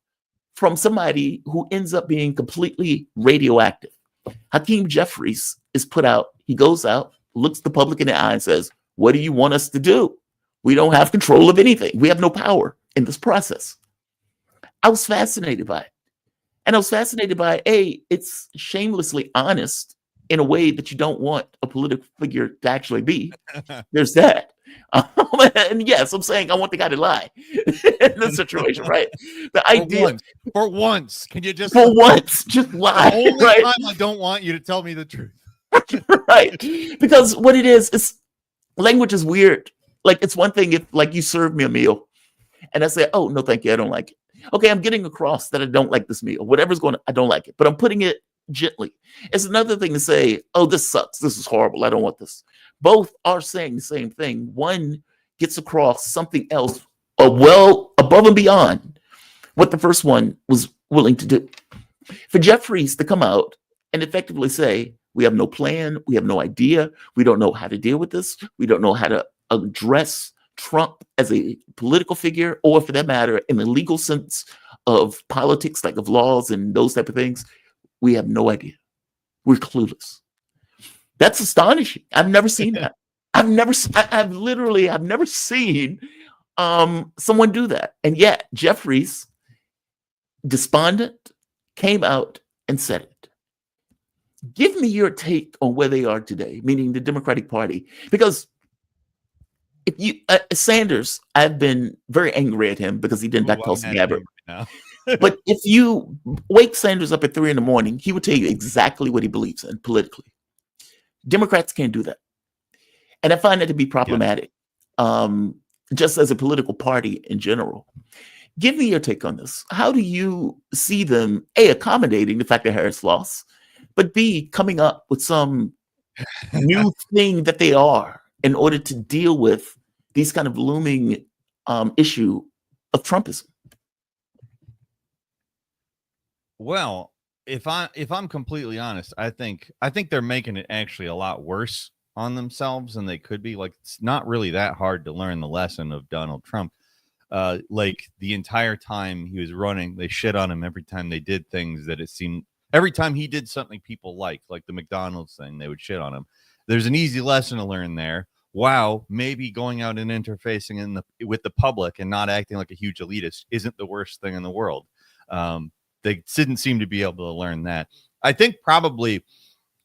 from somebody who ends up being completely radioactive. Hakeem Jeffries is put out. He goes out, looks the public in the eye and says, what do you want us to do? We don't have control of anything. We have no power in this process. I was fascinated by it. And I was fascinated by, it's shamelessly honest in a way that you don't want a political figure to actually be. There's that. And yes, I'm saying I want the guy to lie in this situation, right? The idea
for once, can you just
for once just lie?
the only
Right?
time I don't want you to tell me the truth.
Right? Because what it is language is weird. Like it's one thing if like you serve me a meal and I say, oh no, thank you, I don't like it. Okay, I'm getting across that I don't like this meal. Whatever's going on, I don't like it, but I'm putting it gently. It's another thing to say, oh, this sucks. This is horrible. I don't want this. Both are saying the same thing. One gets across something else well above and beyond what the first one was willing to do. For Jeffries to come out and effectively say, we have no plan, we have no idea, we don't know how to deal with this, we don't know how to address Trump as a political figure, or for that matter, in the legal sense of politics, like of laws and those type of things, we have no idea. We're clueless. That's astonishing. I've never seen that. I've never seen someone do that. And yet Jeffries, despondent, came out and said it. Give me your take on where they are today, meaning the Democratic Party, because if you Sanders, I've been very angry at him because he didn't back Tulsi Gabbard. But if you wake Sanders up at 3 a.m, he would tell you exactly what he believes in politically. Democrats can't do that, and I find that to be problematic. Just as a political party in general. Give me your take on this. How do you see them A, accommodating the fact that Harris lost, but B, coming up with some new thing that they are in order to deal with these kind of looming issue of Trumpism?
Well, if I'm completely honest, I think they're making it actually a lot worse on themselves than they could be. Like, it's not really that hard to learn the lesson of Donald Trump. Like the entire time he was running, they shit on him every time they did things that it seemed. Every time he did something people liked, like the McDonald's thing, they would shit on him. There's an easy lesson to learn there. Wow, maybe going out and interfacing with the public and not acting like a huge elitist isn't the worst thing in the world. They didn't seem to be able to learn that. I think probably.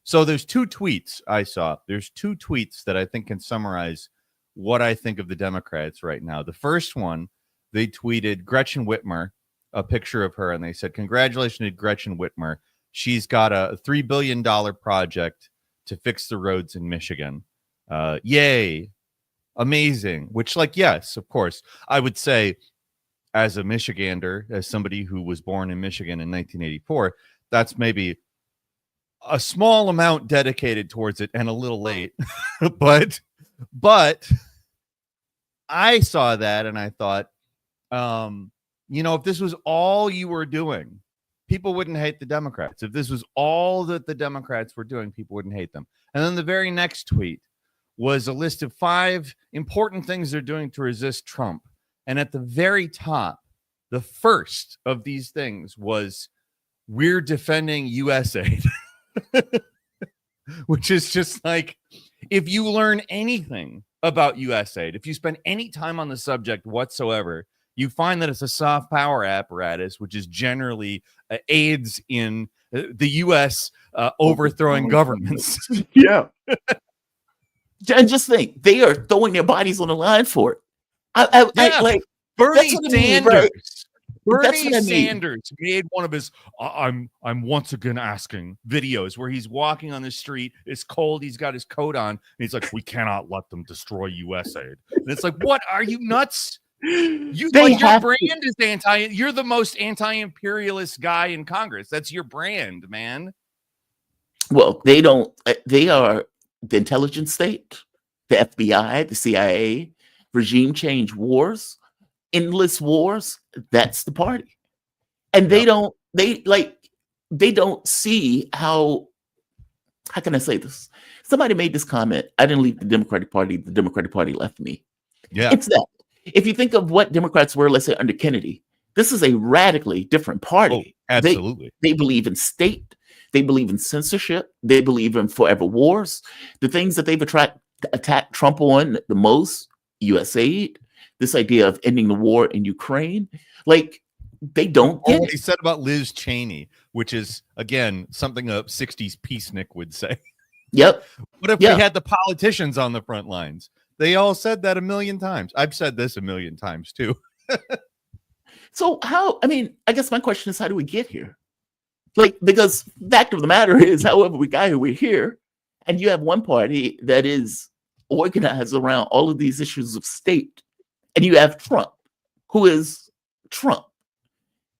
So there's two tweets I saw. There's two tweets that I think can summarize what I think of the Democrats right now. The first one, they tweeted Gretchen Whitmer, a picture of her, and they said, congratulations to Gretchen Whitmer. She's got a $3 billion project to fix the roads in Michigan. Yay. Amazing. Which, like, yes, of course, I would say as a Michigander, as somebody who was born in Michigan in 1984, that's maybe a small amount dedicated towards it and a little late. but I saw that and I thought, if this was all you were doing, people wouldn't hate the Democrats. If this was all that the Democrats were doing, people wouldn't hate them. And then the very next tweet was a list of 5 important things they're doing to resist Trump. And at the very top, the first of these things was, we're defending U.S. aid. Which is just like, if you learn anything about U.S. aid, if you spend any time on the subject whatsoever, you find that it's a soft power apparatus, which is generally aids in the U.S. Overthrowing governments.
Yeah. And just think, they are throwing their bodies on the line for it.
Bernie Sanders.
Mean, right?
Bernie Sanders made one of his I'm once again asking videos where he's walking on the street. It's cold. He's got his coat on. And he's like, we cannot let them destroy U.S. aid. And it's like, what? Are you nuts? Your brand is you're the most anti-imperialist guy in Congress. That's your brand, man.
Well, they are the intelligence state, the FBI, the CIA, regime change wars, endless wars. That's the party. And they don't see how can I say this? Somebody made this comment. I didn't leave the Democratic Party left me.
Yeah.
It's that. If you think of what Democrats were, let's say under Kennedy, this is a radically different party.
Oh, absolutely.
They believe in state. They believe in censorship. They believe in forever wars. The things that they've attacked Trump on the most, U.S. aid, this idea of ending the war in Ukraine, like they don't get
what he said about Liz Cheney, which is, again, something a 60s peacenik would say.
Yep.
What if we had the politicians on the front lines? They all said that a million times. I've said this a million times too.
So I guess my question is, how do we get here? Like, because the fact of the matter is, however we got here, we're here. And you have one party that is organized around all of these issues of state. And you have Trump, who is Trump.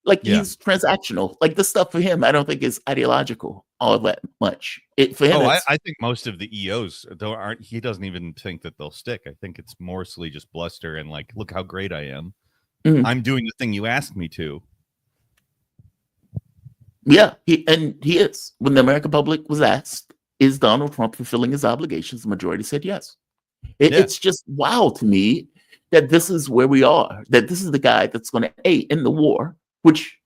Like, he's transactional. Like, the stuff for him, I don't think is ideological all that much. For him,
I think most of the EOs aren't. He doesn't even think that they'll stick. I think it's mostly just bluster and like, look how great I am. I'm doing the thing you asked me to.
Yeah, he is. When the American public was asked, is Donald Trump fulfilling his obligations, the majority said yes. It's just wow to me that this is where we are, that this is the guy that's going to aid in the war, which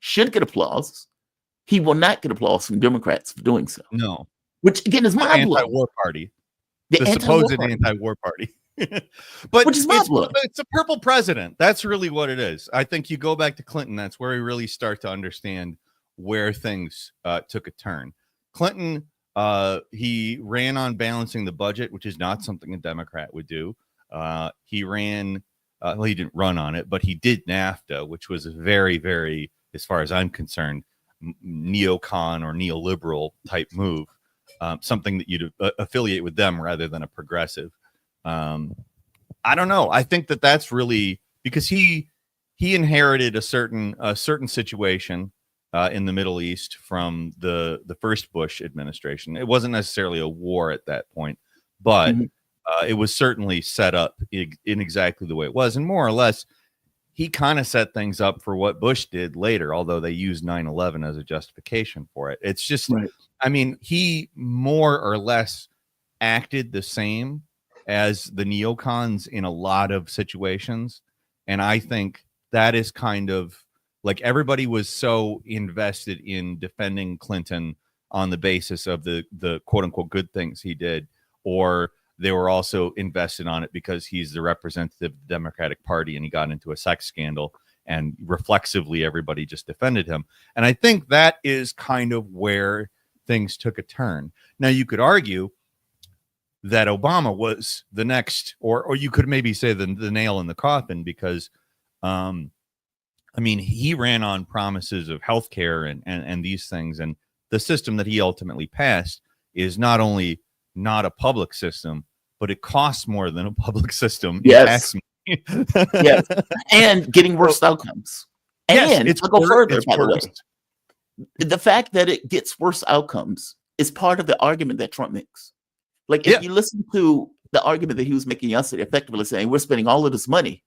should get applause. He will not get applause from Democrats for doing so.
No.
Which, again, is my
anti-war party. The supposed anti-war party. But
which is my blood.
It's a purple president. That's really what it is. I think you go back to Clinton. That's where we really start to understand where things took a turn. Clinton, he ran on balancing the budget, which is not something a Democrat would do. He ran, he didn't run on it, but he did NAFTA, which was a very, very, as far as I'm concerned, neocon or neoliberal type move. Something that you'd affiliate with them rather than a progressive. I don't know. I think that that's really because he inherited a certain situation in the Middle East from the first Bush administration. It wasn't necessarily a war at that point, but it was certainly set up in exactly the way it was. And more or less, he kind of set things up for what Bush did later, although they used 9/11 as a justification for it. It's just, I mean, he more or less acted the same as the neocons in a lot of situations. And I think that is kind of like everybody was so invested in defending Clinton on the basis of the quote unquote good things he did, or they were also invested on it because he's the representative of the Democratic Party and he got into a sex scandal and reflexively everybody just defended him. And I think that is kind of where things took a turn. Now you could argue that Obama was the next, or you could maybe say the nail in the coffin because, I mean, he ran on promises of healthcare and these things. And the system that he ultimately passed is not only not a public system, but it costs more than a public system.
Yes. Yes. And getting worse outcomes. And
it's
I'll go further, by the way.
worse.
The fact that it gets worse outcomes is part of the argument that Trump makes. Like, if you listen to the argument that he was making yesterday, effectively saying we're spending all of this money,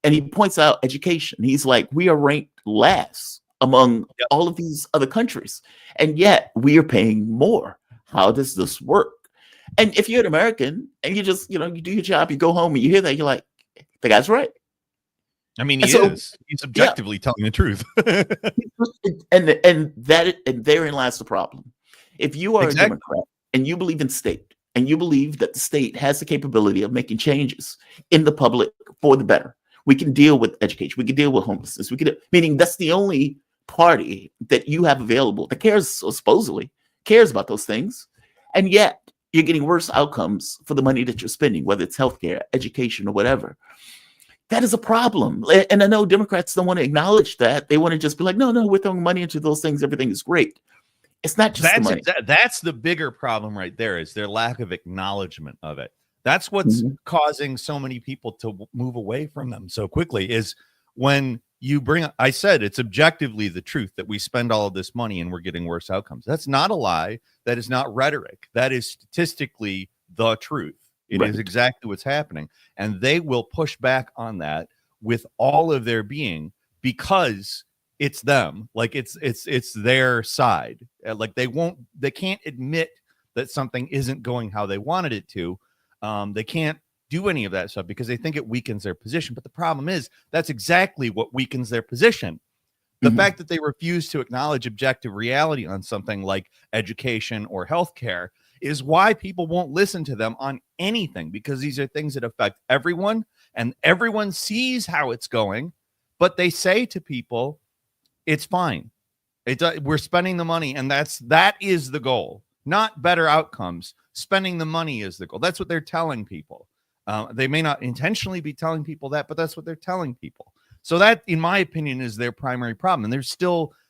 and he points out education. He's like, we are ranked last among all of these other countries, and yet we are paying more. How does this work? And if you're an American and you just, you do your job, you go home and you hear that, you're like, the guy's right.
I mean, he's objectively telling the truth.
and therein lies the problem. If you are a Democrat and you believe in state, and you believe that the state has the capability of making changes in the public for the better, we can deal with education, we can deal with homelessness, meaning that's the only party that you have available that supposedly cares about those things, and yet you're getting worse outcomes for the money that you're spending, whether it's healthcare, education, or whatever. That is a problem. And I know Democrats don't want to acknowledge that. They want to just be like, no, we're throwing money into those things. Everything is great. It's not just the money.
That's the bigger problem right there, is their lack of acknowledgement of it. That's what's causing so many people to move away from them so quickly, is when you bring, I said, it's objectively the truth that we spend all of this money and we're getting worse outcomes. That's not a lie. That is not rhetoric. That is statistically the truth. It is exactly what's happening. And they will push back on that with all of their being because it's them. Like it's their side. Like they can't admit that something isn't going how they wanted it to. They can't do any of that stuff because they think it weakens their position. But the problem is that's exactly what weakens their position. The fact that they refuse to acknowledge objective reality on something like education or healthcare is why people won't listen to them on anything, because these are things that affect everyone and everyone sees how it's going. But they say to people, it's fine. We're spending the money, and that is the goal, not better outcomes. Spending the money is the goal. That's what they're telling people. They may not intentionally be telling people that, but that's what they're telling people. So that, in my opinion, is their primary problem. And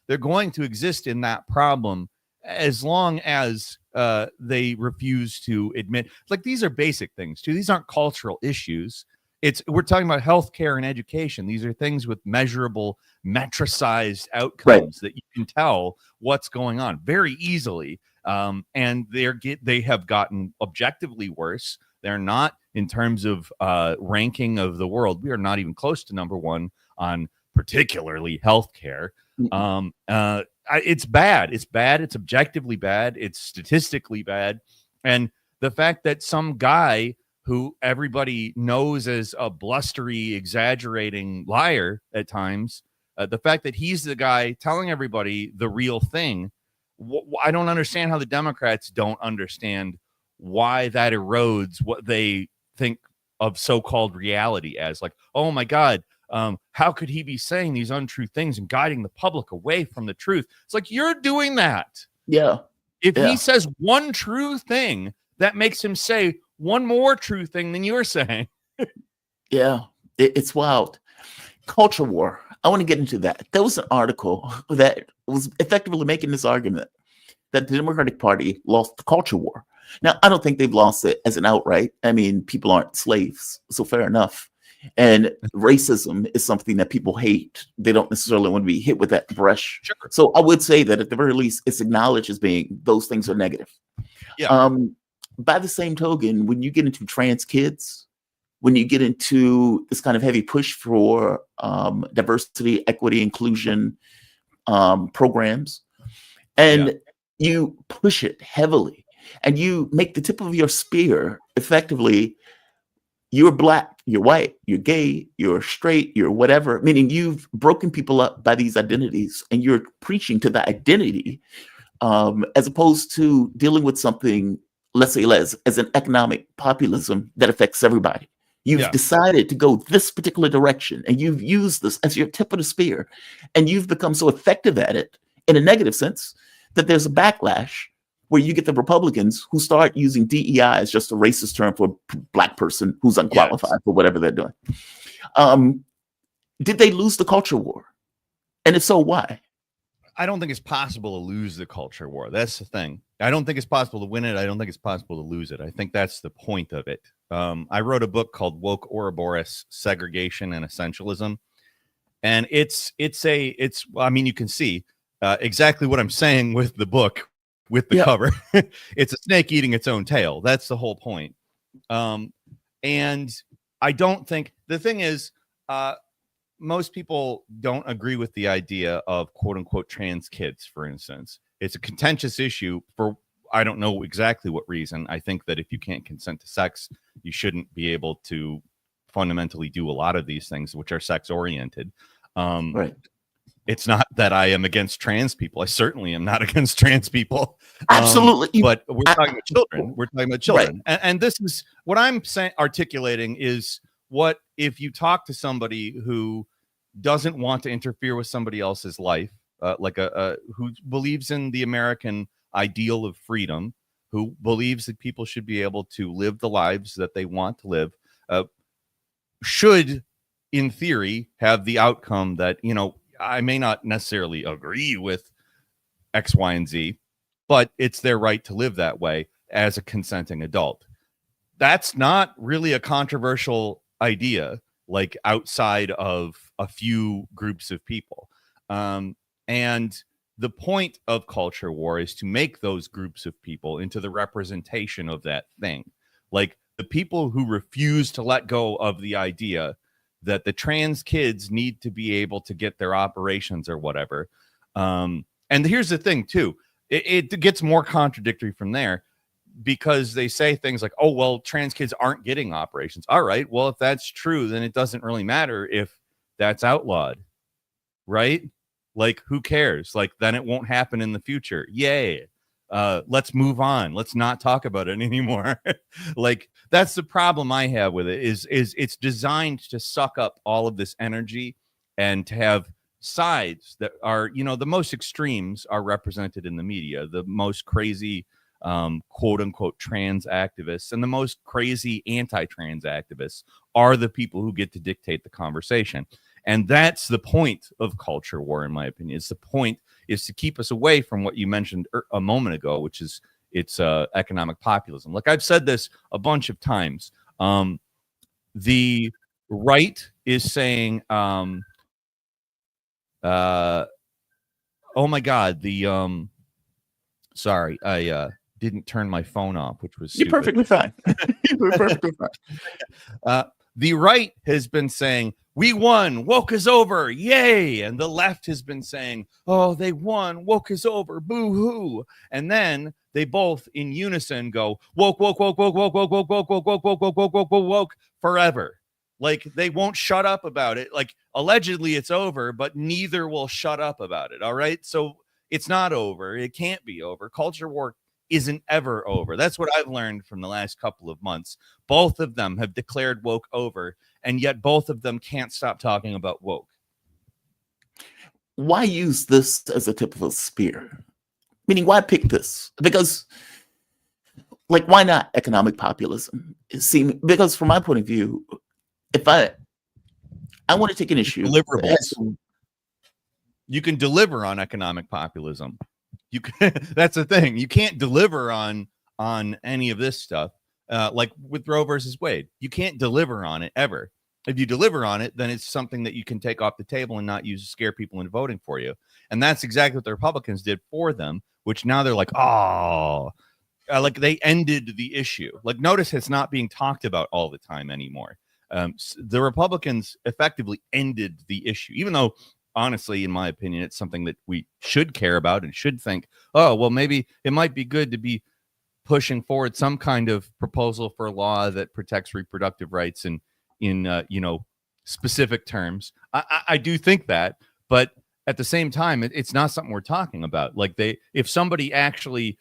they're going to exist in that problem as long as they refuse to admit, like, these are basic things too. These aren't cultural issues. We're talking about healthcare and education. These are things with measurable, metricized outcomes that you can tell what's going on very easily. And they have gotten objectively worse. They're not, in terms of ranking of the world, we are not even close to number one on particularly healthcare. It's bad. It's bad. It's objectively bad. It's statistically bad. And the fact that some guy who everybody knows as a blustery, exaggerating liar at times, the fact that he's the guy telling everybody the real thing, I don't understand how the Democrats don't understand why that erodes what they think of so-called reality as. Like, oh my God, how could he be saying these untrue things and guiding the public away from the truth? It's like, you're doing that.
Yeah.
If he says one true thing, that makes him say one more true thing than you're saying.
Yeah, it's wild. Culture war. I want to get into that. There was an article that was effectively making this argument that the Democratic Party lost the culture war. Now, I don't think they've lost it as an outright. I mean, people aren't slaves, so fair enough. And racism is something that people hate. They don't necessarily want to be hit with that brush.
Sure.
So I would say that at the very least, it's acknowledged as being those things are negative.
Yeah.
By the same token, when you get into trans kids, when you get into this kind of heavy push for diversity, equity, inclusion programs, and you push it heavily, and you make the tip of your spear effectively, you're Black, you're white, you're gay, you're straight, you're whatever, meaning you've broken people up by these identities, and you're preaching to the identity as opposed to dealing with something, let's say, as an economic populism that affects everybody. You've decided to go this particular direction, and you've used this as your tip of the spear, and you've become so effective at it in a negative sense that there's a backlash where you get the Republicans who start using DEI as just a racist term for a Black person who's unqualified for whatever they're doing. Did they lose the culture war? And if so, why?
I don't think it's possible to lose the culture war. That's the thing. I don't think it's possible to win it. I don't think it's possible to lose it. I think that's the point of it. I wrote a book called Woke Ouroboros: Segregation and Essentialism. And I mean, you can see exactly what I'm saying with the book, with the cover. It's a snake eating its own tail. That's the whole point. And I don't think, the thing is, most people don't agree with the idea of quote unquote trans kids, for instance. It's a contentious issue for, I don't know exactly what reason. I think that if you can't consent to sex, you shouldn't be able to fundamentally do a lot of these things, which are sex oriented.
Right.
It's not that I am against trans people. I certainly am not against trans people.
Absolutely.
But we're talking about children. We're talking about children. Right. And this is what I'm articulating is what if you talk to somebody who doesn't want to interfere with somebody else's life, who believes in the American ideal of freedom, who believes that people should be able to live the lives that they want to live, should, in theory, have the outcome that, I may not necessarily agree with X, Y, and Z, but it's their right to live that way as a consenting adult. That's not really a controversial idea, like outside of a few groups of people. And the point of culture war is to make those groups of people into the representation of that thing. Like the people who refuse to let go of the idea that the trans kids need to be able to get their operations or whatever. And here's the thing too, it gets more contradictory from there, because they say things like, oh, well, trans kids aren't getting operations. All right, well, if that's true, then it doesn't really matter if that's outlawed, right? Like, who cares? Like, then it won't happen in the future. Yay. Let's move on. Let's not talk about it anymore. Like, that's the problem I have with it is it's designed to suck up all of this energy and to have sides that are, the most extremes are represented in the media. The most crazy quote unquote trans activists, and the most crazy anti-trans activists are the people who get to dictate the conversation. And that's the point of culture war, in my opinion. It's the point is to keep us away from what you mentioned a moment ago, which is it's economic populism. Like I've said this a bunch of times. The right is saying, oh my God, sorry, I didn't turn my phone off, which was
You're
stupid.
perfectly fine. You're perfectly fine.
The right has been saying, we won, woke is over, yay. And the left has been saying, oh, they won, woke is over, boo-hoo. And then they both in unison go, woke, woke, woke, woke, woke, woke, woke, woke, woke, woke, woke, woke, woke, woke, woke, woke, forever. Like they won't shut up about it. Like allegedly it's over, but neither will shut up about it. All right. So it's not over. It can't be over. Culture war isn't ever over. That's what I've learned from the last couple of months. Both of them have declared woke over, and yet both of them can't stop talking about woke.
Why use this as a tip of a spear? Meaning, why pick this? Because, like, why not economic populism? Because from my point of view, if I want to take an issue,
Deliverables. You can deliver on economic populism. You can, that's the thing. You can't deliver on any of this stuff. Like with Roe versus Wade, you can't deliver on it ever. If you deliver on it, then it's something that you can take off the table and not use to scare people into voting for you. And that's exactly what the Republicans did for them, which now they're like, oh, like they ended the issue. Like notice it's not being talked about all the time anymore. The Republicans effectively ended the issue, even though honestly, in my opinion, it's something that we should care about and should think, oh, well, maybe it might be good to be pushing forward some kind of proposal for a law that protects reproductive rights in specific terms. I do think that, but at the same time, it's not something we're talking about. Like if somebody actually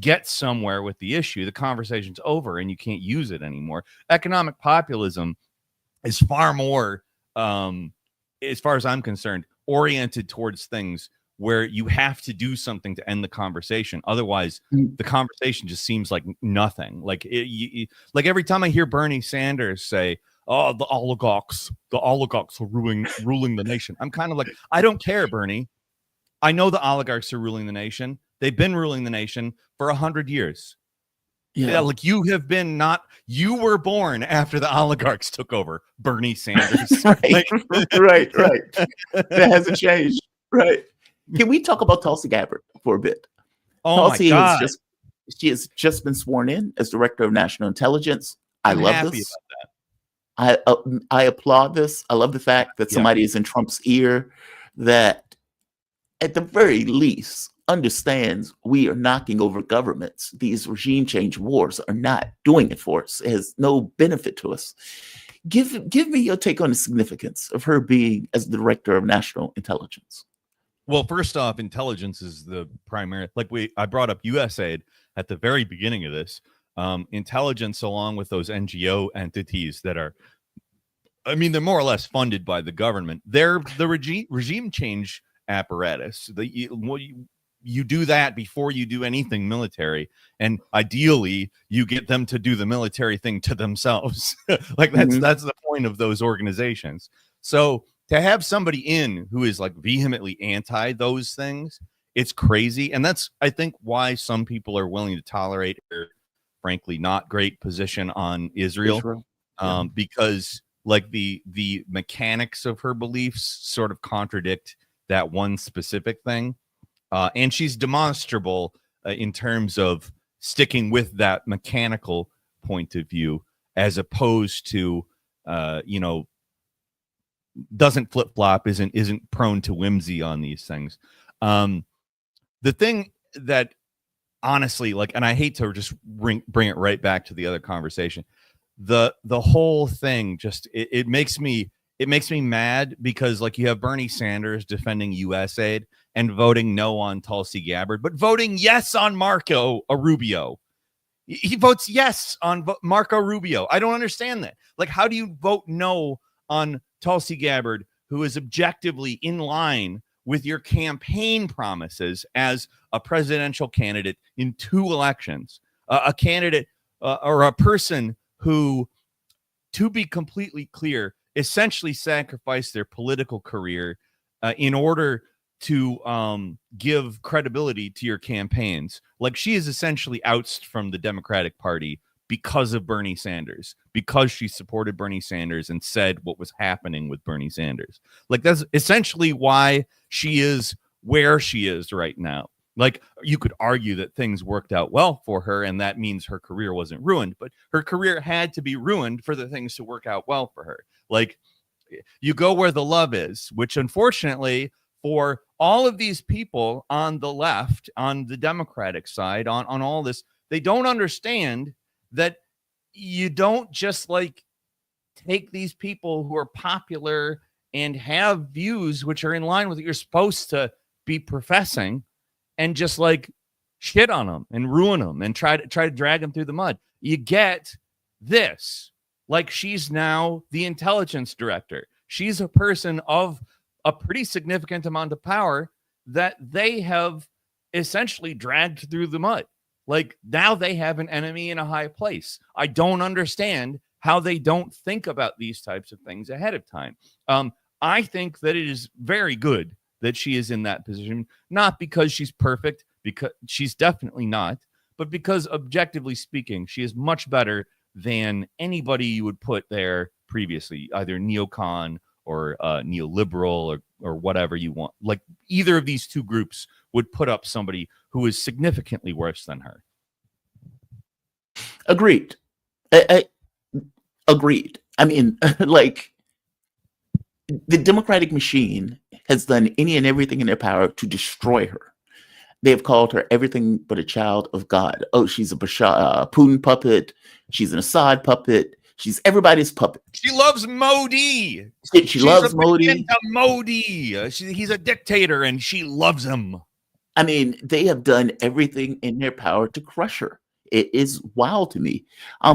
gets somewhere with the issue, the conversation's over and you can't use it anymore. Economic populism is far more, as far as I'm concerned, oriented towards things where you have to do something to end the conversation. Otherwise, the conversation just seems like nothing. Like like every time I hear Bernie Sanders say, "Oh, the oligarchs are ruling the nation," I'm kind of like, I don't care, Bernie. I know the oligarchs are ruling the nation. They've been ruling the nation for 100 years. Yeah, like you were born after the oligarchs took over, Bernie Sanders.
Right. That hasn't changed. Right. Can we talk about Tulsi Gabbard for a bit?
Oh
Tulsi
my God.
She has just been sworn in as Director of National Intelligence. I love this. About that. I applaud this. I love the fact that somebody is in Trump's ear that at the very least understands we are knocking over governments. These regime change wars are not doing it for us. It has no benefit to us. Give me your take on the significance of her being as the Director of National Intelligence.
Well, first off, intelligence is the primary. Like I brought up USAID at the very beginning of this. Intelligence, along with those NGO entities that are, I mean, they're more or less funded by the government. They're the regime change apparatus. You do that before you do anything military, and ideally you get them to do the military thing to themselves. Like that's the point of those organizations. So to have somebody in who is like vehemently anti those things, it's crazy. And that's, I think, why some people are willing to tolerate her frankly not great position on Israel. Because like the mechanics of her beliefs sort of contradict that one specific thing. And she's demonstrable in terms of sticking with that mechanical point of view, as opposed to, doesn't flip-flop, isn't prone to whimsy on these things. The thing that honestly, like, and I hate to just bring it right back to the other conversation, the whole thing just it makes me mad, because like you have Bernie Sanders defending USAID and voting no on Tulsi Gabbard, but voting yes on Marco Rubio. He votes yes on Marco Rubio. I don't understand that. Like, how do you vote no on Tulsi Gabbard, who is objectively in line with your campaign promises as a presidential candidate in 2 elections, a candidate or a person who, to be completely clear, essentially sacrificed their political career in order to give credibility to your campaigns. Like, she is essentially ousted from the Democratic Party because of Bernie Sanders, because she supported Bernie Sanders and said what was happening with Bernie Sanders. Like, that's essentially why she is where she is right now. Like, you could argue that things worked out well for her, and that means her career wasn't ruined, but her career had to be ruined for the things to work out well for her. Like, you go where the love is, which unfortunately for all of these people on the left, on the Democratic side, on all this, they don't understand that you don't just like take these people who are popular and have views which are in line with what you're supposed to be professing and just like shit on them and ruin them and try to drag them through the mud. You get this. Like, she's now the intelligence director. She's a person of a pretty significant amount of power that they have essentially dragged through the mud. Like, now they have an enemy in a high place. I don't understand how they don't think about these types of things ahead of time. I think that it is very good that she is in that position, not because she's perfect, because she's definitely not, but because objectively speaking, she is much better than anybody you would put there previously, either neocon or neoliberal or whatever you want. Like, either of these 2 groups would put up somebody who is significantly worse than her.
Agreed. Agreed. I mean, like, the Democratic machine has done any and everything in their power to destroy her. They have called her everything but a child of God. Oh, she's a Putin puppet. She's an Assad puppet. She's everybody's puppet.
She loves Modi.
She loves Modi.
Into Modi. He's a dictator, and she loves him.
I mean, they have done everything in their power to crush her. It is wild to me.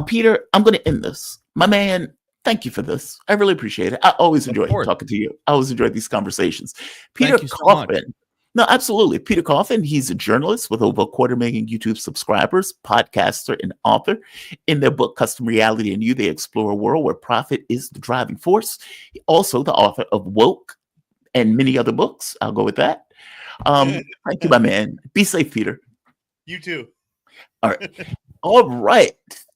Peter, I'm going to end this. My man, thank you for this. I really appreciate it. I always enjoy talking to you. I always enjoy these conversations. Peter Coffin. No, absolutely. Peter Coffin, he's a journalist with over 250,000 YouTube subscribers, podcaster, and author. In their book, Custom Reality and You, they explore a world where profit is the driving force. Also, the author of Woke and many other books. I'll go with that. Thank you, my man. Be safe, Peter.
You too.
All right. All right.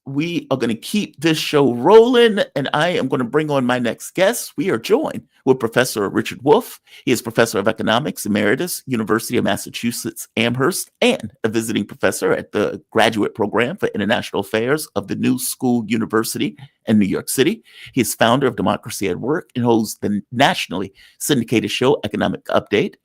We are going to keep this show rolling, and I am going to bring on my next guest. We are joined with Professor Richard Wolff. He is Professor of Economics Emeritus, University of Massachusetts Amherst, and a visiting professor at the Graduate Program for International Affairs of the New School University in New York City. He is founder of Democracy at Work and hosts the nationally syndicated show Economic Update.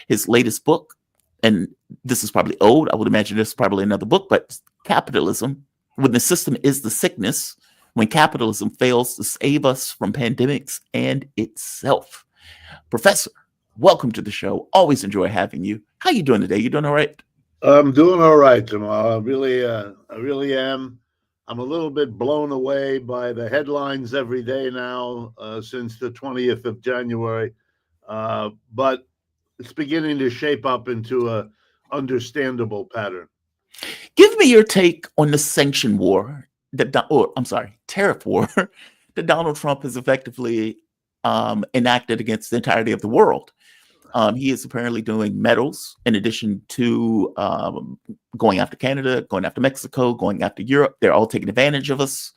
His latest book, and this is probably old, I would imagine this is probably another book, but Capitalism, When the System is the Sickness, When Capitalism Fails to Save Us from Pandemics and Itself. Professor, welcome to the show. Always enjoy having you. How you doing today? You doing all right?
I'm doing all right, Jamal. I really am. I'm a little bit blown away by the headlines every day now since the 20th of January. But it's beginning to shape up into a understandable pattern.
Give me your take on the sanction war, tariff war that Donald Trump has effectively enacted against the entirety of the world. He is apparently doing metals in addition to going after Canada, going after Mexico, going after Europe. They're all taking advantage of us.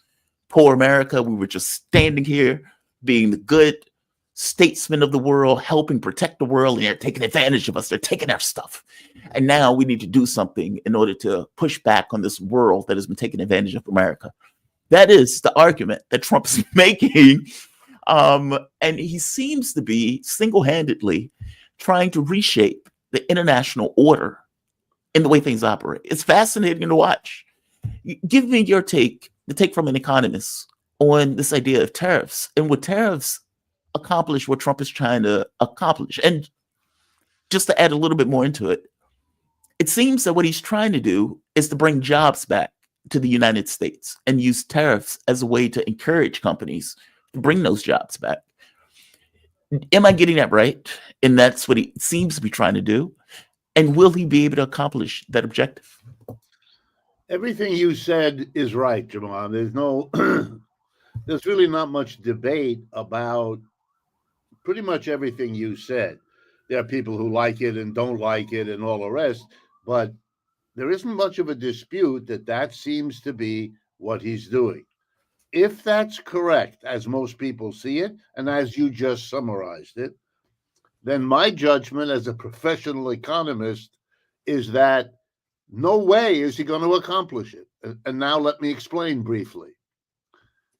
Poor America. We were just standing here being the good statesmen of the world, helping protect the world, and they're taking advantage of us. They're taking our stuff. And now we need to do something in order to push back on this world that has been taking advantage of America. That is the argument that Trump is making. And he seems to be single-handedly trying to reshape the international order in the way things operate. It's fascinating to watch. Give me your take, the take from an economist, on this idea of tariffs, and would tariffs accomplish what Trump is trying to accomplish? And just to add a little bit more into it, it seems that what he's trying to do is to bring jobs back to the United States and use tariffs as a way to encourage companies to bring those jobs back. Am I getting that right? And that's what he seems to be trying to do. And will he be able to accomplish that objective?
Everything you said is right, Jamal. There's really not much debate about pretty much everything you said. There are people who like it and don't like it and all the rest, but there isn't much of a dispute that seems to be what he's doing. If that's correct, as most people see it, and as you just summarized it, then my judgment as a professional economist is that no way is he going to accomplish it. And now let me explain briefly.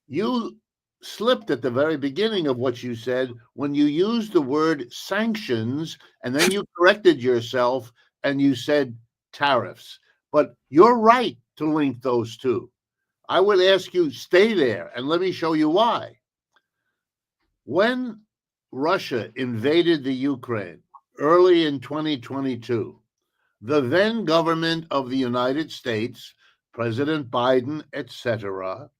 You slipped at the very beginning of what you said when you used the word sanctions, and then you corrected yourself and you said tariffs. But you're right to link those two. I would ask you, stay there, and let me show you why. When Russia invaded the Ukraine early in 2022, the then government of the United States, President Biden, etc.,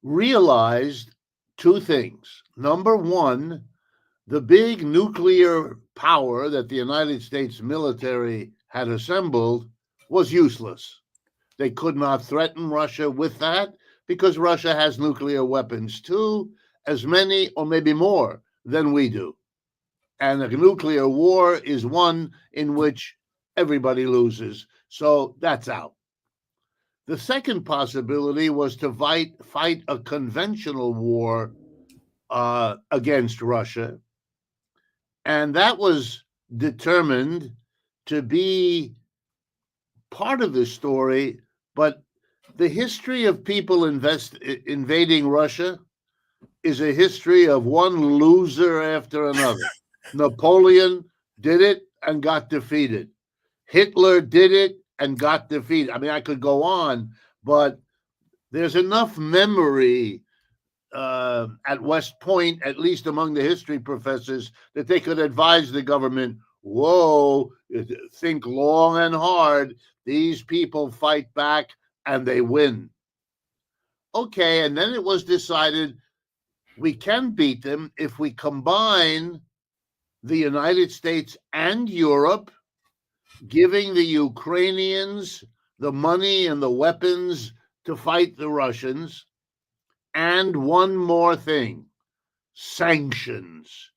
realized two things. Number one, the big nuclear power that the United States military had assembled was useless. They could not threaten Russia with that because Russia has nuclear weapons too, as many or maybe more than we do. And a nuclear war is one in which everybody loses. So that's out. The second possibility was to fight a conventional war against Russia. And that was determined to be part of the story, but the history of people invading Russia is a history of one loser after another. Napoleon did it and got defeated. Hitler did it and got defeated. I mean, I could go on, but there's enough memory at West Point, at least among the history professors, that they could advise the government, whoa, think long and hard. These people fight back and they win. Okay, and then it was decided we can beat them if we combine the United States and Europe, giving the Ukrainians the money and the weapons to fight the Russians. And one more thing, sanctions.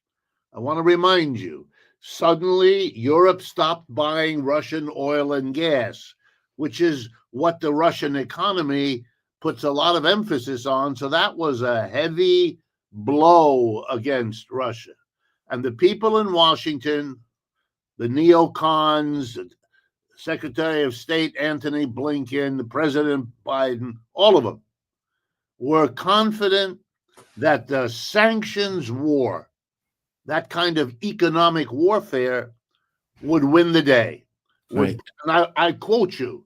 I want to remind you, suddenly Europe stopped buying Russian oil and gas, which is what the Russian economy puts a lot of emphasis on. So that was a heavy blow against Russia. And the people in Washington, the neocons, Secretary of State Antony Blinken, President Biden, all of them were confident that the sanctions war, that kind of economic warfare, would win the day.
Right.
And I quote you,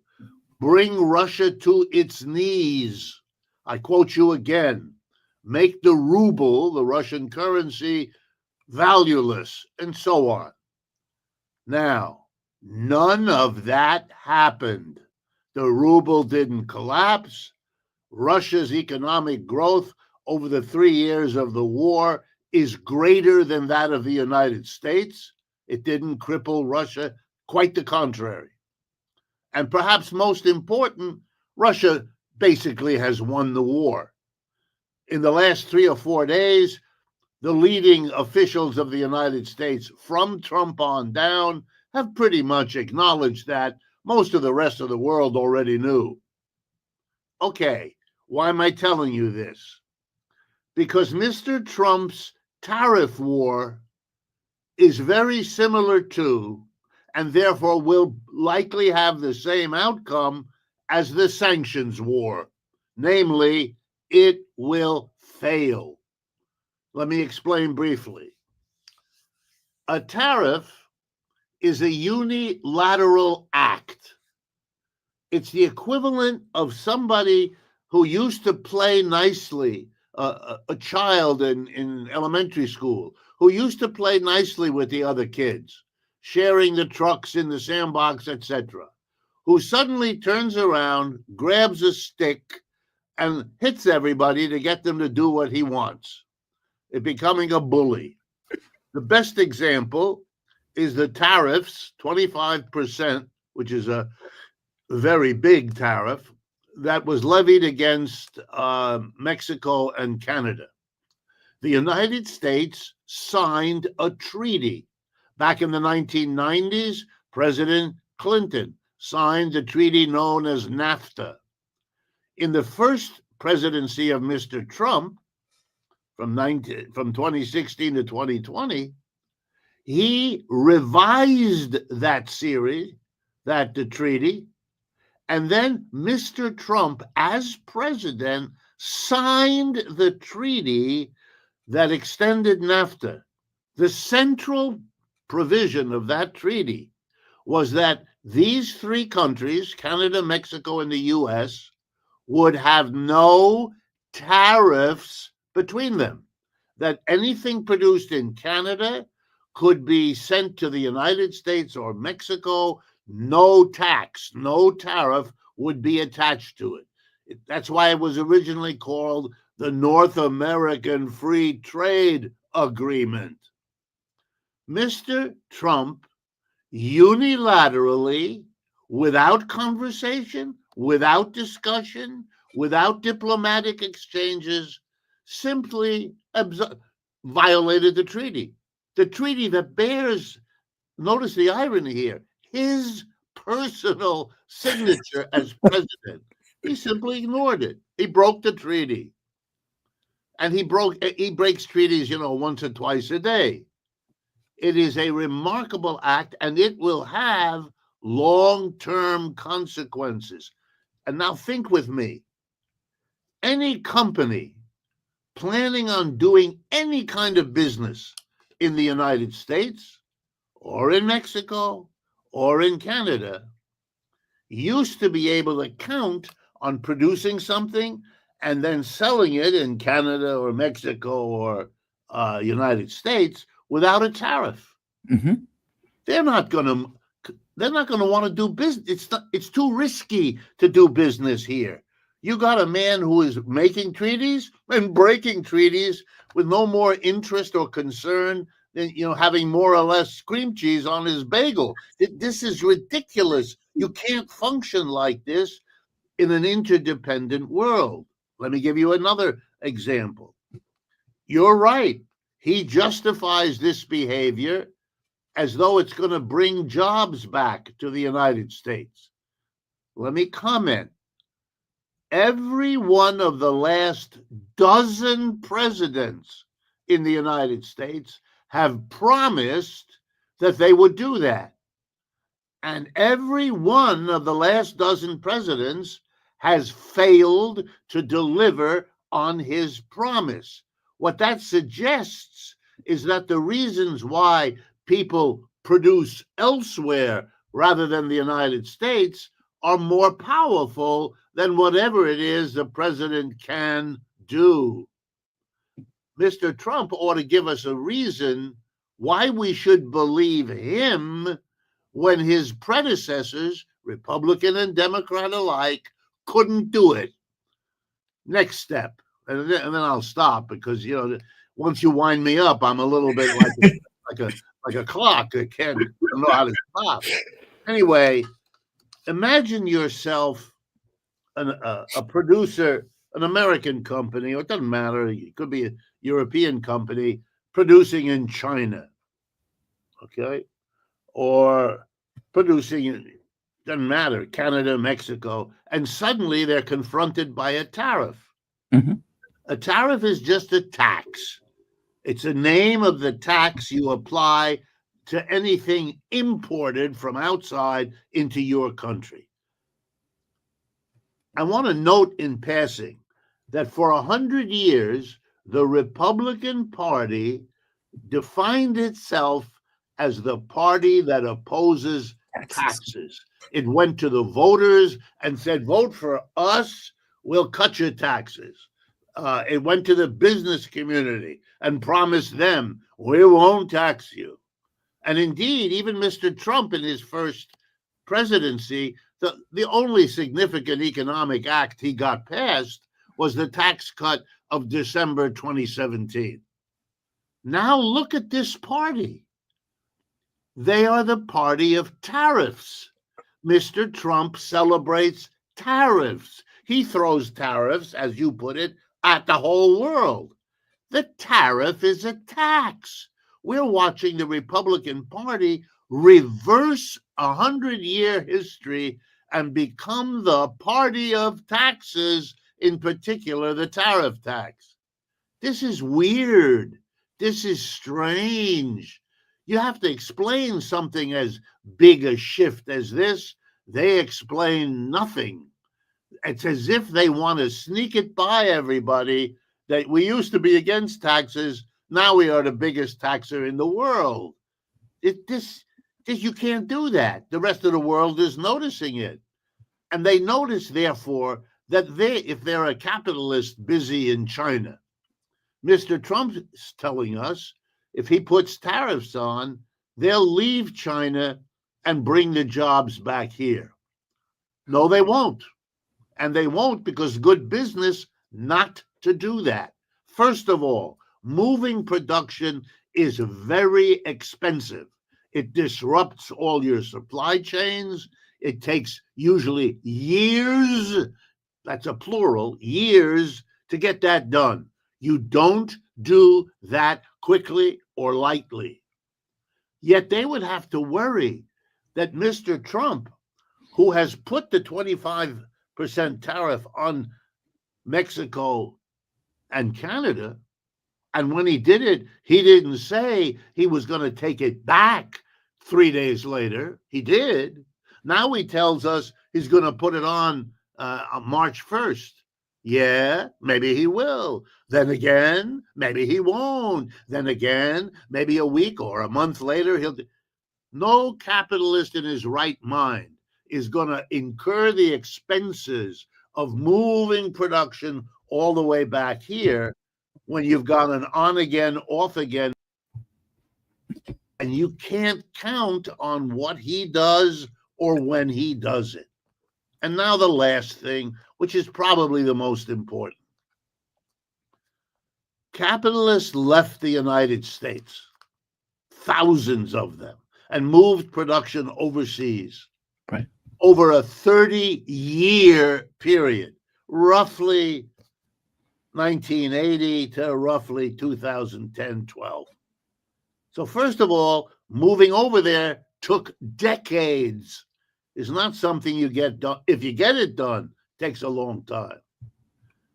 bring Russia to its knees. I quote you again, make the ruble, the Russian currency, valueless, and so on. Now, none of that happened. The ruble didn't collapse. Russia's economic growth over the 3 years of the war is greater than that of the United States. It didn't cripple Russia, quite the contrary. And perhaps most important, Russia basically has won the war. In the last 3 or 4 days, the leading officials of the United States, from Trump on down, have pretty much acknowledged that. Most of the rest of the world already knew. Okay, why am I telling you this? Because Mr. Trump's tariff war is very similar to, and therefore will likely have the same outcome as the sanctions war. Namely, it will fail. Let me explain briefly. A tariff is a unilateral act. It's the equivalent of somebody who used to play nicely, a child in elementary school, who used to play nicely with the other kids, sharing the trucks in the sandbox, etc., who suddenly turns around, grabs a stick, and hits everybody to get them to do what he wants. It's becoming a bully. The best example is the tariffs, 25%, which is a very big tariff, that was levied against Mexico and Canada. The United States signed a treaty. Back in the 1990s, President Clinton signed the treaty known as NAFTA. In the first presidency of Mr. Trump, from 2016 to 2020, he revised that the treaty, and then Mr. Trump, as president, signed the treaty that extended NAFTA. The central provision of that treaty was that these three countries, Canada, Mexico, and the US, would have no tariffs between them, that anything produced in Canada could be sent to the United States or Mexico, no tax, no tariff would be attached to it. That's why it was originally called the North American Free Trade Agreement. Mr. Trump unilaterally, without conversation, without discussion, without diplomatic exchanges, simply violated the treaty. The treaty that bears, notice the irony here, his personal signature as president. He simply ignored it. He broke the treaty. And he breaks treaties, once or twice a day. It is a remarkable act, and it will have long-term consequences. And now think with me. Any company planning on doing any kind of business in the United States or in Mexico or in Canada used to be able to count on producing something and then selling it in Canada or Mexico or United States without a tariff.
Mm-hmm.
They're not going to want to do business. It's too risky to do business here. You got a man who is making treaties and breaking treaties with no more interest or concern than having more or less cream cheese on his bagel. This is ridiculous. You can't function like this in an interdependent world. Let me give you another example. You're right. He justifies this behavior as though it's going to bring jobs back to the United States. Let me comment. Every one of the last dozen presidents in the United States have promised that they would do that. And every one of the last dozen presidents has failed to deliver on his promise. What that suggests is that the reasons why people produce elsewhere rather than the United States are more powerful than whatever it is the president can do. Mr. Trump ought to give us a reason why we should believe him when his predecessors, Republican and Democrat alike, couldn't do it. Next step, and then I'll stop because once you wind me up, I'm a little bit like a clock that can't know how to stop. Anyway, imagine yourself a producer, an American company, or it doesn't matter, it could be a European company producing in China, okay? Or producing in, doesn't matter, Canada, Mexico, and suddenly they're confronted by a tariff.
Mm-hmm.
A tariff is just a tax. It's a name of the tax you apply to anything imported from outside into your country. I want to note in passing that for 100 years, the Republican Party defined itself as the party that opposes taxes. It went to the voters and said, vote for us, we'll cut your taxes. It went to the business community and promised them, we won't tax you. And indeed, even Mr. Trump in his first presidency, the only significant economic act he got passed was the tax cut of December 2017. Now look at this party. They are the party of tariffs. Mr. Trump celebrates tariffs. He throws tariffs, as you put it, at the whole world. The tariff is a tax. We're watching the Republican Party reverse 100-year history and become the party of taxes, in particular the tariff tax. This is weird. This is strange. You have to explain something as big a shift as this. They explain nothing. It's as if they want to sneak it by everybody that we used to be against taxes. Now we are the biggest taxer in the world. You can't do that. The rest of the world is noticing it. And they notice, therefore, that if they're a capitalist busy in China, Mr. Trump is telling us if he puts tariffs on, they'll leave China and bring the jobs back here. No, they won't. And they won't because good business not to do that. First of all, moving production is very expensive. It disrupts all your supply chains. It takes usually years, that's a plural, years to get that done. You don't do that quickly or lightly. Yet they would have to worry that Mr. Trump, who has put the 25% tariff on Mexico and Canada, and when he did it, he didn't say he was going to take it back 3 days later. He did. Now he tells us he's going to put it on March 1st. Yeah, maybe he will. Then again, maybe he won't. Then again, maybe a week or a month later, he'll. No capitalist in his right mind is going to incur the expenses of moving production all the way back here when you've got an on again, off again, and you can't count on what he does or when he does it. And now the last thing, which is probably the most important. Capitalists left the United States, thousands of them, and moved production overseas.
Right.
Over a 30-year period, roughly 1980 to roughly 2010-12. So first of all, moving over there took decades. It's not something you get done. If you get it done, it takes a long time.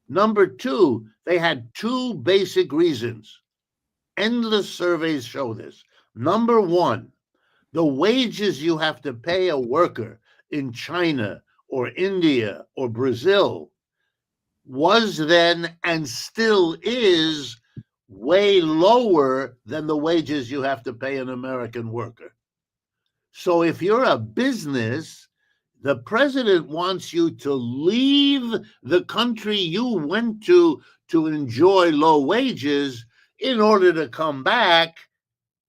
Number two, they had two basic reasons. Endless surveys show this. Number one, the wages you have to pay a worker in China or India or Brazil was then and still is way lower than the wages you have to pay an American worker. So if you're a business, the president wants you to leave the country you went to enjoy low wages in order to come back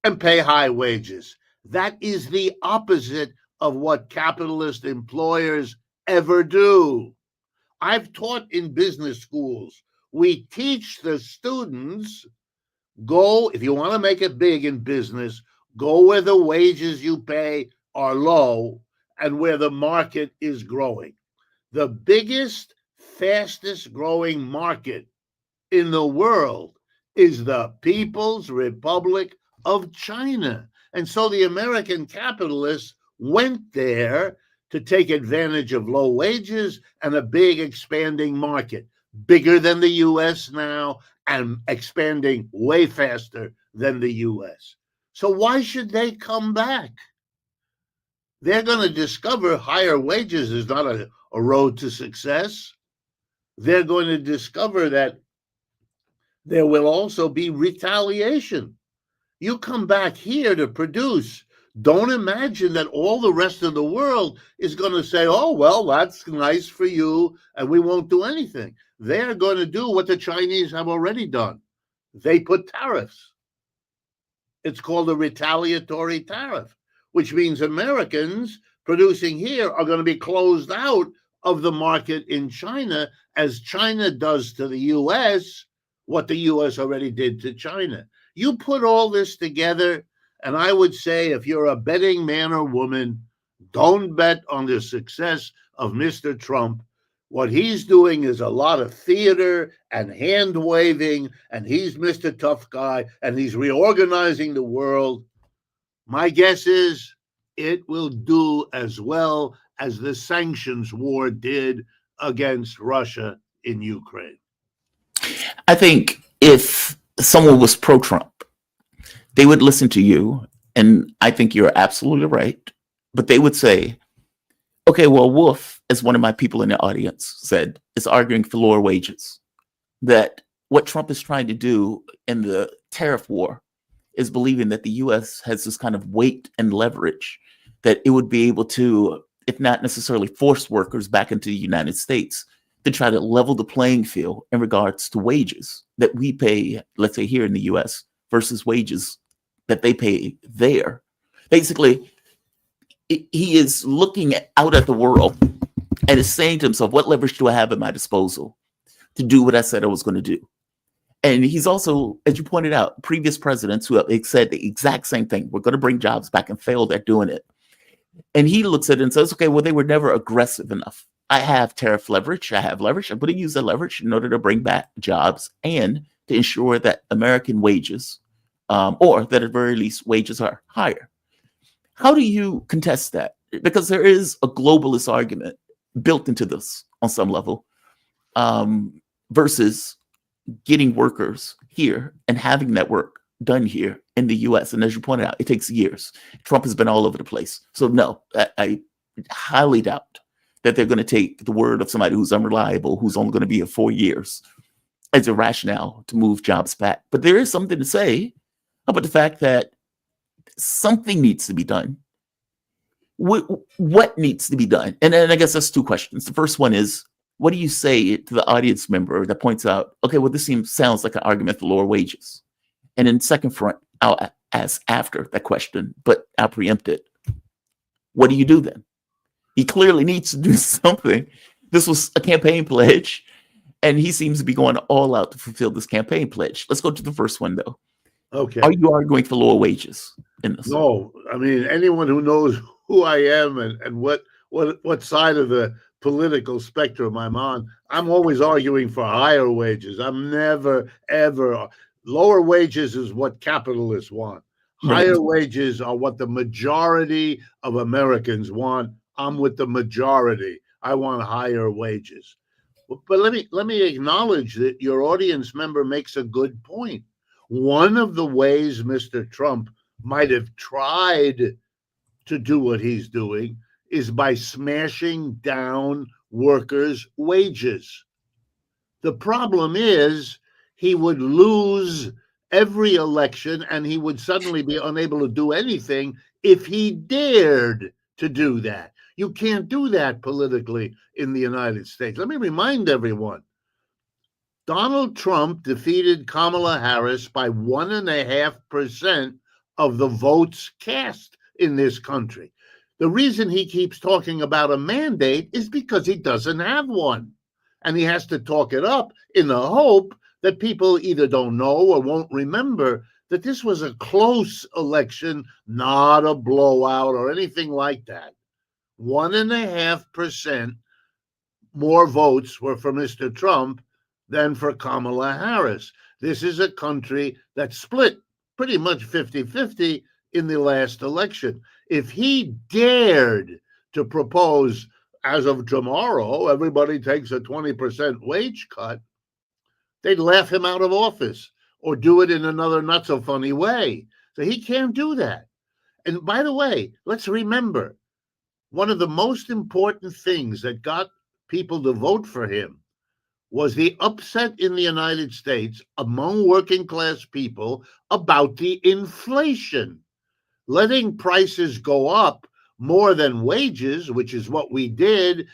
and pay high wages. That is the opposite of what capitalist employers ever do. I've taught in business schools. We teach the students, go, if you want to make it big in business, go where the wages you pay are low and where the market is growing. The biggest, fastest growing market in the world is the People's Republic of China. And so the American capitalists went there to take advantage of low wages and a big expanding market, bigger than the US now and expanding way faster than the US. So why should they come back? They're going to discover higher wages is not a road to success. They're going to discover that there will also be retaliation. You come back here to produce. Don't imagine that all the rest of the world is going to say, oh, well, that's nice for you, and we won't do anything. They're going to do what the Chinese have already done. They put tariffs. It's called a retaliatory tariff, which means Americans producing here are going to be closed out of the market in China as China does to the U.S. what the U.S. already did to China. You put all this together, and I would say if you're a betting man or woman, don't bet on the success of Mr. Trump. What he's doing is a lot of theater and hand waving, and he's Mr. Tough Guy, and he's reorganizing the world. My guess is it will do as well as the sanctions war did against Russia in Ukraine.
I think if someone was pro-Trump, they would listen to you, and I think you're absolutely right. But they would say, okay, well, Wolff, as one of my people in the audience said, is arguing for lower wages. That what Trump is trying to do in the tariff war is believing that the U.S. has this kind of weight and leverage that it would be able to, if not necessarily force workers back into the United States, to try to level the playing field in regards to wages that we pay, let's say here in the U.S. versus wages that they pay there. Basically, he is looking out at the world and is saying to himself, what leverage do I have at my disposal to do what I said I was going to do? And he's also, as you pointed out, previous presidents who have said the exact same thing. We're going to bring jobs back and failed at doing it. And he looks at it and says, okay, well, they were never aggressive enough. I have tariff leverage. I have leverage. I'm going to use that leverage in order to bring back jobs and to ensure that American wages, or that at very least wages are higher. How do you contest that? Because there is a globalist argument built into this on some level, versus getting workers here and having that work done here in the US. And as you pointed out, it takes years. Trump has been all over the place. So no, I highly doubt that they're going to take the word of somebody who's unreliable, who's only going to be here 4 years, as a rationale to move jobs back. But there is something to say about the fact that something needs to be done. What needs to be done? And I guess that's two questions. The first one is, what do you say to the audience member that points out, okay, well, this sounds like an argument for lower wages? And then second front, I'll ask after that question, but I'll preempt it. What do you do then? He clearly needs to do something. This was a campaign pledge, and he seems to be going all out to fulfill this campaign pledge. Let's go to the first one, though.
Okay.
Are you arguing for lower wages in this?
No, I mean, anyone who knows who I am and what side of the political spectrum I'm on, I'm always arguing for higher wages. I'm never, ever. Lower wages is what capitalists want. Higher wages are what the majority of Americans want. I'm with the majority. I want higher wages. But let me acknowledge that your audience member makes a good point. One of the ways Mr. Trump might have tried to do what he's doing is by smashing down workers' wages. The problem is he would lose every election and he would suddenly be unable to do anything if he dared to do that. You can't do that politically in the United States. Let me remind everyone, Donald Trump defeated Kamala Harris by 1.5% of the votes cast in this country. The reason he keeps talking about a mandate is because he doesn't have one. And he has to talk it up in the hope that people either don't know or won't remember that this was a close election, not a blowout or anything like that. 1.5% more votes were for Mr. Trump than for Kamala Harris. This is a country that split pretty much 50-50 in the last election. If he dared to propose, as of tomorrow, everybody takes a 20% wage cut, they'd laugh him out of office or do it in another not so funny way. So he can't do that. And by the way, let's remember, one of the most important things that got people to vote for him was the upset in the United States among working class people about the inflation. Letting prices go up more than wages, which is what we did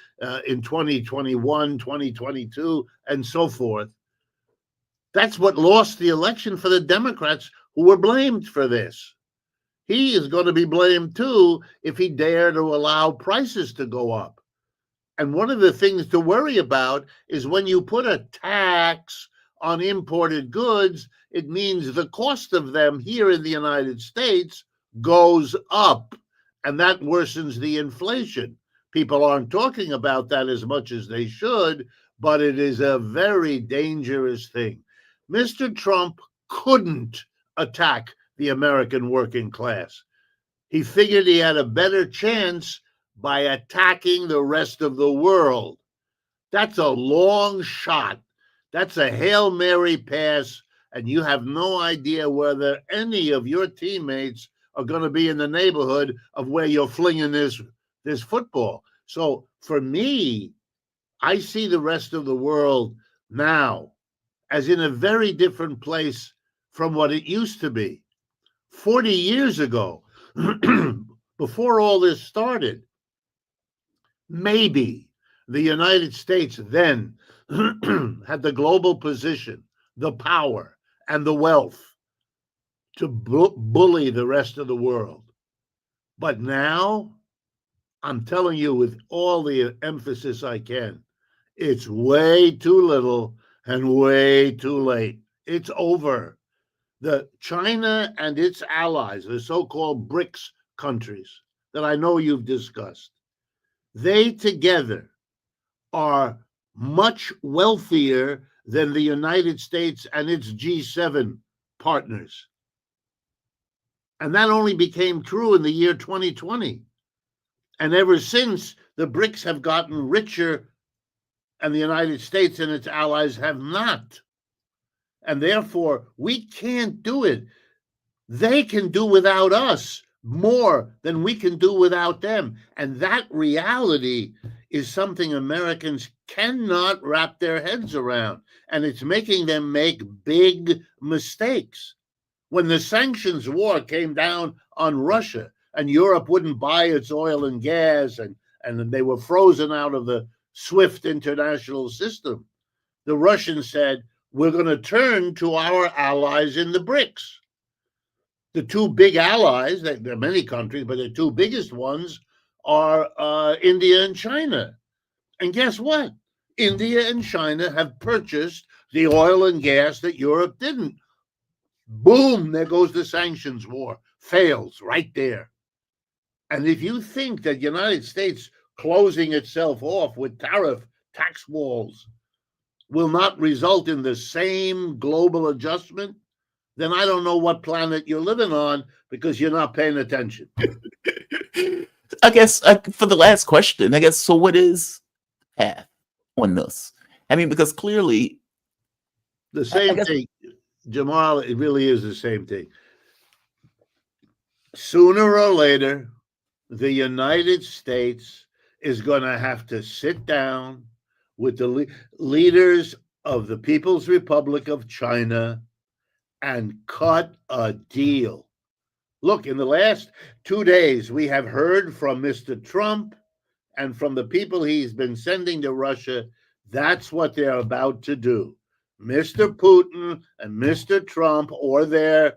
in 2021, 2022, and so forth. That's what lost the election for the Democrats, who were blamed for this. He is going to be blamed too if he dared to allow prices to go up. And one of the things to worry about is when you put a tax on imported goods, it means the cost of them here in the United States goes up, and that worsens the inflation. People aren't talking about that as much as they should, but it is a very dangerous thing. Mr. Trump couldn't attack the American working class. He figured he had a better chance by attacking the rest of the world. That's a long shot. That's a Hail Mary pass, and you have no idea whether any of your teammates are going to be in the neighborhood of where you're flinging this football. So for me, I see the rest of the world now as in a very different place from what it used to be. 40 years ago, before all this started, maybe the United States then had the global position, the power, and the wealth to bully the rest of the world. But now, I'm telling you with all the emphasis I can, it's way too little and way too late. It's over. The China and its allies, the so-called BRICS countries that I know you've discussed, they together are much wealthier than the United States and its G7 partners. And that only became true in the year 2020. And ever since, the BRICS have gotten richer and the United States and its allies have not. And therefore, we can't do it. They can do without us more than we can do without them. And that reality is something Americans cannot wrap their heads around. And it's making them make big mistakes. When the sanctions war came down on Russia and Europe wouldn't buy its oil and gas and they were frozen out of the SWIFT international system, the Russians said, we're going to turn to our allies in the BRICS. The two big allies, there are many countries, but the two biggest ones are India and China. And guess what? India and China have purchased the oil and gas that Europe didn't. Boom, there goes the sanctions war. Fails right there. And if you think that the United States closing itself off with tax walls will not result in the same global adjustment, then I don't know what planet you're living on because you're not paying attention.
I guess for the last question, so what is the path on this? I mean, because clearly
the same thing, Jamal, it really is the same thing. Sooner or later, the United States is going to have to sit down with the leaders of the People's Republic of China and cut a deal. Look, in the last 2 days, we have heard from Mr. Trump and from the people he's been sending to Russia. That's what they're about to do. Mr. Putin and Mr. Trump or their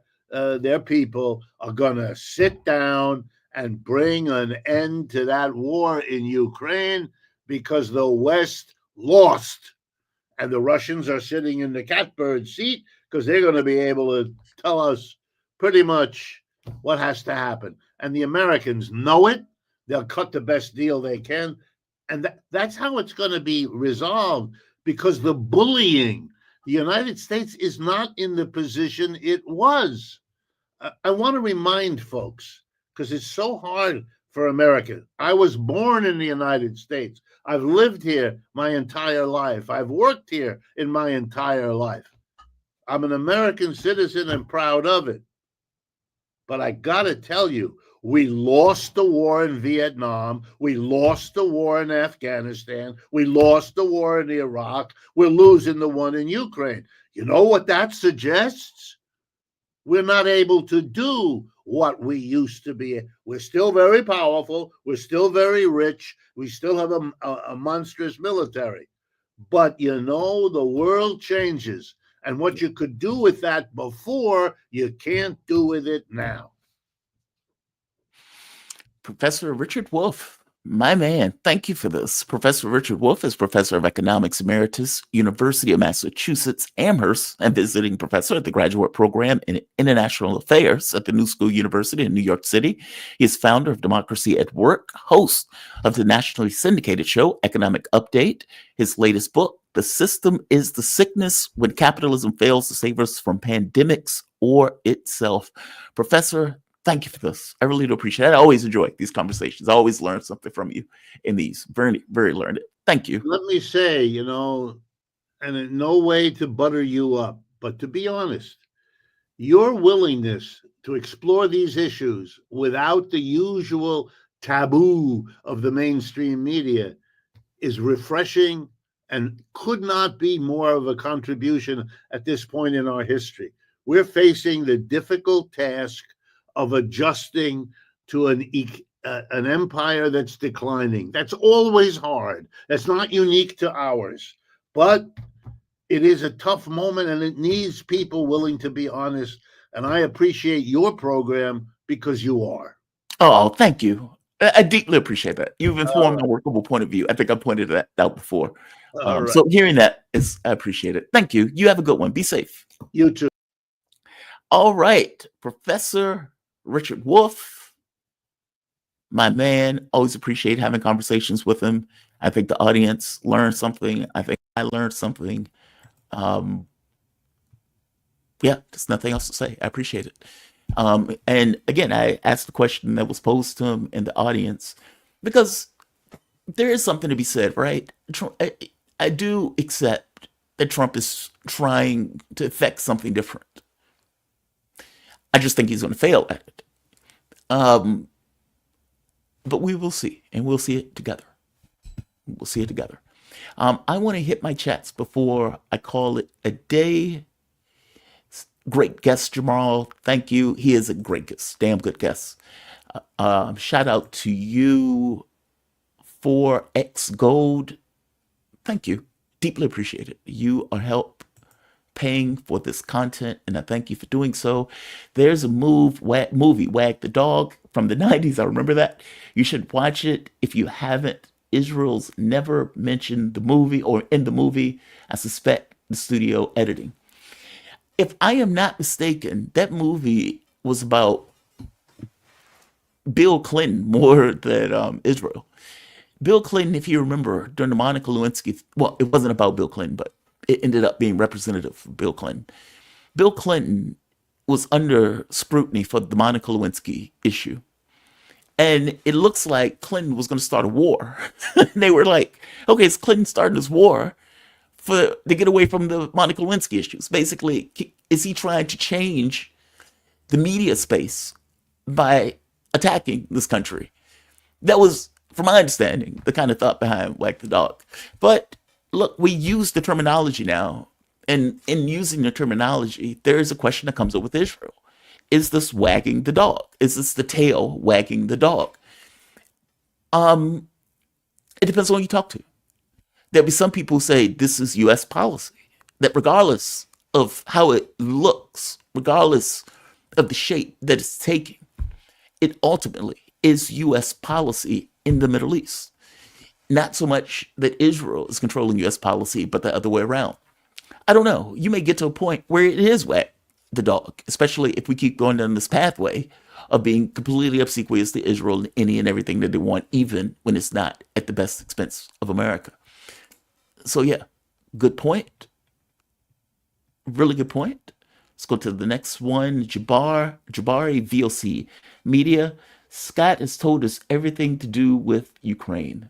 people are going to sit down and bring an end to that war in Ukraine because the West lost. And the Russians are sitting in the catbird seat because they're going to be able to tell us pretty much what has to happen. And the Americans know it. They'll cut the best deal they can. And that's how it's going to be resolved, because the bullying, the United States is not in the position it was. I want to remind folks, because it's so hard for America. I was born in the United States. I've lived here my entire life. I've worked here in my entire life. I'm an American citizen and proud of it. But I got to tell you, we lost the war in Vietnam. We lost the war in Afghanistan. We lost the war in Iraq. We're losing the one in Ukraine. You know what that suggests? We're not able to do what we used to be. We're still very powerful. We're still very rich. We still have a monstrous military. But, you know, the world changes. And what you could do with that before, you can't do with it now.
Professor Richard Wolff, My man, thank you for this. Professor Richard Wolff is Professor of Economics Emeritus, University of Massachusetts, Amherst, and visiting professor at the Graduate Program in International Affairs at the New School University in New York City. He is founder of Democracy at Work, host of the nationally syndicated show Economic Update. His latest book, The System is the Sickness When Capitalism Fails to Save Us from Pandemics or Itself. Professor, thank you for this. I really do appreciate it. I always enjoy these conversations. I always learn something from you in these. Very, very learned. Thank you.
Let me say, and in no way to butter you up, but to be honest, your willingness to explore these issues without the usual taboo of the mainstream media is refreshing and could not be more of a contribution at this point in our history. We're facing the difficult task of adjusting to an empire that's declining. That's always hard. That's not unique to ours. But it is a tough moment, and it needs people willing to be honest. And I appreciate your program because you are.
Oh, thank you. I deeply appreciate that. You've informed my workable point of view. I think I pointed that out before.
Right.
So hearing that I appreciate it. Thank you. You have a good one. Be safe.
You too.
All right, Professor Richard Wolff, my man. Always appreciate having conversations with him. I think the audience learned something. I think I learned something. Yeah, there's nothing else to say. I appreciate it. And again, I asked the question that was posed to him in the audience because there is something to be said, right? I do accept that Trump is trying to effect something different. I just think he's going to fail at it. But we will see, and we'll see it together. We'll see it together. I want to hit my chats before I call it a day. Great guest, Jamal. Thank you. He is a great guest, damn good guest. Shout out to you, 4X Gold. Thank you. Deeply appreciate it. You are help paying for this content, and I thank you for doing so. There's a movie, Wag the Dog, from the 90s. I remember that. You should watch it if you haven't. Israel's never mentioned the movie, or in the movie, I suspect the studio editing. If I am not mistaken, that movie was about Bill Clinton more than Israel. Bill Clinton, if you remember, during the Monica Lewinsky, well, it wasn't about Bill Clinton, but it ended up being representative of Bill Clinton. Bill Clinton was under scrutiny for the Monica Lewinsky issue. And it looks like Clinton was going to start a war. They were like, okay, is Clinton starting this war to get away from the Monica Lewinsky issues? Basically, is he trying to change the media space by attacking this country? That was, from my understanding, the kind of thought behind Wag the Dog. But look, we use the terminology now. And in using the terminology, there is a question that comes up with Israel. Is this wagging the dog? Is this the tail wagging the dog? It depends on who you talk to. There'll be some people who say this is U.S. policy, that regardless of how it looks, regardless of the shape that it's taking, it ultimately is U.S. policy in the Middle East. Not so much that Israel is controlling U.S. policy, but the other way around. I don't know. You may get to a point where it is wag the dog, especially if we keep going down this pathway of being completely obsequious to Israel and any and everything that they want, even when it's not at the best expense of America. So yeah, good point. Really good point. Let's go to the next one. Jabari VOC Media. Scott has told us everything to do with Ukraine.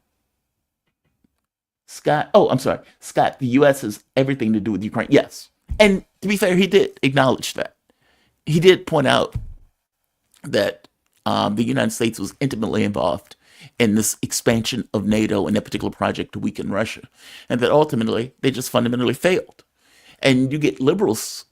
Scott, the U.S. has everything to do with Ukraine. Yes. And to be fair, he did acknowledge that. He did point out that the United States was intimately involved in this expansion of NATO and that particular project to weaken Russia. And that ultimately, they just fundamentally failed. And you get liberals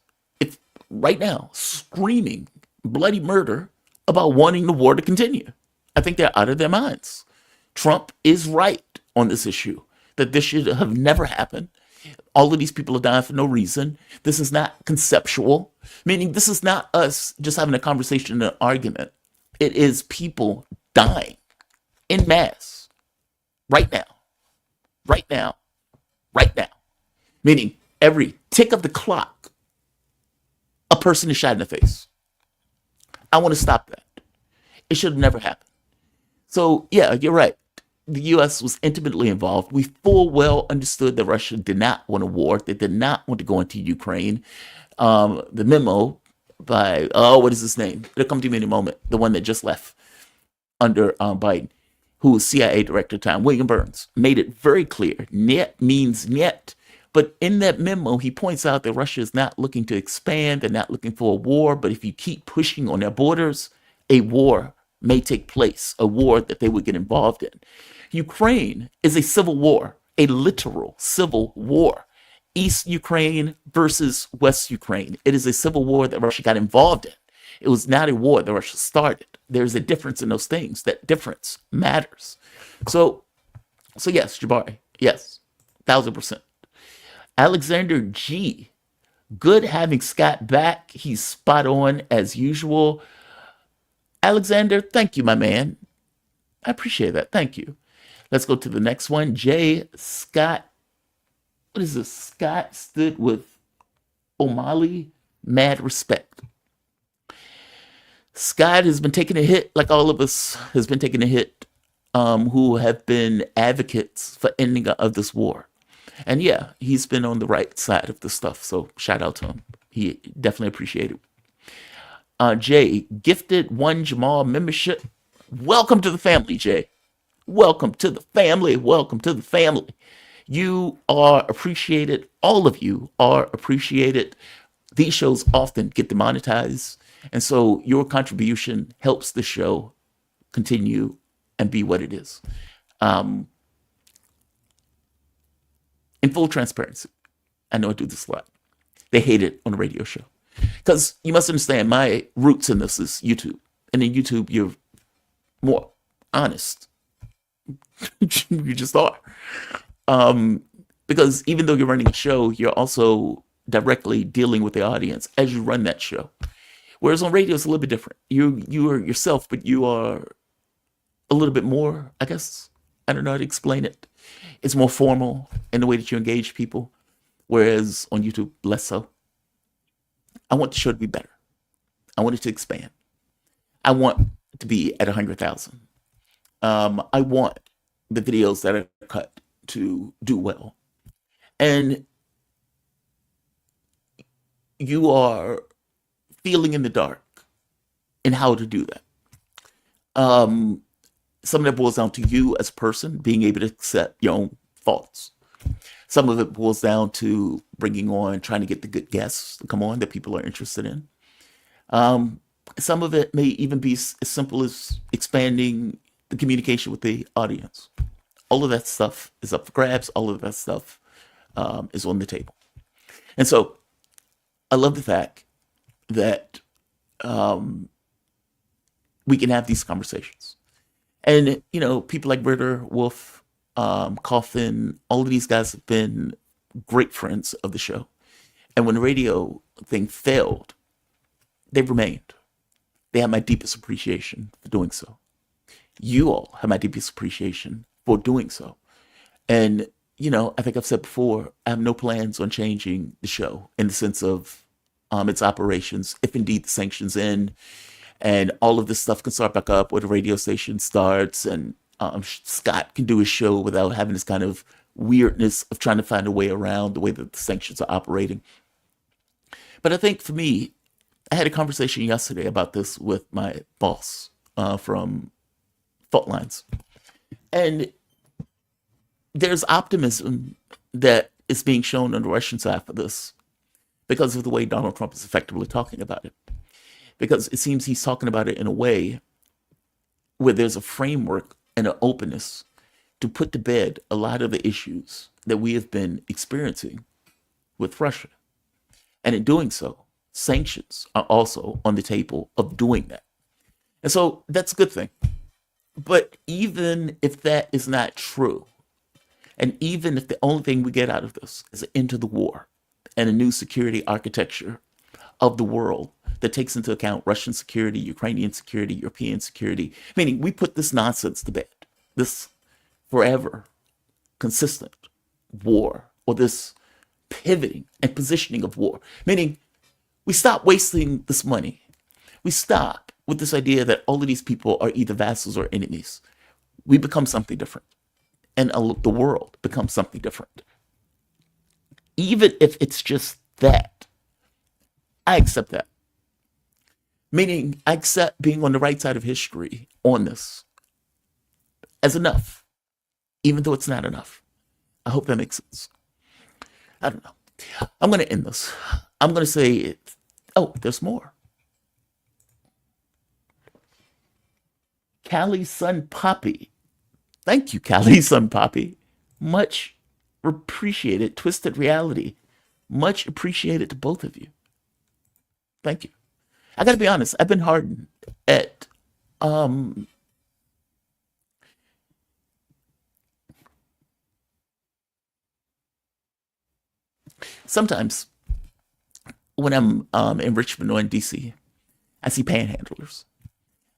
right now screaming bloody murder about wanting the war to continue. I think they're out of their minds. Trump is right on this issue, that this should have never happened. All of these people are dying for no reason. This is not conceptual, meaning this is not us just having a conversation and an argument. It is people dying en masse right now, right now, right now. Meaning every tick of the clock, a person is shot in the face. I want to stop that. It should have never happened. So yeah, you're right. The U.S. was intimately involved. We full well understood that Russia did not want a war. They did not want to go into Ukraine. The memo by, what is his name? It'll come to me in a moment. The one that just left under Biden, who was CIA director at the time, William Burns, made it very clear. Net means net. But in that memo, he points out that Russia is not looking to expand. They're not looking for a war. But if you keep pushing on their borders, a war may take place, a war that they would get involved in. Ukraine is a civil war, a literal civil war. East Ukraine versus West Ukraine. It is a civil war that Russia got involved in. It was not a war that Russia started. There's a difference in those things. That difference matters. So yes, Jabari, yes, 1,000%. Alexander G. Good having Scott back. He's spot on as usual. Alexander, thank you, my man. I appreciate that. Thank you. Let's go to the next one. J. Scott. What is this? Scott stood with O'Malley. Mad respect. Scott has been taking a hit, like all of us has been taking a hit, who have been advocates for ending of this war. And yeah, he's been on the right side of the stuff. So shout out to him. He definitely appreciated it. Jay, gifted one Jamal membership. Welcome to the family, Jay. Welcome to the family. Welcome to the family. You are appreciated. All of you are appreciated. These shows often get demonetized. And so your contribution helps the show continue and be what it is. In full transparency, I know I do this a lot. They hate it on the radio show. Because you must understand, my roots in this is YouTube. And in YouTube, you're more honest. You just are. Because even though you're running a show, you're also directly dealing with the audience as you run that show. Whereas on radio, it's a little bit different. You are yourself, but you are a little bit more, I guess. I don't know how to explain it. It's more formal in the way that you engage people. Whereas on YouTube, less so. I want the show to be better. I want it to expand. I want it to be at 100,000. I want the videos that are cut to do well. And you are feeling in the dark in how to do that. Some of that boils down to you as a person being able to accept your own faults. Some of it boils down to bringing on, trying to get the good guests to come on that people are interested in. Some of it may even be as simple as expanding the communication with the audience. All of that stuff is up for grabs. All of that stuff is on the table. And so I love the fact that we can have these conversations. And, you know, people like Ritter, Wolff, Coffin, all of these guys have been great friends of the show. And when the radio thing failed, they've remained. They have my deepest appreciation for doing so. You all have my deepest appreciation for doing so. And, you know, I think I've said before, I have no plans on changing the show in the sense of its operations, if indeed the sanctions end and all of this stuff can start back up where the radio station starts and Scott can do his show without having this kind of weirdness of trying to find a way around the way that the sanctions are operating. But I think for me, I had a conversation yesterday about this with my boss from Fault Lines. And there's optimism that is being shown on the Russian side for this because of the way Donald Trump is effectively talking about it. Because it seems he's talking about it in a way where there's a framework and an openness to put to bed a lot of the issues that we have been experiencing with Russia. And in doing so, sanctions are also on the table of doing that. And so that's a good thing. But even if that is not true, and even if the only thing we get out of this is an end to the war and a new security architecture of the world that takes into account Russian security, Ukrainian security, European security, meaning we put this nonsense to bed, this forever consistent war, or this pivoting and positioning of war, meaning we stop wasting this money. We stop with this idea that all of these people are either vassals or enemies. We become something different, and the world becomes something different. Even if it's just that, I accept that. Meaning, I accept being on the right side of history on this as enough, even though it's not enough. I hope that makes sense. I don't know. I'm going to end this. I'm going to say, oh, there's more. Callie's son, Poppy. Thank you, Callie's son, Poppy. Much appreciated. Twisted Reality. Much appreciated to both of you. Thank you. I got to be honest. I've been hardened at sometimes when I'm in Richmond or in DC, I see panhandlers.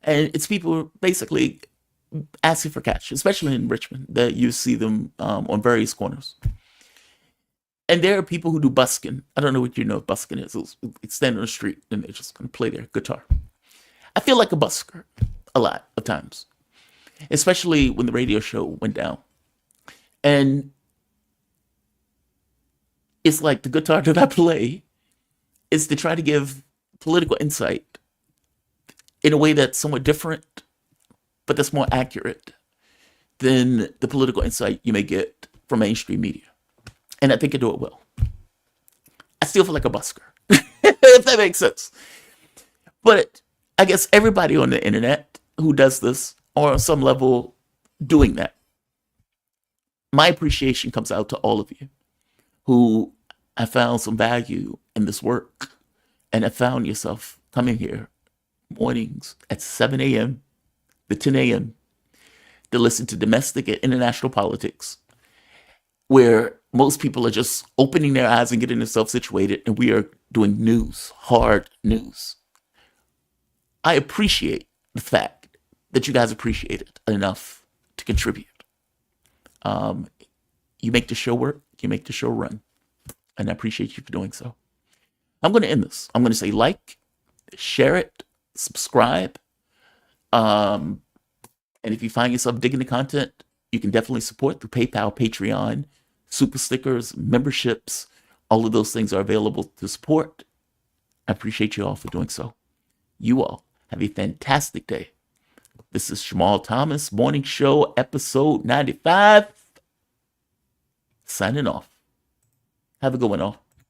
And it's people basically asking for cash, especially in Richmond, that you see them on various corners. And there are people who do busking. I don't know what you know what busking is. It's standing on the street and they're just going to play their guitar. I feel like a busker a lot of times, especially when the radio show went down. And it's like the guitar that I play is to try to give political insight in a way that's somewhat different, but that's more accurate than the political insight you may get from mainstream media. And I think I do it well. I still feel like a busker, if that makes sense. But I guess everybody on the internet who does this, or on some level doing that, my appreciation comes out to all of you who have found some value in this work and have found yourself coming here mornings at 7 a.m. to 10 a.m. to listen to domestic and international politics, where most people are just opening their eyes and getting themselves situated, and we are doing news, hard news. I appreciate the fact that you guys appreciate it enough to contribute. You make the show work, you make the show run, and I appreciate you for doing so. I'm going to end this. I'm going to say like, share it, subscribe. And if you find yourself digging the content, you can definitely support through PayPal, Patreon, super stickers, memberships. All of those things are available to support. I appreciate you all for doing so. You all have a fantastic day. This is Jamal Thomas, Morning Show, episode 95. Signing off. Have a good one, all.